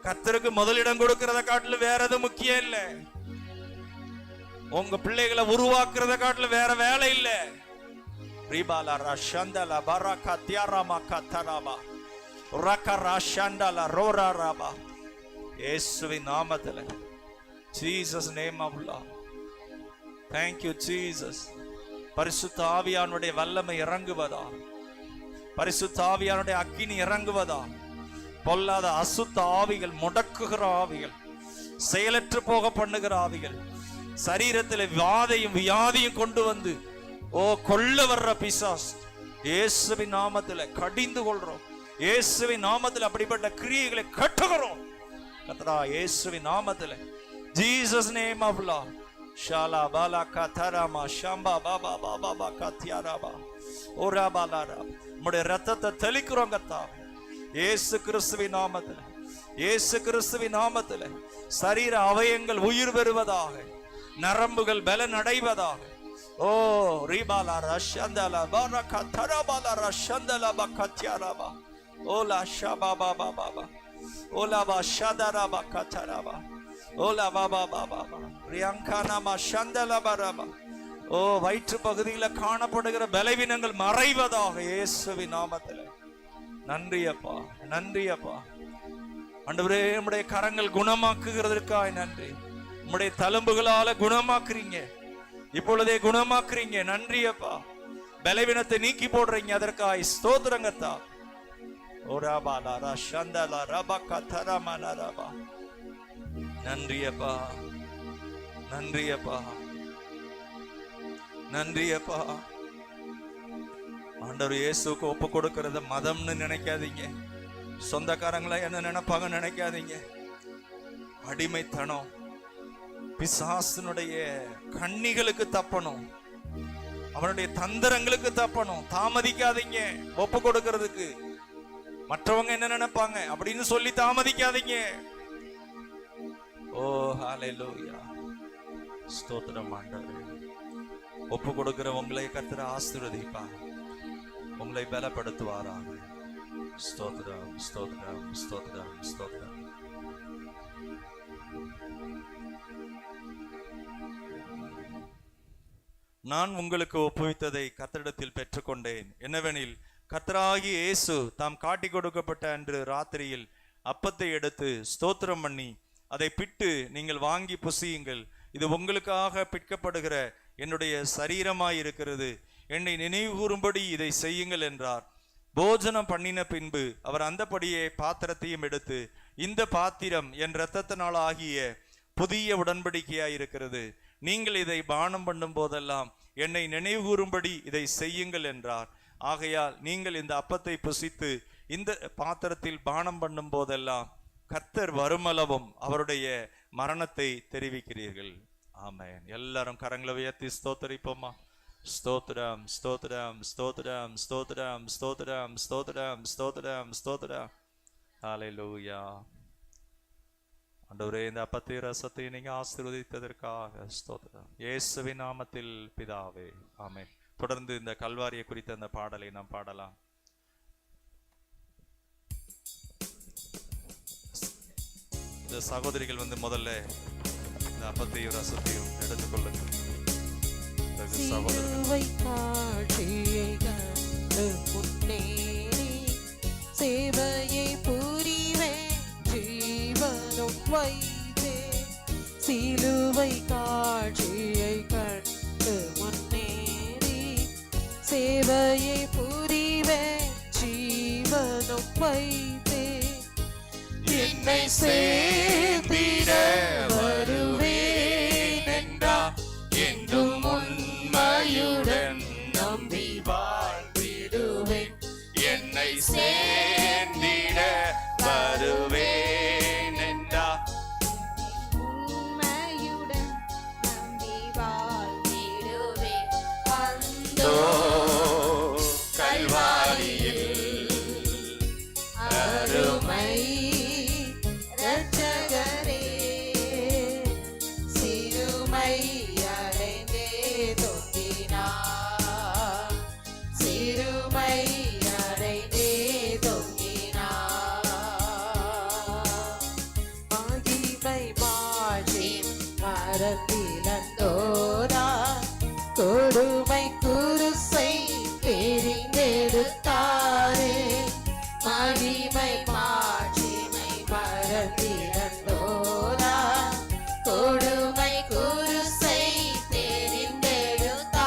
கர்த்தருக்கு முதலிடம் கொடுக்கறத காட்டிலும் வேற எது முக்கியம் இல்ல. உங்க பிள்ளைகளை உருவாக்குறத காட்டிலும் வேற வேலை இல்ல. ரிபாலா ரஷந்தலா பரகா தியாராமா கத்தராபா ரகா ரஷந்தலா ரோரா ராபா. இயேசுவின் நாமத்திலே, Jesus name of Lord. Thank you Jesus. பரிசுத்த ஆவியானுடைய வல்லமை இறங்குவதா, பரிசுத்த ஆவியானுடைய அக்கினி இறங்குவதா. பொல்லாத அசுத்த ஆவிகள், முடக்குகிற ஆவிகள், செயலற்று போக பண்ணுகிற ஆவிகள், சரீரத்தில் வாதையும் வியாதியும் கொண்டு வந்து கொல்ல வர்ற பிசாஸ் இயேசுவின் நாமத்தில் கடிந்து கொள்றோம். இயேசுவின் நாமத்தில் அப்படிப்பட்ட கிரியைகளை கட்டுகிறோம் கர்த்தரா, இயேசுவின் நாமத்தில். Jesus name of lord. ஷாலா பாலா கதராமா ஷம்பா பாபா பாபா பா கத்யாராபா ஓரா பாலாரா. உம்முடைய ரத்தத்தை தெளிக்கிறோம் கர்த்தாவே, இயேசு கிறிஸ்துவின் நாமத்தில். இயேசு கிறிஸ்துவின் நாமத்தில் சரீர அவயங்கள் உயிர் பெறுவதாக, நரம்புகள் பலன் அடைவதாக. ஓ ரிபாலா ரஷந்தலா பரகா தரபாலா ரஷந்தலா பக்கத்யாராபா ஓலா ஷபா பாபா பாபா ஓலா பா ஷதராபா கதராபா ஓலா பாபா பாபா ரியாங்கானாமா ஷந்தலா பரபா. ஓ வயிற்று பகுதியில் காணப்படுகிற பலவீனங்கள் மறைவதாக இயேசுவின் நாமத்தில். நன்றி அப்பா, நன்றி அப்பா. ஆண்டவரே உம்முடைய கரங்கள் குணமாக்குகிறதற்காய் நன்றி. உம்முடைய தழும்புகளால குணமாக்குறீங்க, இப்பொழுதே குணமாக்குறீங்க. நன்றி அப்பா. பலவீனத்தை நீக்கி போடுறீங்க, அதற்காய் ஸ்தோத்திரங்கத்தா. ஓராபாலா ரஷந்தலா ரபகா தரமலா ரபா. நன்றி அப்பா, நன்றி அப்பா, நன்றி அப்பா. ஆண்டவர் இயேசுக்கு ஒப்பு கொடுக்கறத மதம்னு நினைக்காதீங்க, சொந்தக்காரங்களா என்ன நினைப்பாங்க நினைக்காதீங்க. அடிமைத்தனம், பிசாசனுடைய கண்ணிகளுக்கு தப்பணும், அவனுடைய தந்திரங்களுக்கு தப்பணும். தாமதிக்காதீங்க ஒப்பு கொடுக்கிறதுக்கு. மற்றவங்க என்ன நினைப்பாங்க அப்படின்னு சொல்லி தாமதிக்காதீங்க. ஓ ஹல்லேலூயா, ஸ்தோத்திரம் ஆண்டவரே. ஒப்பு கொடுக்கிற உங்களை கர்த்தர் ஆசீர்வதிப்பார், உங்களை பலப்படுத்துவாராக. ஸ்தோத்திரம் ஸ்தோத்திரம் ஸ்தோத்திரம் ஸ்தோத்திரம். நான் உங்களுக்கு ஒப்புவித்ததை கர்த்தரிடத்தில் பெற்றுக்கொண்டேன். என்னவெனில், கர்த்தராகிய இயேசு தாம் காட்டி கொடுக்கப்பட்ட அன்று ராத்திரியில் அப்பத்தை எடுத்து ஸ்தோத்திரம் பண்ணி அதை பிட்டு, நீங்கள் வாங்கி புசியுங்கள், இது உங்களுக்காக பிற்கப்படுகிற என்னுடைய சரீரமாயிருக்கிறது, என்னை நினைவு கூறும்படி இதை செய்யுங்கள் என்றார். போஜனம் பண்ணின பின்பு அவர் அந்தபடியே பாத்திரத்தையும் எடுத்து, இந்த பாத்திரம் என் இரத்தத்தினால் ஆகிய புதிய உடன்படிக்கையாயிருக்கிறது, நீங்கள் இதை பானம் பண்ணும் போதெல்லாம் என்னை நினைவு கூறும்படி இதை செய்யுங்கள் என்றார். ஆகையால் நீங்கள் இந்த அப்பத்தை புசித்து இந்த பாத்திரத்தில் பானம் பண்ணும் போதெல்லாம் கர்த்தர் வருமளவும் அவருடைய மரணத்தை தெரிவிக்கிறீர்கள். ஆமென். எல்லாரும் கரங்களை உயர்த்தி ஸ்தோத்தரிப்போமா. ஸ்தோத்திரம் ஸ்தோத்திரம் ஸ்தோத்திரம் ஸ்தோத்திரம் ஸ்தோத்திரம் ஸ்தோத்திரம் ஸ்தோத்திரம் ஸ்தோத்திரம். ஹல்லேலூயா. ஆண்டவரே, இந்த அப்பத்தை ரசத்தை நீங்க ஆசீர்வதித்ததற்காக ஸ்தோத்திரம். இயேசுவின் நாமத்தில் பிதாவே, ஆமென். தொடர்ந்து இந்த கல்வாரியை குறித்த அந்த பாடலை நாம் பாடலாம். இந்த சகோதரிகள் முதல்ல இந்த அப்பத்தையும் ரசத்தையும் எடுத்துக்கொள்ளுங்கள். சேவையை புரிவேன் ஜீவனும் வைத்தே, சிலுவை காட்சியை கண்டு முன்னேறி சேவையை புரிவேன் ஜீவனும் வைத்தே, என்னை சேர்த்திட வருவேன் என்றா என்றும் உண்மையுடன் நம்பி வாழ்ந்திடுவேன், என்னை சேர்ந்திட வருவேன் என்றா உண்மையுடன் நம்பி வாழ்ந்திடுவேன். அந்தோ கல்வாரியில் அருமை இரட்சகரே, சிறுமை அடைந்தே தொங்கினார், சிறுமை அடைந்தே தொங்கினார், மகிமை மாற்றி மரத்திலந்தோரா, கொடுமை குருசை தெரிந்தெடுத்தாரே, மகிமை மாட்சிமை மரத்திலந்தோரா, கொடுமை குருசை தெரிந்தெடுத்தாரே,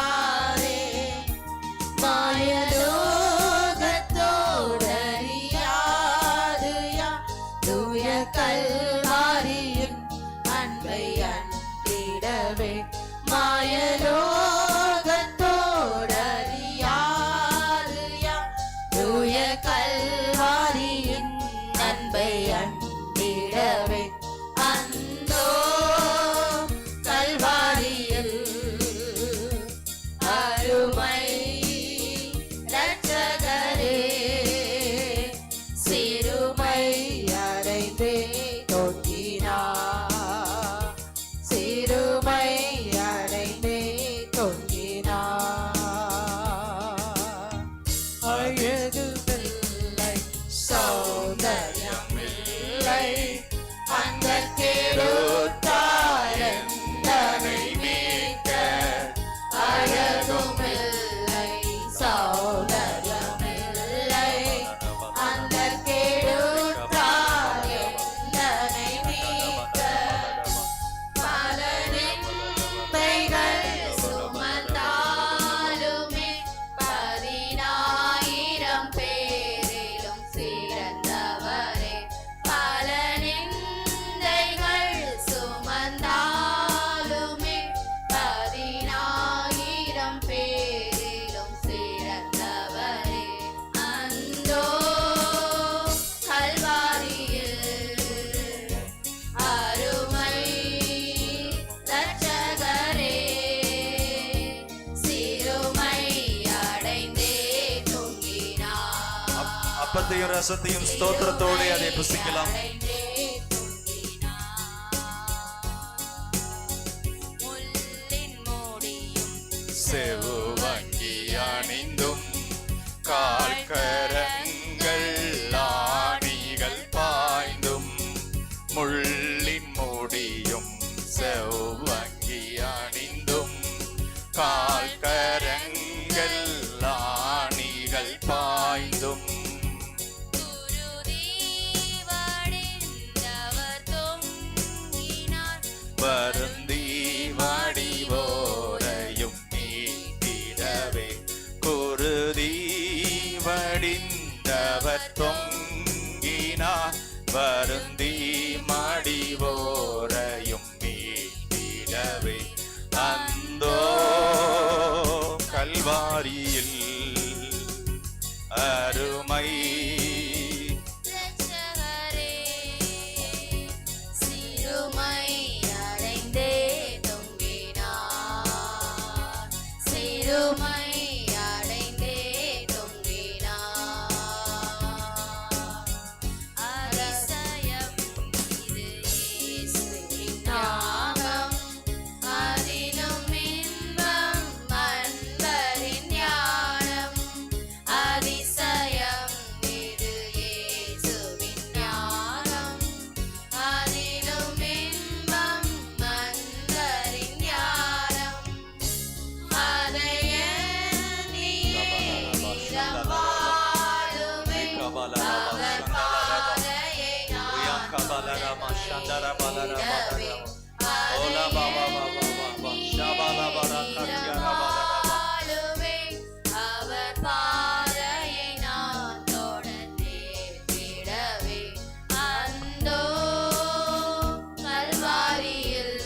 மாயலோகத்தோடறியாதுயா தூய கல்வாரியின் அன்பை அன்பிடவே, மாயலோகத்தோடறியாதுயா தூய கல்வாரியின் அன்பை அன்பிடவே, அந்தோ கல்வாரியில் அருமை இரட்சகரே, சிறுமை அடைந்தே தொங்கினார், சிறுமை அடைந்தே தொங்கினார், அழகுமில்லை சௌந்தர்யமில்லை அந்த கேடுத்தாரந்தனை மீட்க, அழகுமில்லை சௌந்தர்யமில்லை அந்த கேடுத்தாரந்தனை மீட்க, பல நிந்தைகள் சுமந்தாலுமே 10,000 பேரிலும் சிறந்தவரே, பல நிந்தைகள் சுமந்தாலுமே 10,000 பேரிலும் சிறந்தவரே, அந்தோ கல்வாரியில் அருமை இரட்சகரே, சிறுமை அடைந்தே தொங்கினார், அப்பத்தையும் ரசத்தையும் ஸ்தோத்திரத்தோடு அதை புசிக்கலாம். அடைந்தே தொங்கினார், முள்ளின் மூடியும் செவ்வங்கி அணிந்தும் கால்கரங்கள் ஆணிகள் பாய்ந்தும், முள்ளின் மூடியும் செவ்வங்கி அணிந்தும் கால்கரங்கள் ஆணிகள் பாய்ந்தும், குருதி வடிந்தவர் தொங்கினார், வருந்தி வடிவோரையும் மீட்டிடவே, குருதி வடிந்தவர் தொங்கினார், வருந்தி மடிவோரையும் மீட்டிடவே, அந்தோ கல்வாரியில் அருமை இரட்சகரே, சிறுமை அடைந்தே தொங்கினார், சிறுமை அடைந்தே தொங்கினார், அதிசயம் Shandara balara badara. Ola baba baba baba. Shabala baraka tiara balara. அவர் பாதையை நான் தொடர்ந்தே விடவே அந்தோ கல்வாரியில்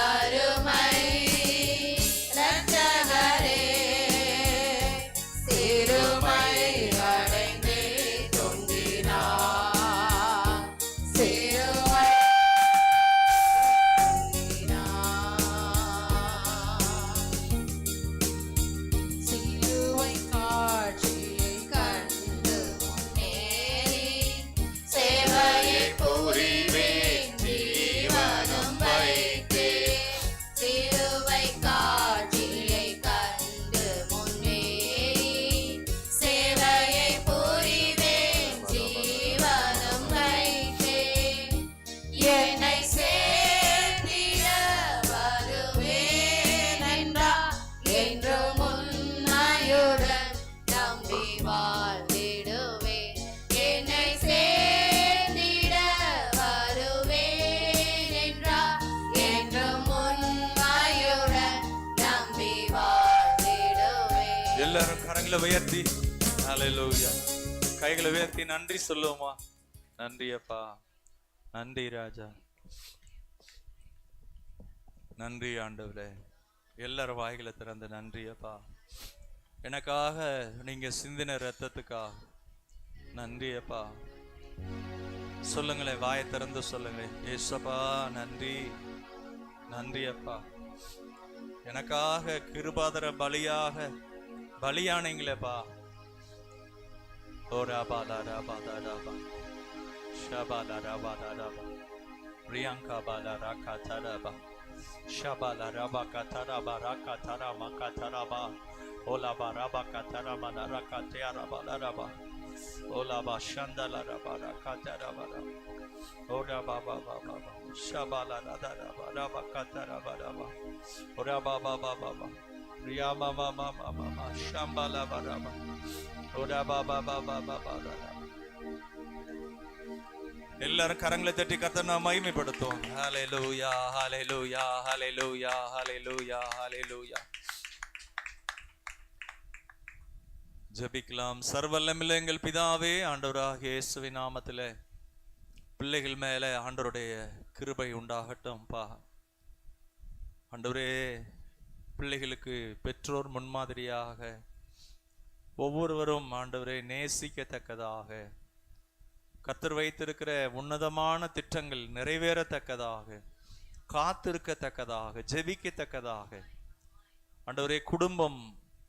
அருமை இரட்சகரே சிறுமை அடைந்தே தொங்கினார் சிறுமை சிலுவை காட்சியை கண்டு முன்னேறி சேவையை புரிவேன் ஜீவனும் வைத்தேன் சிலுவை காட்சியை கண்டு முன்னேறி சேவையை புரிவேன் ஜீவனும் வைத்தேன் என்னை சேர்ந்திட வருவேன் என்றார் என்று முன்னையுடன் நம்பி வாழ்ந்திடுவேன் என்னை சேர்ந்திட வருவேன் என்றார் என்று முன்னையுடன் நம்பி வாழ்ந்திடுவேன். எல்லாரும் கரங்களை உயர்த்தி ஹalleluya. கைகளை உயர்த்தி நன்றி சொல்லுவோமா? நன்றி அப்பா, நன்றி ராஜா, நன்றி ஆண்டவரே. எல்லாரும் வாய்களை திறந்து நன்றி அப்பா, எனக்காக நீங்க சிந்தின ரத்தத்துக்காக நன்றி அப்பா. சொல்லுங்களேன், வாயை திறந்து சொல்லுங்களேன், ஏசப்பா நன்றி, நன்றி அப்பா. எனக்காக கிருபாதர பலியாக பலியானீங்களேப்பா. ஓ ராபா லாரா பாதா ராபா ஷபா லாரா பாதா ராபா பிரியங்கா பாலா ராகா தாராபா ஷபா லாரா பாகா தாராபா ராகா தாரா மாகா தாராபா ஓலா பா ராபா கா தாராபா ராகா தியாராபா லாராபா ஓலா பா ஷந்தா லாராபா ராகா தாராபா ஓரா பாபா பாபா ஷபா லாரா தாராபா ராபா கா தாராபா ராபா ஓரா பாபா பாபா ரியா மாமா மாமா மாமா ஷம்பா லாபா ராபா ஓரா பாபா பாபா பாபா ராபா. எல்லாரும் கரங்களை தட்டி கர்த்தரை நாம் மகிமைப்படுத்துவோம். ஹalleluya ஹalleluya ஹalleluya ஹalleluya ஹalleluya. ஜெபிக்கலாம். சர்வவல்லமையுள்ள எங்கள் பிதாவே, ஆண்டவராகிய இயேசுவின் நாமத்திலே பிள்ளைகள் மேல ஆண்டவருடைய கிருபை உண்டாகட்டும்பா. ஆண்டவரே, பிள்ளைகளுக்கு பெற்றோர் முன்மாதிரியாக ஒவ்வொருவரும் ஆண்டவரே நேசிக்கத்தக்கதாக, கர்த்தர் வைத்திருக்கிற உன்னதமான திட்டங்கள் நிறைவேறத்தக்கதாக, காத்திருக்கத்தக்கதாக, ஜெபிக்கத்தக்கதாக, ஆண்டவரே குடும்பம்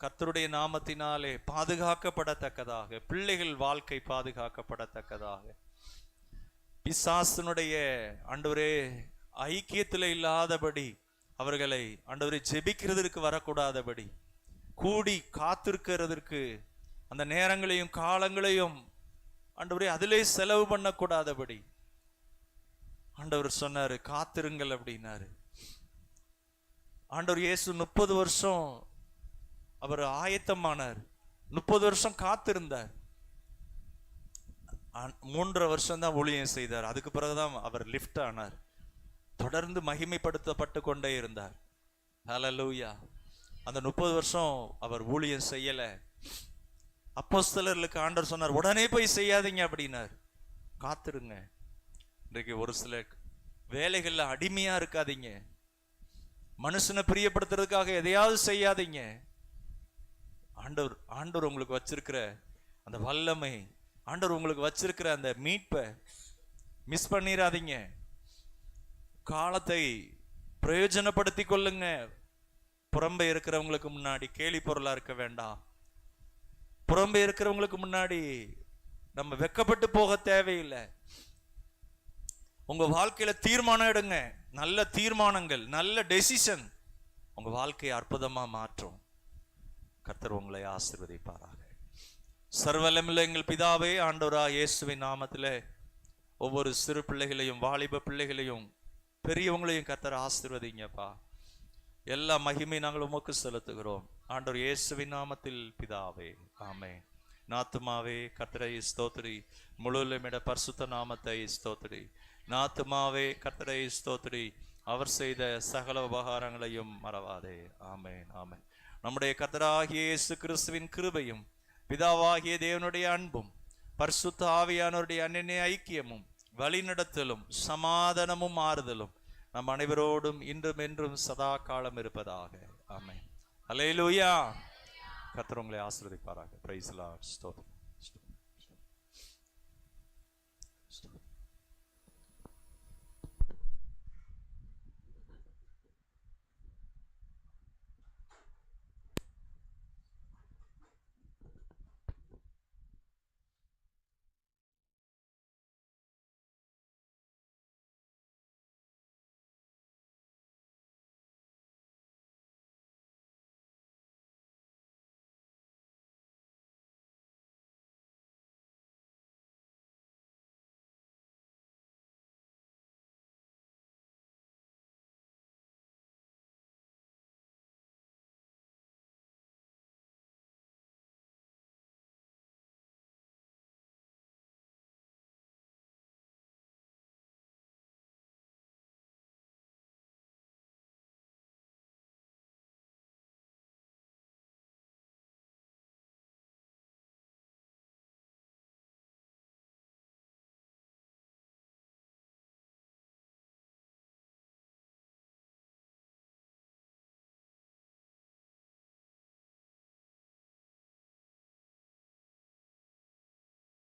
கர்த்தருடைய நாமத்தினாலே பாதுகாக்கப்படத்தக்கதாக, பிள்ளைகள் வாழ்க்கை பாதுகாக்கப்படத்தக்கதாக, பிசாசனுடைய ஆண்டவரே ஐக்கியத்தில் இல்லாதபடி அவர்களை ஆண்டவரே ஜெபிக்கிறதற்கு வரக்கூடாதபடி, கூடி காத்திருக்கிறதற்கு அந்த நேரங்களையும் காலங்களையும் ஆண்டவரே அதிலே செலவு பண்ணக்கூடாதபடி ஆண்டவர் சொன்னாரு, காத்திருங்கள் அப்படின்னாரு. ஆண்டவர் இயேசு 30 வருஷம் அவர் ஆயத்தமானார், 30 வருஷம் காத்திருந்தார், 3.5 வருஷம் தான் ஊழியம் செய்தார். அதுக்கு பிறகுதான் அவர் லிஃப்ட் ஆனார். தொடர்ந்து மகிமைப்படுத்தப்பட்டு கொண்டே இருந்தார். ஹல்லேலூயா. அந்த 30 வருஷம் அவர் ஊழியம் செய்யல. அப்போஸ்தலர்களுக்கு ஆண்டவர் சொன்னார், உடனே போய் செய்யாதீங்க அப்படின்னார், காத்திருங்க. இன்றைக்கு ஒரு சில வேலைகள்ல அடிமையா இருக்காதீங்க, மனுஷனை பிரியப்படுத்துறதுக்காக எதையாவது செய்யாதீங்க. ஆண்டவர் உங்களுக்கு வச்சிருக்கிற அந்த வல்லமை, ஆண்டவர் உங்களுக்கு வச்சிருக்கிற அந்த மீட்பை மிஸ் பண்ணிடாதீங்க. காலத்தை பிரயோஜனப்படுத்தி கொள்ளுங்க. புறம்பே இருக்கிறவங்களுக்கு முன்னாடி கேலி பொருளா இருக்க வேண்டாம். புறம்பே இருக்கிறவங்களுக்கு முன்னாடி நம்ம வெக்கப்பட்டு போக தேவையில்லை. உங்க வாழ்க்கையில தீர்மானம் எடுங்க. நல்ல தீர்மானங்கள், நல்ல டெசிஷன் உங்க வாழ்க்கையை அற்புதமா மாற்றும். கர்த்தர் உங்களை ஆசீர்வதிப்பாராக. சர்வவல்லமையுள்ள எங்கள் பிதாவே, ஆண்டவராகிய இயேசுவின் நாமத்திலே ஒவ்வொரு சிறு பிள்ளைகளையும், வாலிப பிள்ளைகளையும், பெரியவங்களையும் கர்த்தர் ஆசீர்வதிங்கப்பா. எல்லா மகிமை நாங்கள் உமக்கு செலுத்துகிறோம். ஆண்டவர் இயேசுவின் நாமத்தில் பிதாவே, ஆமென். நாத்துமாவே கர்த்தரை ஸ்தோத்திரி, முழுவலுமிட பரிசுத்த நாமத்தை ஸ்தோத்திரி. நாத்துமாவே கர்த்தரை ஸ்தோத்திரி, அவர் செய்த சகல உபகாரங்களையும் மறவாதே. ஆமென், ஆமென். நம்முடைய கர்த்தராகிய இயேசு கிறிஸ்துவின் கிருபையும் பிதாவாகிய தேவனுடைய அன்பும் பரிசுத்த ஆவியானவருடைய அன்னிய ஐக்கியமும் வழிநடத்தலும் சமாதானமும் ஆறுதலும் நம் அனைவரோடும் இன்றும் என்றும் சதா காலம் இருப்பதாக. ஆமென். அல்லேலூயா. கர்த்தர் உங்களை ஆசீர்வதிப்பாராக. Praise the Lord. ஸ்தோத்திரம்.